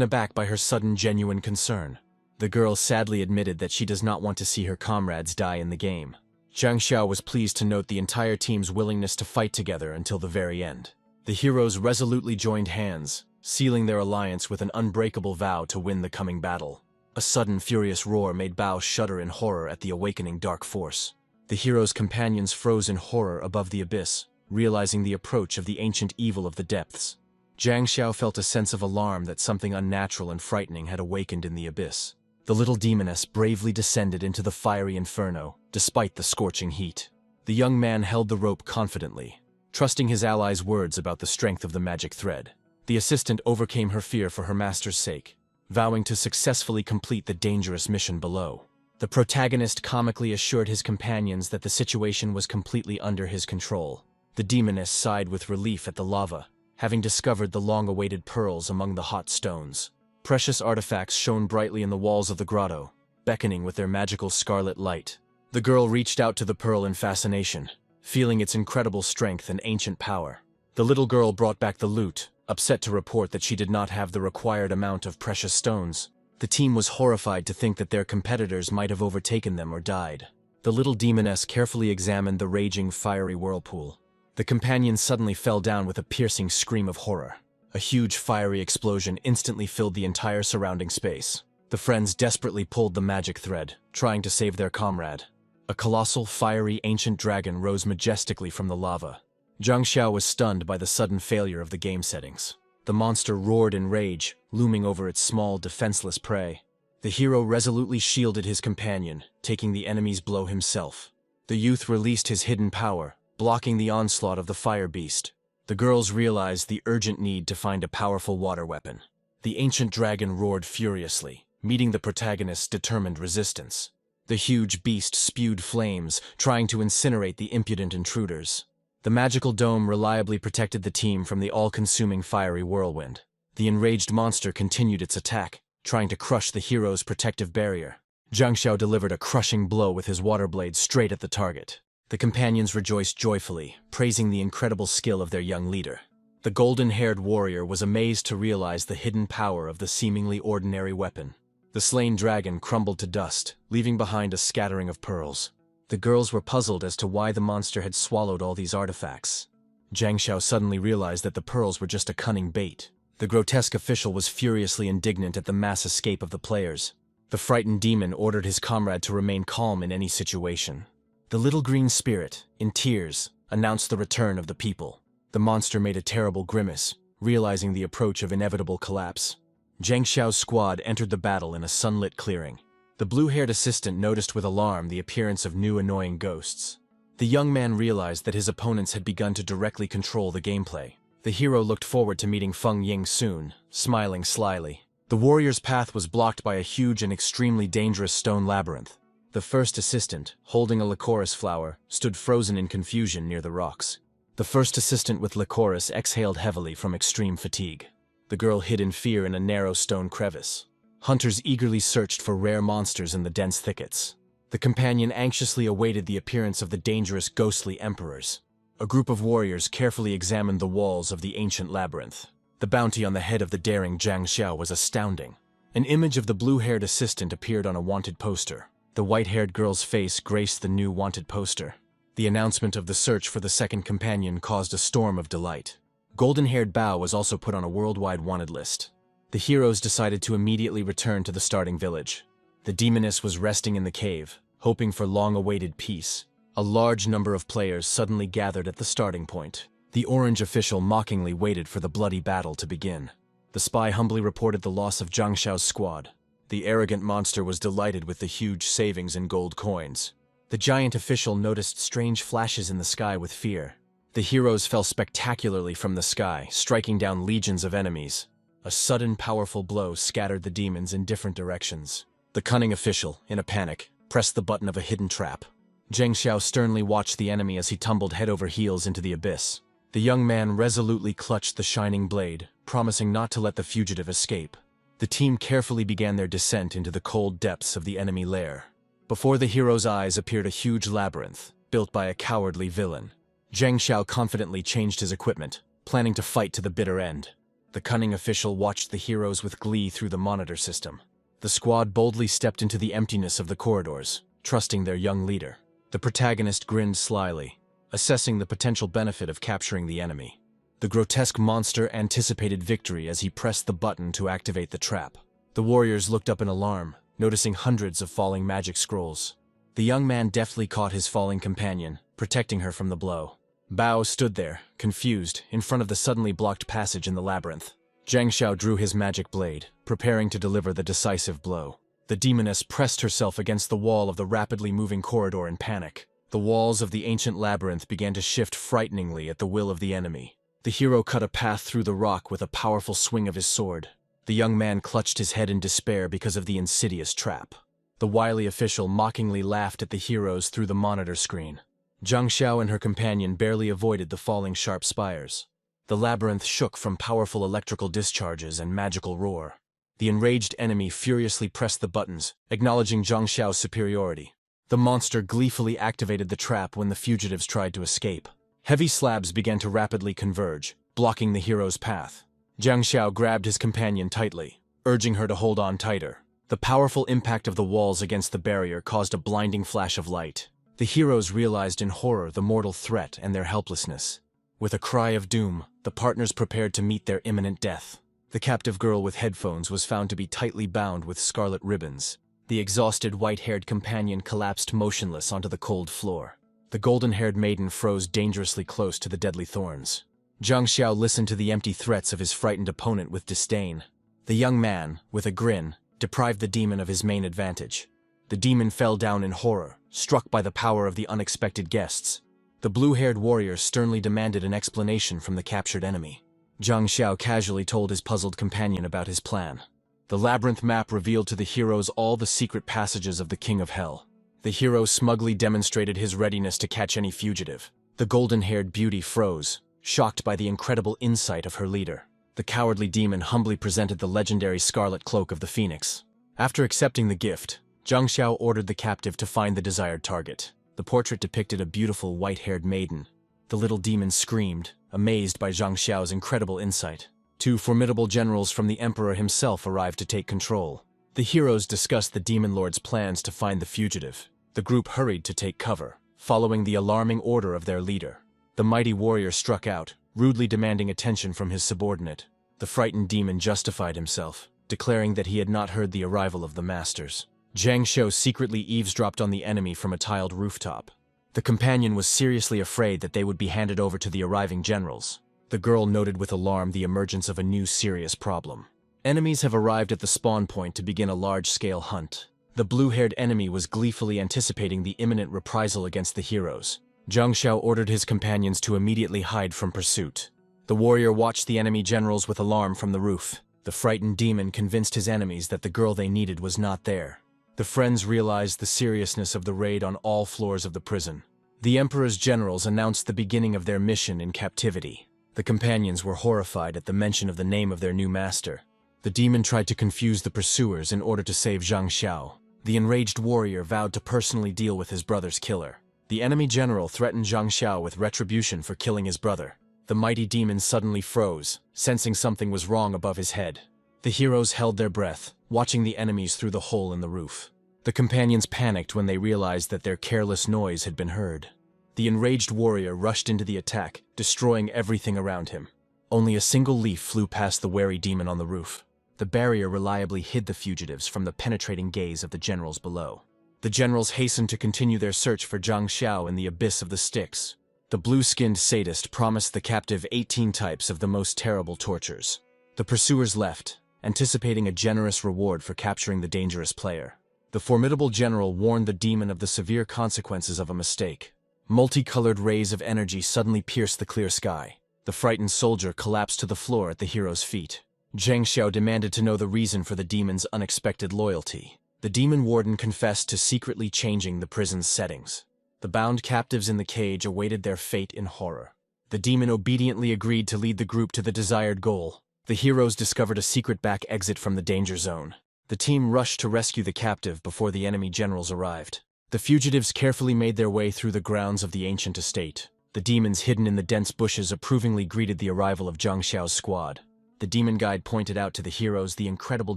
aback by her sudden genuine concern. The girl sadly admitted that she does not want to see her comrades die in the game. Zhang Xiao was pleased to note the entire team's willingness to fight together until the very end. The heroes resolutely joined hands, sealing their alliance with an unbreakable vow to win the coming battle. A sudden furious roar made Bao shudder in horror at the awakening dark force. The hero's companions froze in horror above the abyss, realizing the approach of the ancient evil of the depths. Zhang Xiao felt a sense of alarm that something unnatural and frightening had awakened in the abyss. The little demoness bravely descended into the fiery inferno, despite the scorching heat. The young man held the rope confidently, trusting his allies' words about the strength of the magic thread. The assistant overcame her fear for her master's sake, vowing to successfully complete the dangerous mission below. The protagonist comically assured his companions that the situation was completely under his control. The demoness sighed with relief at the lava, having discovered the long-awaited pearls among the hot stones. Precious artifacts shone brightly in the walls of the grotto, beckoning with their magical scarlet light. The girl reached out to the pearl in fascination, feeling its incredible strength and ancient power. The little girl brought back the loot, upset to report that she did not have the required amount of precious stones. The team was horrified to think that their competitors might have overtaken them or died. The little demoness carefully examined the raging fiery whirlpool. The companion suddenly fell down with a piercing scream of horror. A huge fiery explosion instantly filled the entire surrounding space. The friends desperately pulled the magic thread, trying to save their comrade. A colossal, fiery, ancient dragon rose majestically from the lava. Zhang Xiao was stunned by the sudden failure of the game settings. The monster roared in rage, looming over its small, defenseless prey. The hero resolutely shielded his companion, taking the enemy's blow himself. The youth released his hidden power, blocking the onslaught of the fire beast. The girls realized the urgent need to find a powerful water weapon. The ancient dragon roared furiously, meeting the protagonist's determined resistance. The huge beast spewed flames, trying to incinerate the impudent intruders. The magical dome reliably protected the team from the all-consuming fiery whirlwind. The enraged monster continued its attack, trying to crush the hero's protective barrier. Zhang Xiao delivered a crushing blow with his water blade straight at the target. The companions rejoiced joyfully, praising the incredible skill of their young leader. The golden-haired warrior was amazed to realize the hidden power of the seemingly ordinary weapon. The slain dragon crumbled to dust, leaving behind a scattering of pearls. The girls were puzzled as to why the monster had swallowed all these artifacts. Zhang Xiao suddenly realized that the pearls were just a cunning bait. The grotesque official was furiously indignant at the mass escape of the players. The frightened demon ordered his comrade to remain calm in any situation. The little green spirit, in tears, announced the return of the people. The monster made a terrible grimace, realizing the approach of inevitable collapse. Zhang Xiao's squad entered the battle in a sunlit clearing. The blue-haired assistant noticed with alarm the appearance of new annoying ghosts. The young man realized that his opponents had begun to directly control the gameplay. The hero looked forward to meeting Feng Ying soon, smiling slyly. The warrior's path was blocked by a huge and extremely dangerous stone labyrinth. The first assistant, holding a licorice flower, stood frozen in confusion near the rocks. The first assistant with Lycoris exhaled heavily from extreme fatigue. The girl hid in fear in a narrow stone crevice. Hunters eagerly searched for rare monsters in the dense thickets. The companion anxiously awaited the appearance of the dangerous ghostly emperors. A group of warriors carefully examined the walls of the ancient labyrinth. The bounty on the head of the daring Zhang Xiao was astounding. An image of the blue-haired assistant appeared on a wanted poster. The white-haired girl's face graced the new wanted poster. The announcement of the search for the second companion caused a storm of delight. Golden-haired Bao was also put on a worldwide wanted list. The heroes decided to immediately return to the starting village. The demoness was resting in the cave, hoping for long-awaited peace. A large number of players suddenly gathered at the starting point. The orange official mockingly waited for the bloody battle to begin. The spy humbly reported the loss of Zhang Xiao's squad. The arrogant monster was delighted with the huge savings in gold coins. The giant official noticed strange flashes in the sky with fear. The heroes fell spectacularly from the sky, striking down legions of enemies. A sudden, powerful blow scattered the demons in different directions. The cunning official, in a panic, pressed the button of a hidden trap. Zhang Xiao sternly watched the enemy as he tumbled head over heels into the abyss. The young man resolutely clutched the shining blade, promising not to let the fugitive escape. The team carefully began their descent into the cold depths of the enemy lair. Before the hero's eyes appeared a huge labyrinth, built by a cowardly villain. Zhang Xiao confidently changed his equipment, planning to fight to the bitter end. The cunning official watched the heroes with glee through the monitor system. The squad boldly stepped into the emptiness of the corridors, trusting their young leader. The protagonist grinned slyly, assessing the potential benefit of capturing the enemy. The grotesque monster anticipated victory as he pressed the button to activate the trap. The warriors looked up in alarm, noticing hundreds of falling magic scrolls. The young man deftly caught his falling companion, protecting her from the blow. Bao stood there, confused, in front of the suddenly blocked passage in the labyrinth. Zhang Xiao drew his magic blade, preparing to deliver the decisive blow. The demoness pressed herself against the wall of the rapidly moving corridor in panic. The walls of the ancient labyrinth began to shift frighteningly at the will of the enemy. The hero cut a path through the rock with a powerful swing of his sword. The young man clutched his head in despair because of the insidious trap. The wily official mockingly laughed at the heroes through the monitor screen. Zhang Xiao and her companion barely avoided the falling sharp spires. The labyrinth shook from powerful electrical discharges and magical roar. The enraged enemy furiously pressed the buttons, acknowledging Zhang Xiao's superiority. The monster gleefully activated the trap when the fugitives tried to escape. Heavy slabs began to rapidly converge, blocking the hero's path. Zhang Xiao grabbed his companion tightly, urging her to hold on tighter. The powerful impact of the walls against the barrier caused a blinding flash of light. The heroes realized in horror the mortal threat and their helplessness. With a cry of doom, the partners prepared to meet their imminent death. The captive girl with headphones was found to be tightly bound with scarlet ribbons. The exhausted white-haired companion collapsed motionless onto the cold floor. The golden-haired maiden froze dangerously close to the deadly thorns. Zhang Xiao listened to the empty threats of his frightened opponent with disdain. The young man, with a grin, deprived the demon of his main advantage. The demon fell down in horror, struck by the power of the unexpected guests. The blue-haired warrior sternly demanded an explanation from the captured enemy. Zhang Xiao casually told his puzzled companion about his plan. The labyrinth map revealed to the heroes all the secret passages of the King of Hell. The hero smugly demonstrated his readiness to catch any fugitive. The golden-haired beauty froze, shocked by the incredible insight of her leader. The cowardly demon humbly presented the legendary scarlet cloak of the Phoenix. After accepting the gift, Zhang Xiao ordered the captive to find the desired target. The portrait depicted a beautiful white-haired maiden. The little demon screamed, amazed by Zhang Xiao's incredible insight. Two formidable generals from the Emperor himself arrived to take control. The heroes discussed the Demon Lord's plans to find the fugitive. The group hurried to take cover, following the alarming order of their leader. The mighty warrior struck out, rudely demanding attention from his subordinate. The frightened demon justified himself, declaring that he had not heard the arrival of the masters. Zhang Xiao secretly eavesdropped on the enemy from a tiled rooftop. The companion was seriously afraid that they would be handed over to the arriving generals. The girl noted with alarm the emergence of a new serious problem. Enemies have arrived at the spawn point to begin a large-scale hunt. The blue-haired enemy was gleefully anticipating the imminent reprisal against the heroes. Zhang Xiao ordered his companions to immediately hide from pursuit. The warrior watched the enemy generals with alarm from the roof. The frightened demon convinced his enemies that the girl they needed was not there. The friends realized the seriousness of the raid on all floors of the prison. The Emperor's generals announced the beginning of their mission in captivity. The companions were horrified at the mention of the name of their new master. The demon tried to confuse the pursuers in order to save Zhang Xiao. The enraged warrior vowed to personally deal with his brother's killer. The enemy general threatened Zhang Xiao with retribution for killing his brother. The mighty demon suddenly froze, sensing something was wrong above his head. The heroes held their breath, watching the enemies through the hole in the roof. The companions panicked when they realized that their careless noise had been heard. The enraged warrior rushed into the attack, destroying everything around him. Only a single leaf flew past the wary demon on the roof. The barrier reliably hid the fugitives from the penetrating gaze of the generals below. The generals hastened to continue their search for Zhang Xiao in the abyss of the Styx. The blue-skinned sadist promised the captive 18 types of the most terrible tortures. The pursuers left, anticipating a generous reward for capturing the dangerous player. The formidable general warned the demon of the severe consequences of a mistake. Multicolored rays of energy suddenly pierced the clear sky. The frightened soldier collapsed to the floor at the hero's feet. Zhang Xiao demanded to know the reason for the demon's unexpected loyalty. The demon warden confessed to secretly changing the prison's settings. The bound captives in the cage awaited their fate in horror. The demon obediently agreed to lead the group to the desired goal. The heroes discovered a secret back exit from the danger zone. The team rushed to rescue the captive before the enemy generals arrived. The fugitives carefully made their way through the grounds of the ancient estate. The demons hidden in the dense bushes approvingly greeted the arrival of Zhang Xiao's squad. The demon guide pointed out to the heroes the incredible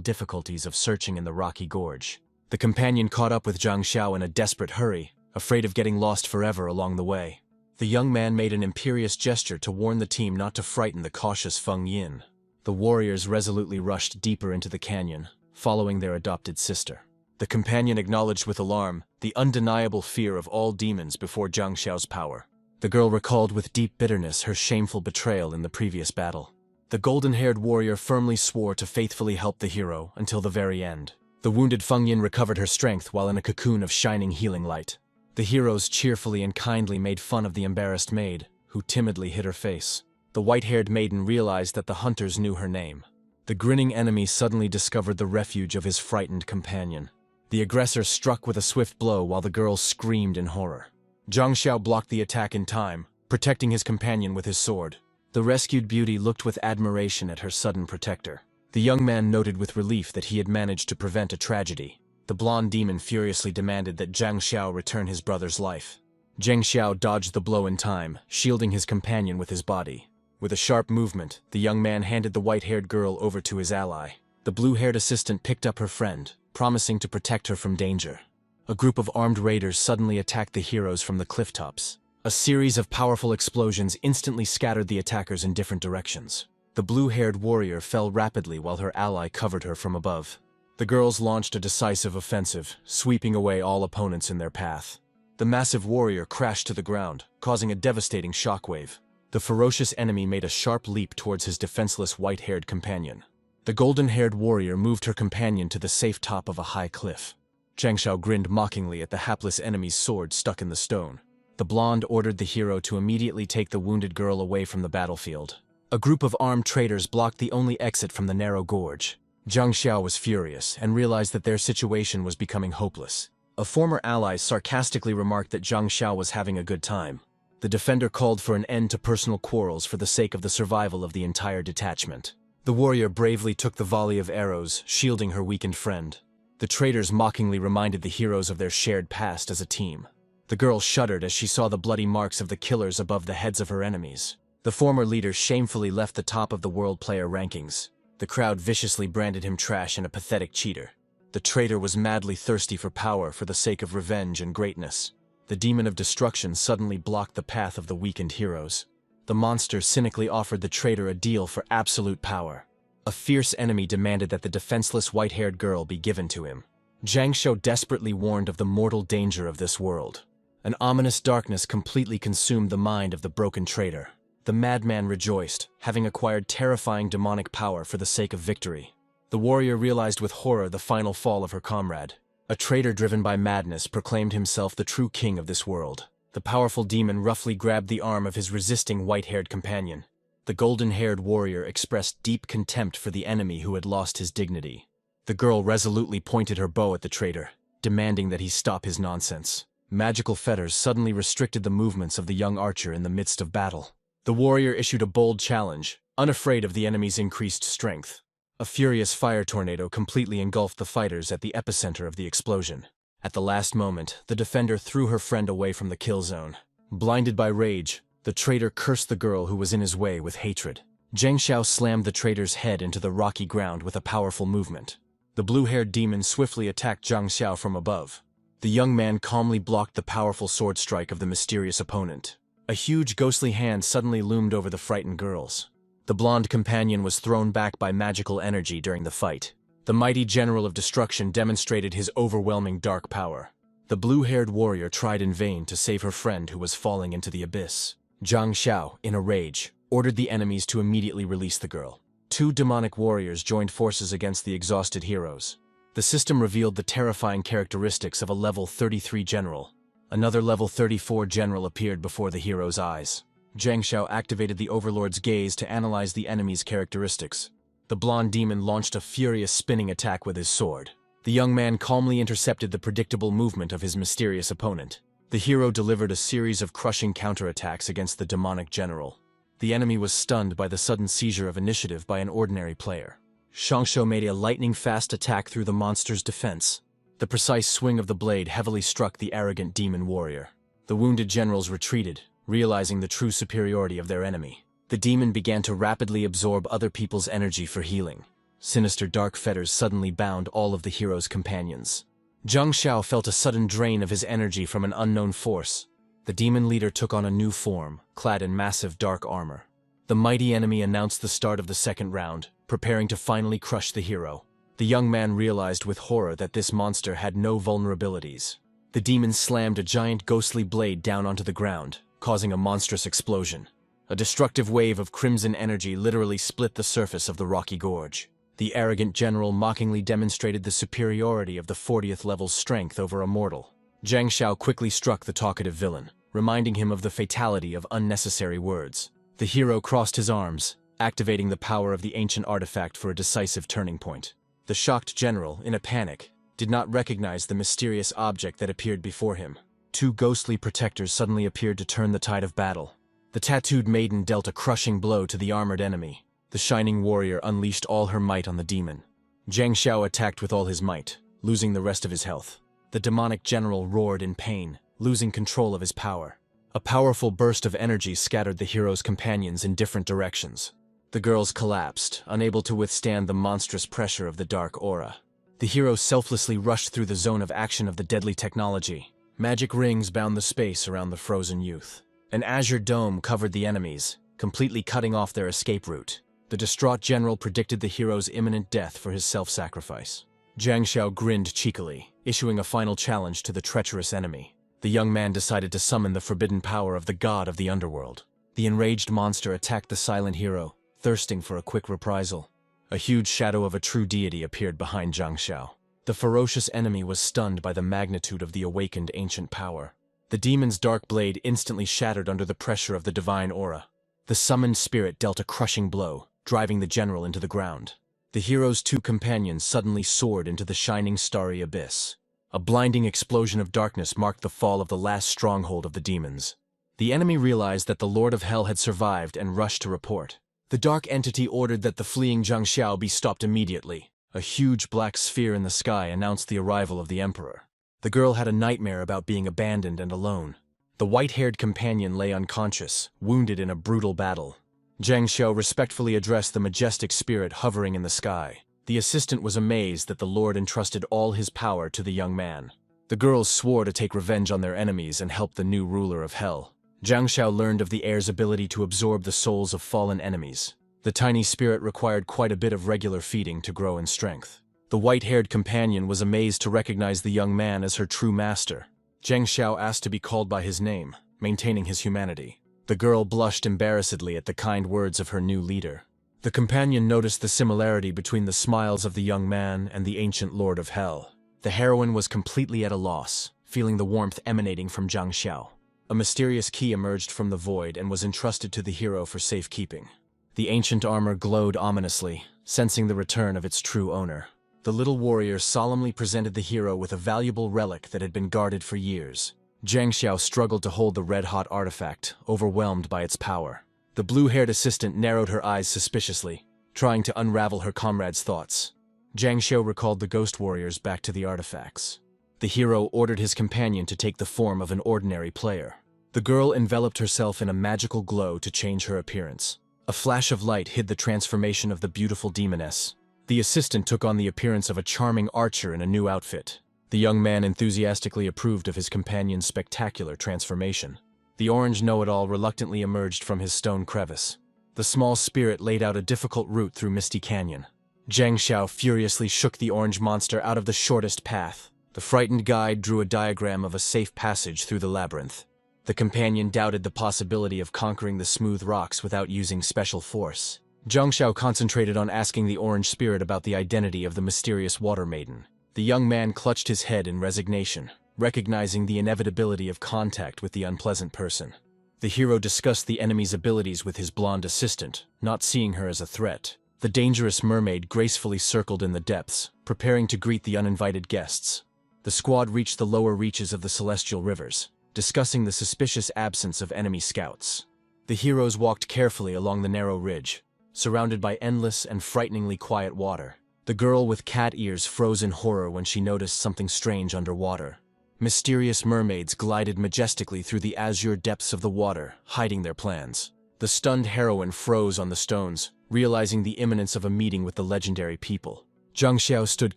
difficulties of searching in the rocky gorge. The companion caught up with Zhang Xiao in a desperate hurry, afraid of getting lost forever along the way. The young man made an imperious gesture to warn the team not to frighten the cautious Feng Yin. The warriors resolutely rushed deeper into the canyon, following their adopted sister. The companion acknowledged with alarm the undeniable fear of all demons before Zhang Xiao's power. The girl recalled with deep bitterness her shameful betrayal in the previous battle. The golden-haired warrior firmly swore to faithfully help the hero until the very end. The wounded Feng Yin recovered her strength while in a cocoon of shining healing light. The heroes cheerfully and kindly made fun of the embarrassed maid, who timidly hid her face. The white-haired maiden realized that the hunters knew her name. The grinning enemy suddenly discovered the refuge of his frightened companion. The aggressor struck with a swift blow while the girl screamed in horror. Zhang Xiao blocked the attack in time, protecting his companion with his sword. The rescued beauty looked with admiration at her sudden protector. The young man noted with relief that he had managed to prevent a tragedy. The blonde demon furiously demanded that Zhang Xiao return his brother's life. Zhang Xiao dodged the blow in time, shielding his companion with his body. With a sharp movement, the young man handed the white-haired girl over to his ally. The blue-haired assistant picked up her friend, promising to protect her from danger. A group of armed raiders suddenly attacked the heroes from the cliff tops. A series of powerful explosions instantly scattered the attackers in different directions. The blue-haired warrior fell rapidly while her ally covered her from above. The girls launched a decisive offensive, sweeping away all opponents in their path. The massive warrior crashed to the ground, causing a devastating shockwave. The ferocious enemy made a sharp leap towards his defenseless white-haired companion. The golden-haired warrior moved her companion to the safe top of a high cliff. Zhang Xiao grinned mockingly at the hapless enemy's sword stuck in the stone. The blonde ordered the hero to immediately take the wounded girl away from the battlefield. A group of armed traders blocked the only exit from the narrow gorge. Zhang Xiao was furious and realized that their situation was becoming hopeless. A former ally sarcastically remarked that Zhang Xiao was having a good time. The defender called for an end to personal quarrels for the sake of the survival of the entire detachment. The warrior bravely took the volley of arrows, shielding her weakened friend. The traders mockingly reminded the heroes of their shared past as a team. The girl shuddered as she saw the bloody marks of the killers above the heads of her enemies. The former leader shamefully left the top of the world player rankings. The crowd viciously branded him trash and a pathetic cheater. The traitor was madly thirsty for power for the sake of revenge and greatness. The demon of destruction suddenly blocked the path of the weakened heroes. The monster cynically offered the traitor a deal for absolute power. A fierce enemy demanded that the defenseless white-haired girl be given to him. Zhang Xiao desperately warned of the mortal danger of this world. An ominous darkness completely consumed the mind of the broken traitor. The madman rejoiced, having acquired terrifying demonic power for the sake of victory. The warrior realized with horror the final fall of her comrade. A traitor driven by madness proclaimed himself the true king of this world. The powerful demon roughly grabbed the arm of his resisting white-haired companion. The golden-haired warrior expressed deep contempt for the enemy who had lost his dignity. The girl resolutely pointed her bow at the traitor, demanding that he stop his nonsense. Magical fetters suddenly restricted the movements of the young archer in the midst of battle. The warrior issued a bold challenge, unafraid of the enemy's increased strength. A furious fire tornado completely engulfed the fighters at the epicenter of the explosion. At the last moment, the defender threw her friend away from the kill zone. Blinded by rage, the traitor cursed the girl who was in his way with hatred. Zhang Xiao slammed the traitor's head into the rocky ground with a powerful movement. The blue-haired demon swiftly attacked Zhang Xiao from above. The young man calmly blocked the powerful sword strike of the mysterious opponent. A huge ghostly hand suddenly loomed over the frightened girls. The blonde companion was thrown back by magical energy during the fight. The mighty general of destruction demonstrated his overwhelming dark power. The blue-haired warrior tried in vain to save her friend who was falling into the abyss. Zhang Xiao, in a rage, ordered the enemies to immediately release the girl. Two demonic warriors joined forces against the exhausted heroes. The system revealed the terrifying characteristics of a level 33 general. Another level 34 general appeared before the hero's eyes. Zhang Xiao activated the Overlord's gaze to analyze the enemy's characteristics. The blonde demon launched a furious spinning attack with his sword. The young man calmly intercepted the predictable movement of his mysterious opponent. The hero delivered a series of crushing counterattacks against the demonic general. The enemy was stunned by the sudden seizure of initiative by an ordinary player. Shangsho made a lightning-fast attack through the monster's defense. The precise swing of the blade heavily struck the arrogant demon warrior. The wounded generals retreated, realizing the true superiority of their enemy. The demon began to rapidly absorb other people's energy for healing. Sinister dark fetters suddenly bound all of the hero's companions. Zhang Xiao felt a sudden drain of his energy from an unknown force. The demon leader took on a new form, clad in massive dark armor. The mighty enemy announced the start of the second round, preparing to finally crush the hero. The young man realized with horror that this monster had no vulnerabilities. The demon slammed a giant ghostly blade down onto the ground, causing a monstrous explosion. A destructive wave of crimson energy literally split the surface of the rocky gorge. The arrogant general mockingly demonstrated the superiority of the 40th level's strength over a mortal. Zhang Xiao quickly struck the talkative villain, reminding him of the fatality of unnecessary words. The hero crossed his arms, activating the power of the ancient artifact for a decisive turning point. The shocked general, in a panic, did not recognize the mysterious object that appeared before him. Two ghostly protectors suddenly appeared to turn the tide of battle. The tattooed maiden dealt a crushing blow to the armored enemy. The shining warrior unleashed all her might on the demon. Zhang Xiao attacked with all his might, losing the rest of his health. The demonic general roared in pain, losing control of his power. A powerful burst of energy scattered the hero's companions in different directions. The girls collapsed, unable to withstand the monstrous pressure of the dark aura. The hero selflessly rushed through the zone of action of the deadly technology. Magic rings bound the space around the frozen youth. An azure dome covered the enemies, completely cutting off their escape route. The distraught general predicted the hero's imminent death for his self-sacrifice. Zhang Xiao grinned cheekily, issuing a final challenge to the treacherous enemy. The young man decided to summon the forbidden power of the god of the Underworld. The enraged monster attacked the silent hero, thirsting for a quick reprisal. A huge shadow of a true deity appeared behind Zhang Xiao. The ferocious enemy was stunned by the magnitude of the awakened ancient power. The demon's dark blade instantly shattered under the pressure of the divine aura. The summoned spirit dealt a crushing blow, driving the general into the ground. The hero's two companions suddenly soared into the shining starry abyss. A blinding explosion of darkness marked the fall of the last stronghold of the demons. The enemy realized that the Lord of Hell had survived and rushed to report. The dark entity ordered that the fleeing Zhang Xiao be stopped immediately. A huge black sphere in the sky announced the arrival of the emperor. The girl had a nightmare about being abandoned and alone. The white-haired companion lay unconscious, wounded in a brutal battle. Zhang Xiao respectfully addressed the majestic spirit hovering in the sky. The assistant was amazed that the Lord entrusted all his power to the young man. The girls swore to take revenge on their enemies and help the new ruler of Hell. Zhang Xiao learned of the heir's ability to absorb the souls of fallen enemies. The tiny spirit required quite a bit of regular feeding to grow in strength. The white-haired companion was amazed to recognize the young man as her true master. Zhang Xiao asked to be called by his name, maintaining his humanity. The girl blushed embarrassedly at the kind words of her new leader. The companion noticed the similarity between the smiles of the young man and the ancient Lord of Hell. The heroine was completely at a loss, feeling the warmth emanating from Zhang Xiao. A mysterious key emerged from the void and was entrusted to the hero for safekeeping. The ancient armor glowed ominously, sensing the return of its true owner. The little warrior solemnly presented the hero with a valuable relic that had been guarded for years. Jiang Xiao struggled to hold the red-hot artifact, overwhelmed by its power. The blue-haired assistant narrowed her eyes suspiciously, trying to unravel her comrade's thoughts. Jiang Xiao recalled the ghost warriors back to the artifacts. The hero ordered his companion to take the form of an ordinary player. The girl enveloped herself in a magical glow to change her appearance. A flash of light hid the transformation of the beautiful demoness. The assistant took on the appearance of a charming archer in a new outfit. The young man enthusiastically approved of his companion's spectacular transformation. The orange know-it-all reluctantly emerged from his stone crevice. The small spirit laid out a difficult route through Misty Canyon. Jiang Xiao furiously shook the orange monster out of the shortest path. The frightened guide drew a diagram of a safe passage through the labyrinth. The companion doubted the possibility of conquering the smooth rocks without using special force. Jiang Xiao concentrated on asking the orange spirit about the identity of the mysterious water maiden. The young man clutched his head in resignation, recognizing the inevitability of contact with the unpleasant person. The hero discussed the enemy's abilities with his blonde assistant, not seeing her as a threat. The dangerous mermaid gracefully circled in the depths, preparing to greet the uninvited guests. The squad reached the lower reaches of the celestial rivers, discussing the suspicious absence of enemy scouts. The heroes walked carefully along the narrow ridge, surrounded by endless and frighteningly quiet water. The girl with cat ears froze in horror when she noticed something strange underwater. Mysterious mermaids glided majestically through the azure depths of the water, hiding their plans. The stunned heroine froze on the stones, realizing the imminence of a meeting with the legendary people. Jiang Xiao stood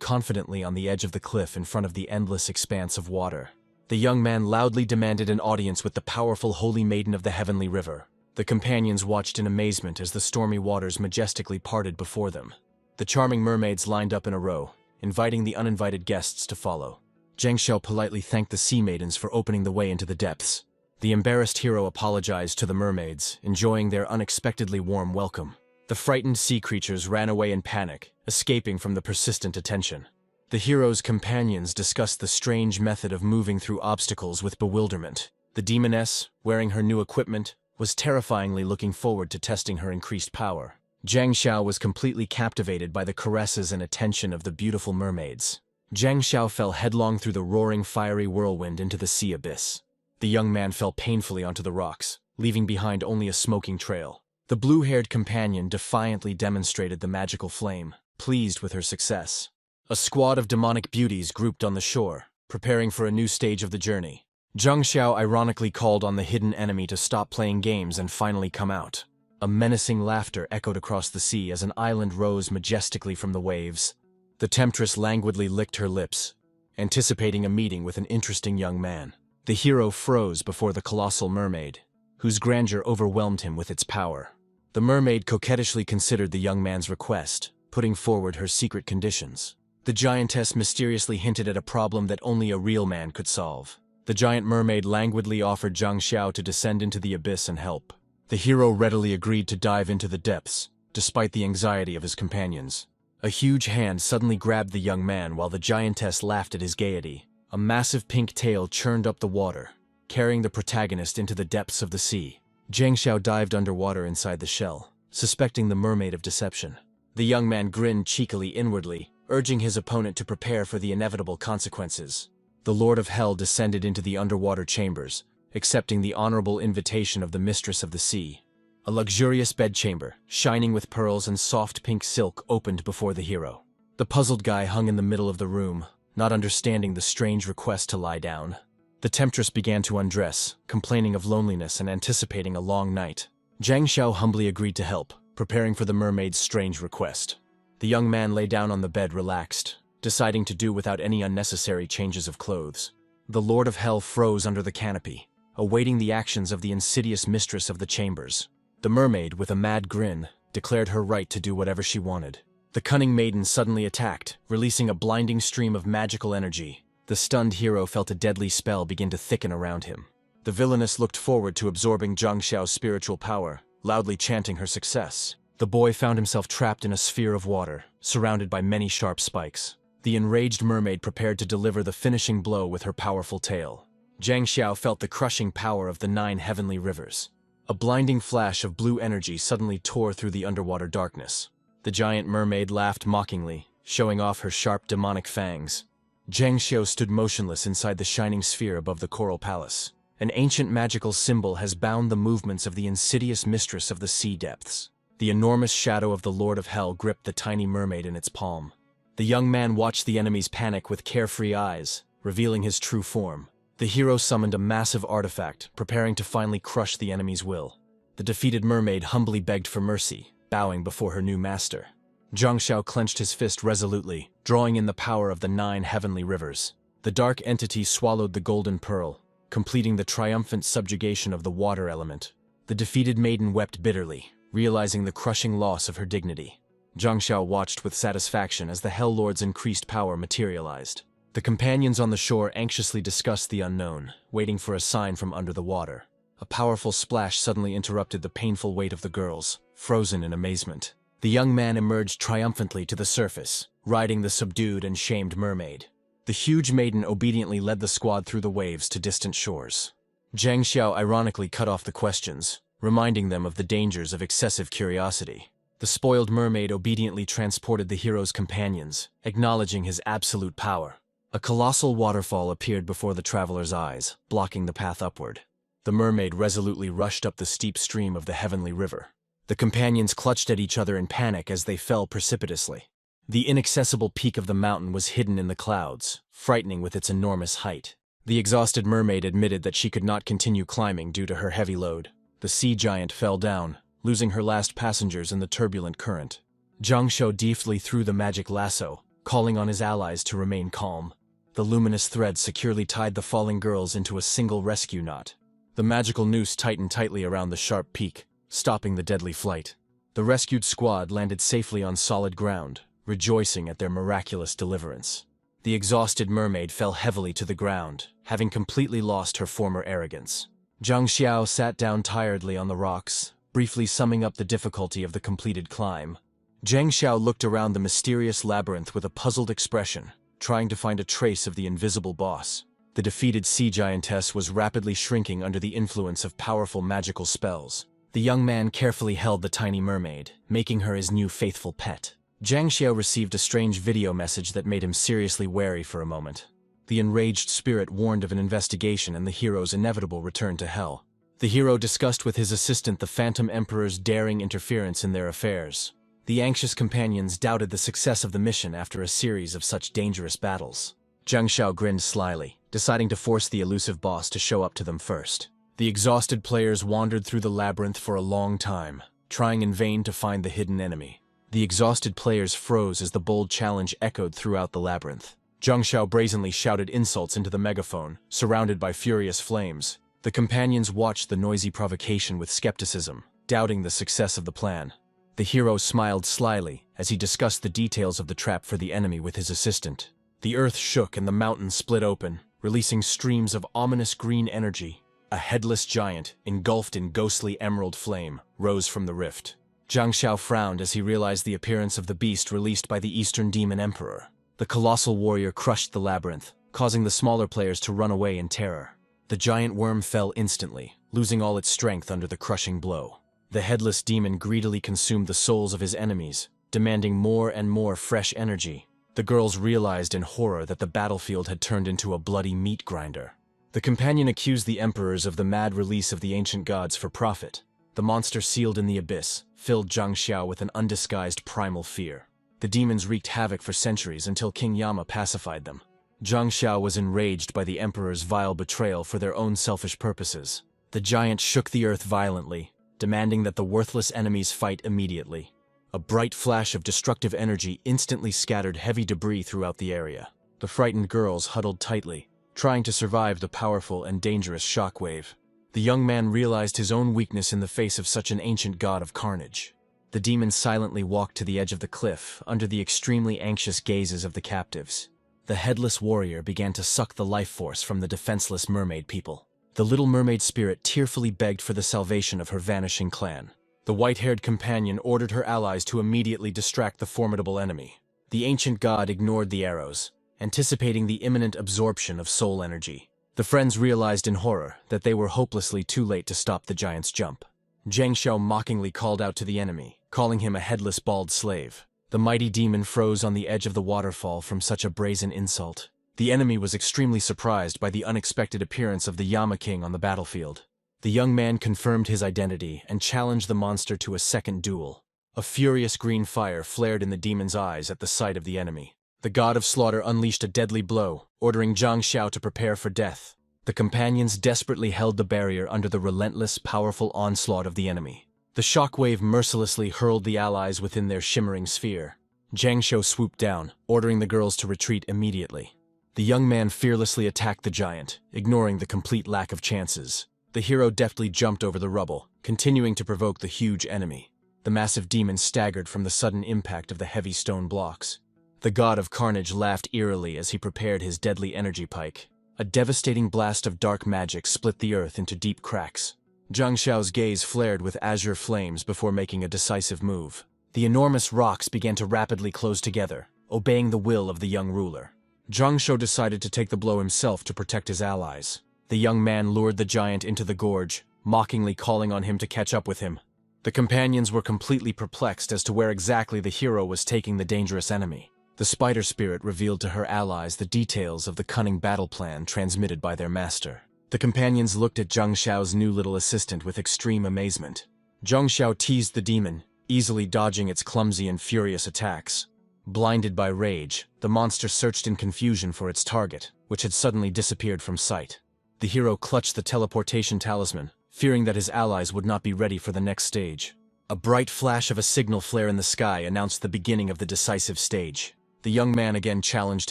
confidently on the edge of the cliff in front of the endless expanse of water. The young man loudly demanded an audience with the powerful holy maiden of the heavenly river. The companions watched in amazement as the stormy waters majestically parted before them. The charming mermaids lined up in a row, inviting the uninvited guests to follow. Jiang Xiao politely thanked the sea maidens for opening the way into the depths. The embarrassed hero apologized to the mermaids, enjoying their unexpectedly warm welcome. The frightened sea creatures ran away in panic, escaping from the persistent attention. The hero's companions discussed the strange method of moving through obstacles with bewilderment. The demoness, wearing her new equipment, was terrifyingly looking forward to testing her increased power. Jiang Xiao was completely captivated by the caresses and attention of the beautiful mermaids. Jiang Xiao fell headlong through the roaring fiery whirlwind into the sea abyss. The young man fell painfully onto the rocks, leaving behind only a smoking trail. The blue-haired companion defiantly demonstrated the magical flame, pleased with her success. A squad of demonic beauties grouped on the shore, preparing for a new stage of the journey. Jiang Xiao ironically called on the hidden enemy to stop playing games and finally come out. A menacing laughter echoed across the sea as an island rose majestically from the waves. The temptress languidly licked her lips, anticipating a meeting with an interesting young man. The hero froze before the colossal mermaid, whose grandeur overwhelmed him with its power. The mermaid coquettishly considered the young man's request, putting forward her secret conditions. The giantess mysteriously hinted at a problem that only a real man could solve. The giant mermaid languidly offered Jiang Xiao to descend into the abyss and help. The hero readily agreed to dive into the depths, despite the anxiety of his companions. A huge hand suddenly grabbed the young man while the giantess laughed at his gaiety. A massive pink tail churned up the water, carrying the protagonist into the depths of the sea. Jiang Xiao dived underwater inside the shell, suspecting the mermaid of deception. The young man grinned cheekily inwardly, urging his opponent to prepare for the inevitable consequences. The Lord of Hell descended into the underwater chambers, accepting the honorable invitation of the Mistress of the Sea. A luxurious bedchamber, shining with pearls and soft pink silk, opened before the hero. The puzzled guy hung in the middle of the room, not understanding the strange request to lie down. The temptress began to undress, complaining of loneliness and anticipating a long night. Jiang Xiao humbly agreed to help, preparing for the mermaid's strange request. The young man lay down on the bed relaxed, deciding to do without any unnecessary changes of clothes. The Lord of Hell froze under the canopy, awaiting the actions of the insidious mistress of the chambers. The mermaid, with a mad grin, declared her right to do whatever she wanted. The cunning maiden suddenly attacked, releasing a blinding stream of magical energy. The stunned hero felt a deadly spell begin to thicken around him. The villainess looked forward to absorbing Jiang Xiao's spiritual power, loudly chanting her success. The boy found himself trapped in a sphere of water, surrounded by many sharp spikes. The enraged mermaid prepared to deliver the finishing blow with her powerful tail. Jiang Xiao felt the crushing power of the 9 heavenly rivers. A blinding flash of blue energy suddenly tore through the underwater darkness. The giant mermaid laughed mockingly, showing off her sharp demonic fangs. Zhang Xiao stood motionless inside the shining sphere above the coral palace. An ancient magical symbol has bound the movements of the insidious mistress of the sea depths. The enormous shadow of the Lord of Hell gripped the tiny mermaid in its palm. The young man watched the enemy's panic with carefree eyes, revealing his true form. The hero summoned a massive artifact, preparing to finally crush the enemy's will. The defeated mermaid humbly begged for mercy, bowing before her new master. Zhang Xiao clenched his fist resolutely, drawing in the power of the 9 heavenly rivers. The dark entity swallowed the golden pearl, completing the triumphant subjugation of the water element. The defeated maiden wept bitterly, realizing the crushing loss of her dignity. Zhang Xiao watched with satisfaction as the Hell Lord's increased power materialized. The companions on the shore anxiously discussed the unknown, waiting for a sign from under the water. A powerful splash suddenly interrupted the painful wait of the girls, frozen in amazement. The young man emerged triumphantly to the surface, riding the subdued and shamed mermaid. The huge maiden obediently led the squad through the waves to distant shores. Zhang Xiao ironically cut off the questions, reminding them of the dangers of excessive curiosity. The spoiled mermaid obediently transported the hero's companions, acknowledging his absolute power. A colossal waterfall appeared before the traveler's eyes, blocking the path upward. The mermaid resolutely rushed up the steep stream of the heavenly river. The companions clutched at each other in panic as they fell precipitously. The inaccessible peak of the mountain was hidden in the clouds, frightening with its enormous height. The exhausted mermaid admitted that she could not continue climbing due to her heavy load. The sea giant fell down, losing her last passengers in the turbulent current. Zhang Xiao deftly threw the magic lasso, calling on his allies to remain calm. The luminous thread securely tied the falling girls into a single rescue knot. The magical noose tightened tightly around the sharp peak, stopping the deadly flight. The rescued squad landed safely on solid ground, rejoicing at their miraculous deliverance. The exhausted mermaid fell heavily to the ground, having completely lost her former arrogance. Zhang Xiao sat down tiredly on the rocks, briefly summing up the difficulty of the completed climb. Zhang Xiao looked around the mysterious labyrinth with a puzzled expression, trying to find a trace of the invisible boss. The defeated sea giantess was rapidly shrinking under the influence of powerful magical spells. The young man carefully held the tiny mermaid, making her his new faithful pet. Zhang Xiao received a strange video message that made him seriously wary for a moment. The enraged spirit warned of an investigation and the hero's inevitable return to hell. The hero discussed with his assistant the Phantom Emperor's daring interference in their affairs. The anxious companions doubted the success of the mission after a series of such dangerous battles. Zhang Xiao grinned slyly, deciding to force the elusive boss to show up to them first. The exhausted players wandered through the labyrinth for a long time, trying in vain to find the hidden enemy. The exhausted players froze as the bold challenge echoed throughout the labyrinth. Zhang Xiao brazenly shouted insults into the megaphone, surrounded by furious flames. The companions watched the noisy provocation with skepticism, doubting the success of the plan. The hero smiled slyly as he discussed the details of the trap for the enemy with his assistant. The earth shook and the mountain split open, releasing streams of ominous green energy. A headless giant, engulfed in ghostly emerald flame, rose from the rift. Zhang Xiao frowned as he realized the appearance of the beast released by the Eastern Demon Emperor. The colossal warrior crushed the labyrinth, causing the smaller players to run away in terror. The giant worm fell instantly, losing all its strength under the crushing blow. The headless demon greedily consumed the souls of his enemies, demanding more and more fresh energy. The girls realized in horror that the battlefield had turned into a bloody meat grinder. The companion accused the emperors of the mad release of the ancient gods for profit. The monster sealed in the abyss filled Zhang Xiao with an undisguised primal fear. The demons wreaked havoc for centuries until King Yama pacified them. Zhang Xiao was enraged by the emperor's vile betrayal for their own selfish purposes. The giant shook the earth violently, demanding that the worthless enemies fight immediately. A bright flash of destructive energy instantly scattered heavy debris throughout the area. The frightened girls huddled tightly, trying to survive the powerful and dangerous shockwave. The young man realized his own weakness in the face of such an ancient god of carnage. The demon silently walked to the edge of the cliff, under the extremely anxious gazes of the captives. The headless warrior began to suck the life force from the defenseless mermaid people. The little mermaid spirit tearfully begged for the salvation of her vanishing clan. The white-haired companion ordered her allies to immediately distract the formidable enemy. The ancient god ignored the arrows, anticipating the imminent absorption of soul energy. The friends realized in horror that they were hopelessly too late to stop the giant's jump. Zhang Xiao mockingly called out to the enemy, calling him a headless bald slave. The mighty demon froze on the edge of the waterfall from such a brazen insult. The enemy was extremely surprised by the unexpected appearance of the Yama King on the battlefield. The young man confirmed his identity and challenged the monster to a second duel. A furious green fire flared in the demon's eyes at the sight of the enemy. The god of slaughter unleashed a deadly blow, ordering Zhang Xiao to prepare for death. The companions desperately held the barrier under the relentless, powerful onslaught of the enemy. The shockwave mercilessly hurled the allies within their shimmering sphere. Zhang Xiao swooped down, ordering the girls to retreat immediately. The young man fearlessly attacked the giant, ignoring the complete lack of chances. The hero deftly jumped over the rubble, continuing to provoke the huge enemy. The massive demon staggered from the sudden impact of the heavy stone blocks. The god of carnage laughed eerily as he prepared his deadly energy pike. A devastating blast of dark magic split the earth into deep cracks. Zhang Xiao's gaze flared with azure flames before making a decisive move. The enormous rocks began to rapidly close together, obeying the will of the young ruler. Zhang Xiao decided to take the blow himself to protect his allies. The young man lured the giant into the gorge, mockingly calling on him to catch up with him. The companions were completely perplexed as to where exactly the hero was taking the dangerous enemy. The spider spirit revealed to her allies the details of the cunning battle plan transmitted by their master. The companions looked at Zhang Xiao's new little assistant with extreme amazement. Zhang Xiao teased the demon, easily dodging its clumsy and furious attacks. Blinded by rage, the monster searched in confusion for its target, which had suddenly disappeared from sight. The hero clutched the teleportation talisman, fearing that his allies would not be ready for the next stage. A bright flash of a signal flare in the sky announced the beginning of the decisive stage. The young man again challenged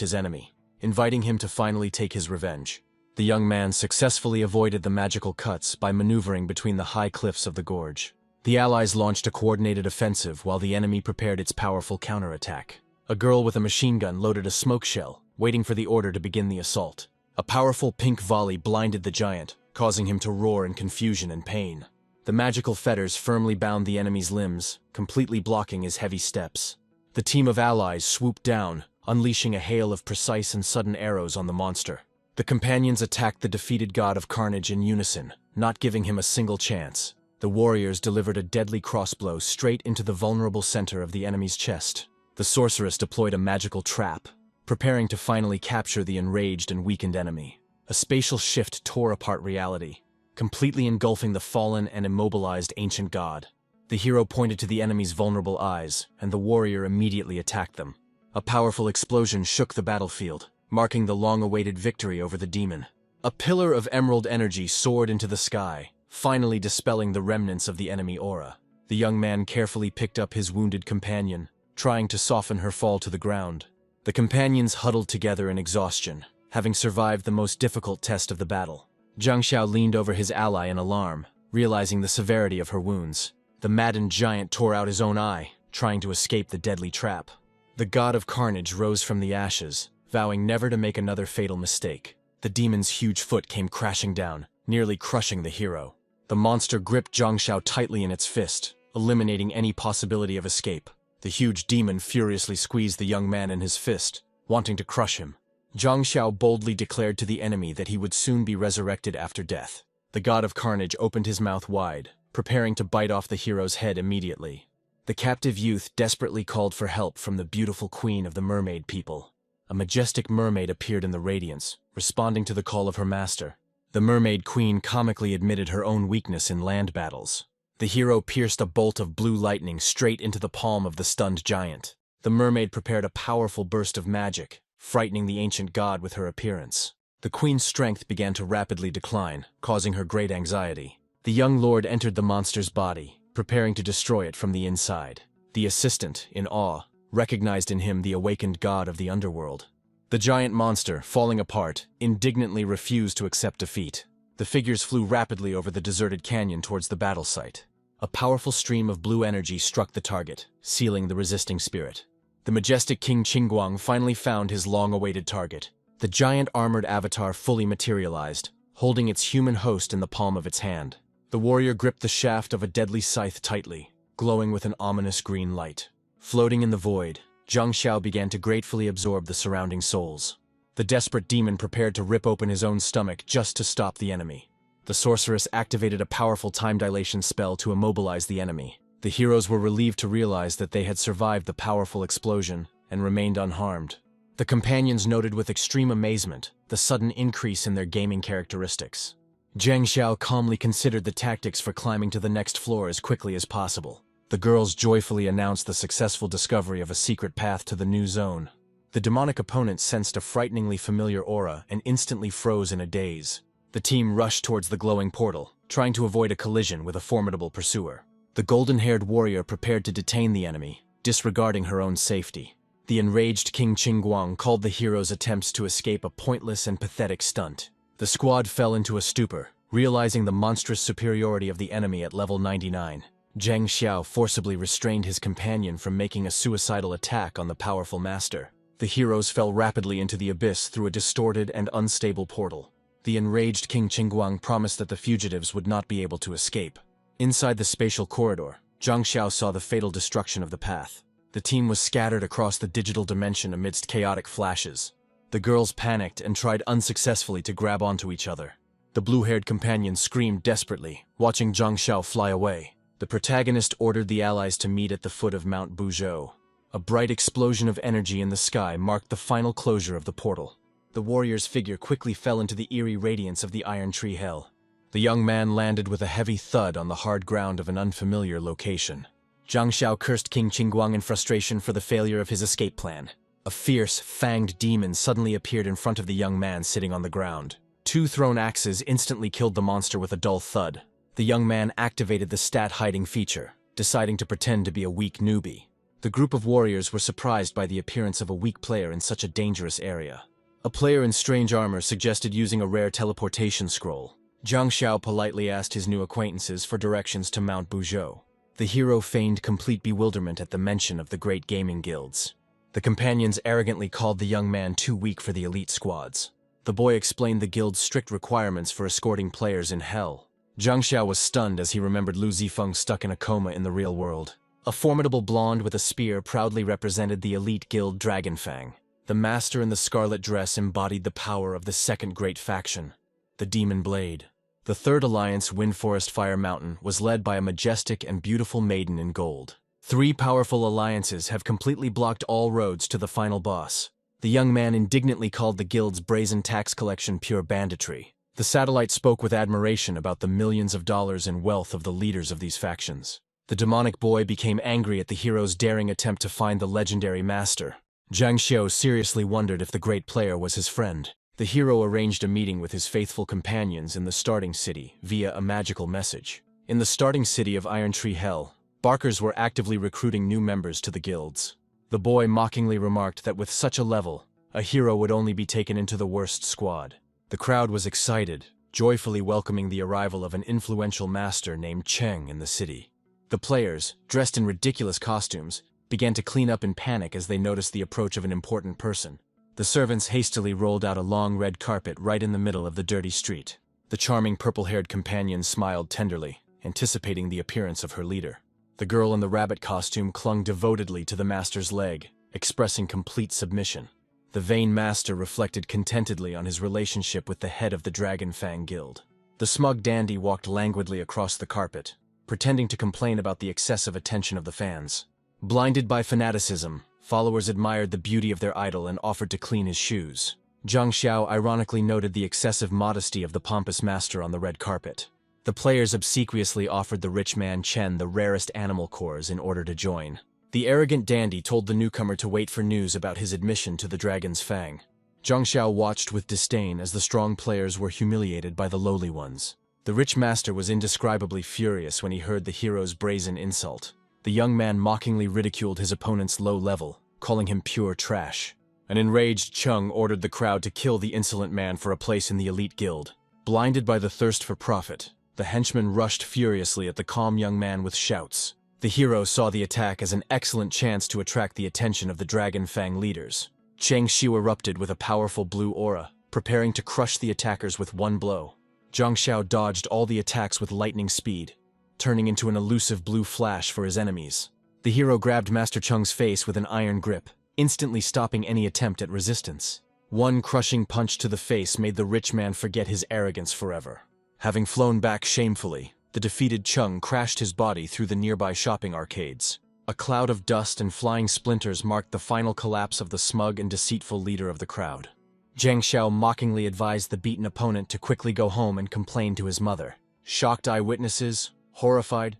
his enemy, inviting him to finally take his revenge. The young man successfully avoided the magical cuts by maneuvering between the high cliffs of the gorge. The allies launched a coordinated offensive while the enemy prepared its powerful counterattack. A girl with a machine gun loaded a smoke shell, waiting for the order to begin the assault. A powerful pink volley blinded the giant, causing him to roar in confusion and pain. The magical fetters firmly bound the enemy's limbs, completely blocking his heavy steps. The team of allies swooped down, unleashing a hail of precise and sudden arrows on the monster. The companions attacked the defeated god of carnage in unison, not giving him a single chance. The warriors delivered a deadly crossblow straight into the vulnerable center of the enemy's chest. The sorceress deployed a magical trap, preparing to finally capture the enraged and weakened enemy. A spatial shift tore apart reality, completely engulfing the fallen and immobilized ancient god. The hero pointed to the enemy's vulnerable eyes, and the warrior immediately attacked them. A powerful explosion shook the battlefield, marking the long-awaited victory over the demon. A pillar of emerald energy soared into the sky, finally dispelling the remnants of the enemy aura. The young man carefully picked up his wounded companion, trying to soften her fall to the ground. The companions huddled together in exhaustion, having survived the most difficult test of the battle. Zhang Xiao leaned over his ally in alarm, realizing the severity of her wounds. The maddened giant tore out his own eye, trying to escape the deadly trap. The god of carnage rose from the ashes, vowing never to make another fatal mistake. The demon's huge foot came crashing down, nearly crushing the hero. The monster gripped Zhang Xiao tightly in its fist, eliminating any possibility of escape. The huge demon furiously squeezed the young man in his fist, wanting to crush him. Zhang Xiao boldly declared to the enemy that he would soon be resurrected after death. The god of carnage opened his mouth wide, preparing to bite off the hero's head immediately. The captive youth desperately called for help from the beautiful queen of the mermaid people. A majestic mermaid appeared in the radiance, responding to the call of her master. The mermaid queen comically admitted her own weakness in land battles. The hero pierced a bolt of blue lightning straight into the palm of the stunned giant. The mermaid prepared a powerful burst of magic, frightening the ancient god with her appearance. The queen's strength began to rapidly decline, causing her great anxiety. The young lord entered the monster's body, preparing to destroy it from the inside. The assistant, in awe, recognized in him the awakened god of the underworld. The giant monster, falling apart, indignantly refused to accept defeat. The figures flew rapidly over the deserted canyon towards the battle site. A powerful stream of blue energy struck the target, sealing the resisting spirit. The majestic King Qingguang finally found his long-awaited target. The giant armored avatar fully materialized, holding its human host in the palm of its hand. The warrior gripped the shaft of a deadly scythe tightly, glowing with an ominous green light. Floating in the void, Zhang Xiao began to gratefully absorb the surrounding souls. The desperate demon prepared to rip open his own stomach just to stop the enemy. The sorceress activated a powerful time dilation spell to immobilize the enemy. The heroes were relieved to realize that they had survived the powerful explosion and remained unharmed. The companions noted with extreme amazement the sudden increase in their gaming characteristics. Zhang Xiao calmly considered the tactics for climbing to the next floor as quickly as possible. The girls joyfully announced the successful discovery of a secret path to the new zone. The demonic opponent sensed a frighteningly familiar aura and instantly froze in a daze. The team rushed towards the glowing portal, trying to avoid a collision with a formidable pursuer. The golden-haired warrior prepared to detain the enemy, disregarding her own safety. The enraged King Qingguang called the heroes' attempts to escape a pointless and pathetic stunt. The squad fell into a stupor, realizing the monstrous superiority of the enemy at level 99. Zhang Xiao forcibly restrained his companion from making a suicidal attack on the powerful master. The heroes fell rapidly into the abyss through a distorted and unstable portal. The enraged King Qingguang promised that the fugitives would not be able to escape. Inside the spatial corridor, Zhang Xiao saw the fatal destruction of the path. The team was scattered across the digital dimension amidst chaotic flashes. The girls panicked and tried unsuccessfully to grab onto each other. The blue-haired companion screamed desperately, watching Zhang Xiao fly away. The protagonist ordered the allies to meet at the foot of Mount Buzhou. A bright explosion of energy in the sky marked the final closure of the portal. The warrior's figure quickly fell into the eerie radiance of the Iron Tree Hell. The young man landed with a heavy thud on the hard ground of an unfamiliar location. Zhang Xiao cursed King Qingguang in frustration for the failure of his escape plan. A fierce, fanged demon suddenly appeared in front of the young man sitting on the ground. Two thrown axes instantly killed the monster with a dull thud. The young man activated the stat-hiding feature, deciding to pretend to be a weak newbie. The group of warriors were surprised by the appearance of a weak player in such a dangerous area. A player in strange armor suggested using a rare teleportation scroll. Zhang Xiao politely asked his new acquaintances for directions to Mount Buzhou. The hero feigned complete bewilderment at the mention of the great gaming guilds. The companions arrogantly called the young man too weak for the elite squads. The boy explained the guild's strict requirements for escorting players in hell. Zhang Xiao was stunned as he remembered Lu Zifeng stuck in a coma in the real world. A formidable blonde with a spear proudly represented the elite guild Dragonfang. The master in the scarlet dress embodied the power of the second great faction, the Demon Blade. The third alliance, Windforest Fire Mountain, was led by a majestic and beautiful maiden in gold. 3 powerful alliances have completely blocked all roads to the final boss. The young man indignantly called the guild's brazen tax collection pure banditry. The satellite spoke with admiration about the millions of dollars in wealth of the leaders of these factions. The demonic boy became angry at the hero's daring attempt to find the legendary master. Zhang Xiao seriously wondered if the great player was his friend. The hero arranged a meeting with his faithful companions in the starting city via a magical message. In the starting city of Iron Tree Hell, Barkers were actively recruiting new members to the guilds. The boy mockingly remarked that with such a level, a hero would only be taken into the worst squad. The crowd was excited, joyfully welcoming the arrival of an influential master named Cheng in the city. The players, dressed in ridiculous costumes, began to clean up in panic as they noticed the approach of an important person. The servants hastily rolled out a long red carpet right in the middle of the dirty street. The charming purple-haired companion smiled tenderly, anticipating the appearance of her leader. The girl in the rabbit costume clung devotedly to the master's leg, expressing complete submission. The vain master reflected contentedly on his relationship with the head of the Dragonfang Guild. The smug dandy walked languidly across the carpet, pretending to complain about the excessive attention of the fans. Blinded by fanaticism, followers admired the beauty of their idol and offered to clean his shoes. Zhang Xiao ironically noted the excessive modesty of the pompous master on the red carpet. The players obsequiously offered the rich man Chen the rarest animal cores in order to join. The arrogant dandy told the newcomer to wait for news about his admission to the Dragon's Fang. Zhang Xiao watched with disdain as the strong players were humiliated by the lowly ones. The rich master was indescribably furious when he heard the hero's brazen insult. The young man mockingly ridiculed his opponent's low level, calling him pure trash. An enraged Cheng ordered the crowd to kill the insolent man for a place in the elite guild. Blinded by the thirst for profit, the henchmen rushed furiously at the calm young man with shouts. The hero saw the attack as an excellent chance to attract the attention of the Dragonfang leaders. Cheng Xiu erupted with a powerful blue aura, preparing to crush the attackers with one blow. Zhang Xiao dodged all the attacks with lightning speed, turning into an elusive blue flash for his enemies. The hero grabbed Master Cheng's face with an iron grip, instantly stopping any attempt at resistance. One crushing punch to the face made the rich man forget his arrogance forever. Having flown back shamefully, the defeated Cheng crashed his body through the nearby shopping arcades. A cloud of dust and flying splinters marked the final collapse of the smug and deceitful leader of the crowd. Zhang Xiao mockingly advised the beaten opponent to quickly go home and complain to his mother. Shocked eyewitnesses, horrified,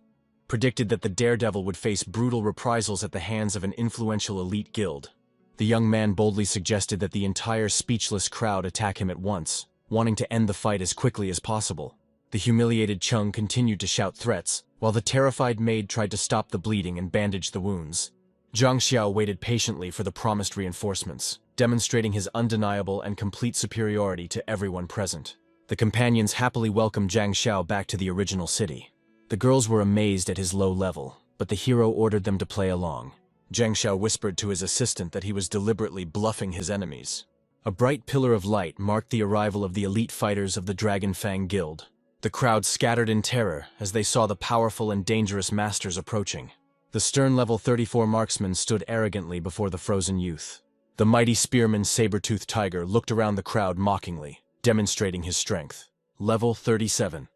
predicted that the daredevil would face brutal reprisals at the hands of an influential elite guild. The young man boldly suggested that the entire speechless crowd attack him at once, wanting to end the fight as quickly as possible. The humiliated Chung continued to shout threats, while the terrified maid tried to stop the bleeding and bandage the wounds. Zhang Xiao waited patiently for the promised reinforcements, demonstrating his undeniable and complete superiority to everyone present. The companions happily welcomed Zhang Xiao back to the original city. The girls were amazed at his low level, but the hero ordered them to play along. Zhang Xiao whispered to his assistant that he was deliberately bluffing his enemies. A bright pillar of light marked the arrival of the elite fighters of the Dragon Fang Guild. The crowd scattered in terror as they saw the powerful and dangerous masters approaching. The stern level 34 marksman stood arrogantly before the frozen youth. The mighty spearman Saber-Toothed Tiger looked around the crowd mockingly, demonstrating his strength. Level 37.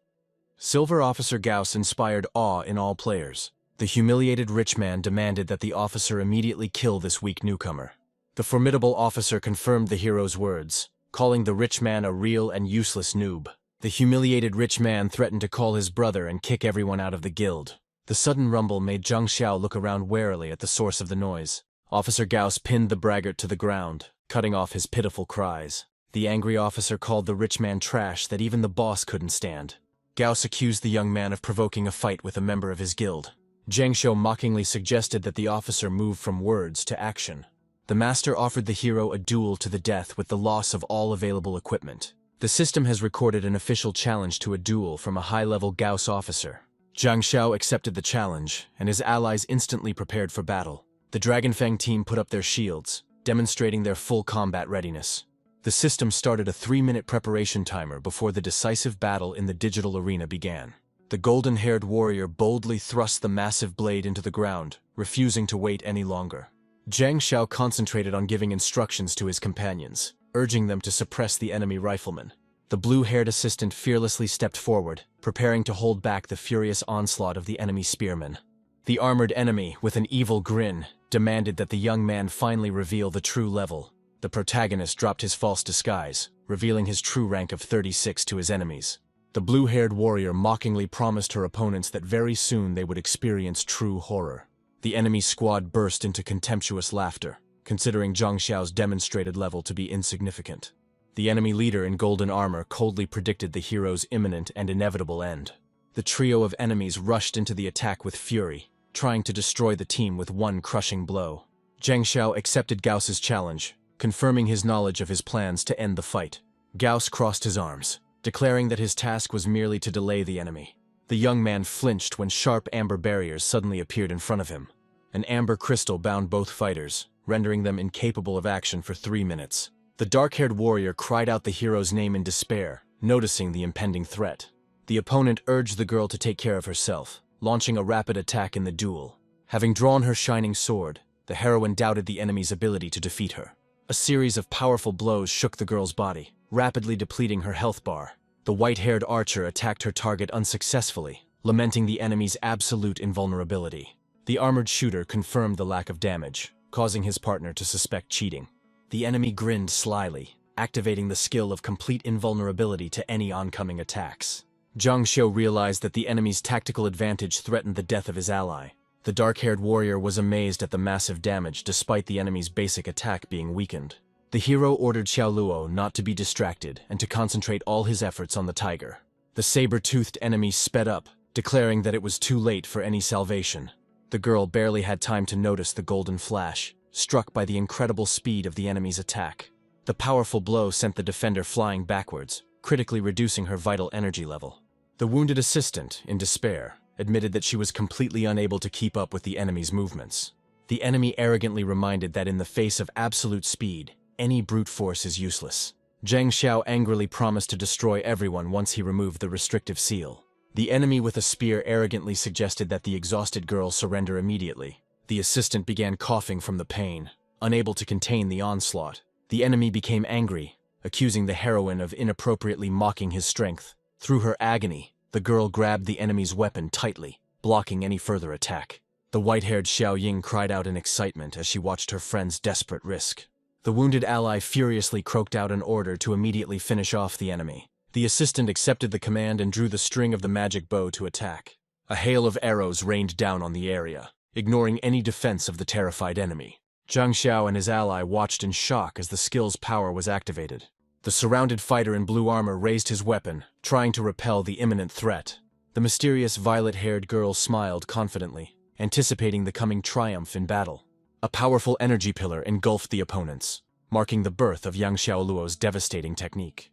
Silver Officer Gauss inspired awe in all players. The humiliated rich man demanded that the officer immediately kill this weak newcomer. The formidable officer confirmed the hero's words, calling the rich man a real and useless noob. The humiliated rich man threatened to call his brother and kick everyone out of the guild. The sudden rumble made Zhang Xiao look around warily at the source of the noise. Officer Gauss pinned the braggart to the ground, cutting off his pitiful cries. The angry officer called the rich man trash that even the boss couldn't stand. Gauss accused the young man of provoking a fight with a member of his guild. Zhang Xiao mockingly suggested that the officer move from words to action. The master offered the hero a duel to the death with the loss of all available equipment. The system has recorded an official challenge to a duel from a high-level Gauss officer. Zhang Xiao accepted the challenge, and his allies instantly prepared for battle. The Dragonfang team put up their shields, demonstrating their full combat readiness. The system started a 3-minute preparation timer before the decisive battle in the digital arena began. The golden-haired warrior boldly thrust the massive blade into the ground, refusing to wait any longer. Zhang Xiao concentrated on giving instructions to his companions, urging them to suppress the enemy riflemen. The blue-haired assistant fearlessly stepped forward, preparing to hold back the furious onslaught of the enemy spearmen. The armored enemy, with an evil grin, demanded that the young man finally reveal the true level. The protagonist dropped his false disguise, revealing his true rank of 36 to his enemies. The blue-haired warrior mockingly promised her opponents that very soon they would experience true horror. The enemy squad burst into contemptuous laughter, considering Zhang Xiao's demonstrated level to be insignificant. The enemy leader in golden armor coldly predicted the hero's imminent and inevitable end. The trio of enemies rushed into the attack with fury, trying to destroy the team with one crushing blow. Zhang Xiao accepted Gauss's challenge, confirming his knowledge of his plans to end the fight. Gauss crossed his arms, declaring that his task was merely to delay the enemy. The young man flinched when sharp amber barriers suddenly appeared in front of him. An amber crystal bound both fighters, rendering them incapable of action for 3 minutes. The dark-haired warrior cried out the hero's name in despair, noticing the impending threat. The opponent urged the girl to take care of herself, launching a rapid attack in the duel. Having drawn her shining sword, the heroine doubted the enemy's ability to defeat her. A series of powerful blows shook the girl's body, rapidly depleting her health bar. The white-haired archer attacked her target unsuccessfully, lamenting the enemy's absolute invulnerability. The armored shooter confirmed the lack of damage, causing his partner to suspect cheating. The enemy grinned slyly, activating the skill of complete invulnerability to any oncoming attacks. Zhang Xiao realized that the enemy's tactical advantage threatened the death of his ally. The dark-haired warrior was amazed at the massive damage despite the enemy's basic attack being weakened. The hero ordered Xiao Luo not to be distracted and to concentrate all his efforts on the tiger. The saber-toothed enemy sped up, declaring that it was too late for any salvation. The girl barely had time to notice the golden flash, struck by the incredible speed of the enemy's attack. The powerful blow sent the defender flying backwards, critically reducing her vital energy level. The wounded assistant, in despair, admitted that she was completely unable to keep up with the enemy's movements. The enemy arrogantly reminded that in the face of absolute speed, any brute force is useless. Zhang Xiao angrily promised to destroy everyone once he removed the restrictive seal. The enemy with a spear arrogantly suggested that the exhausted girl surrender immediately. The assistant began coughing from the pain, unable to contain the onslaught. The enemy became angry, accusing the heroine of inappropriately mocking his strength. Through her agony, the girl grabbed the enemy's weapon tightly, blocking any further attack. The white-haired Xiao Ying cried out in excitement as she watched her friend's desperate risk. The wounded ally furiously croaked out an order to immediately finish off the enemy. The assistant accepted the command and drew the string of the magic bow to attack. A hail of arrows rained down on the area, ignoring any defense of the terrified enemy. Zhang Xiao and his ally watched in shock as the skill's power was activated. The surrounded fighter in blue armor raised his weapon, trying to repel the imminent threat. The mysterious violet-haired girl smiled confidently, anticipating the coming triumph in battle. A powerful energy pillar engulfed the opponents, marking the birth of Yang Xiaoluo's devastating technique.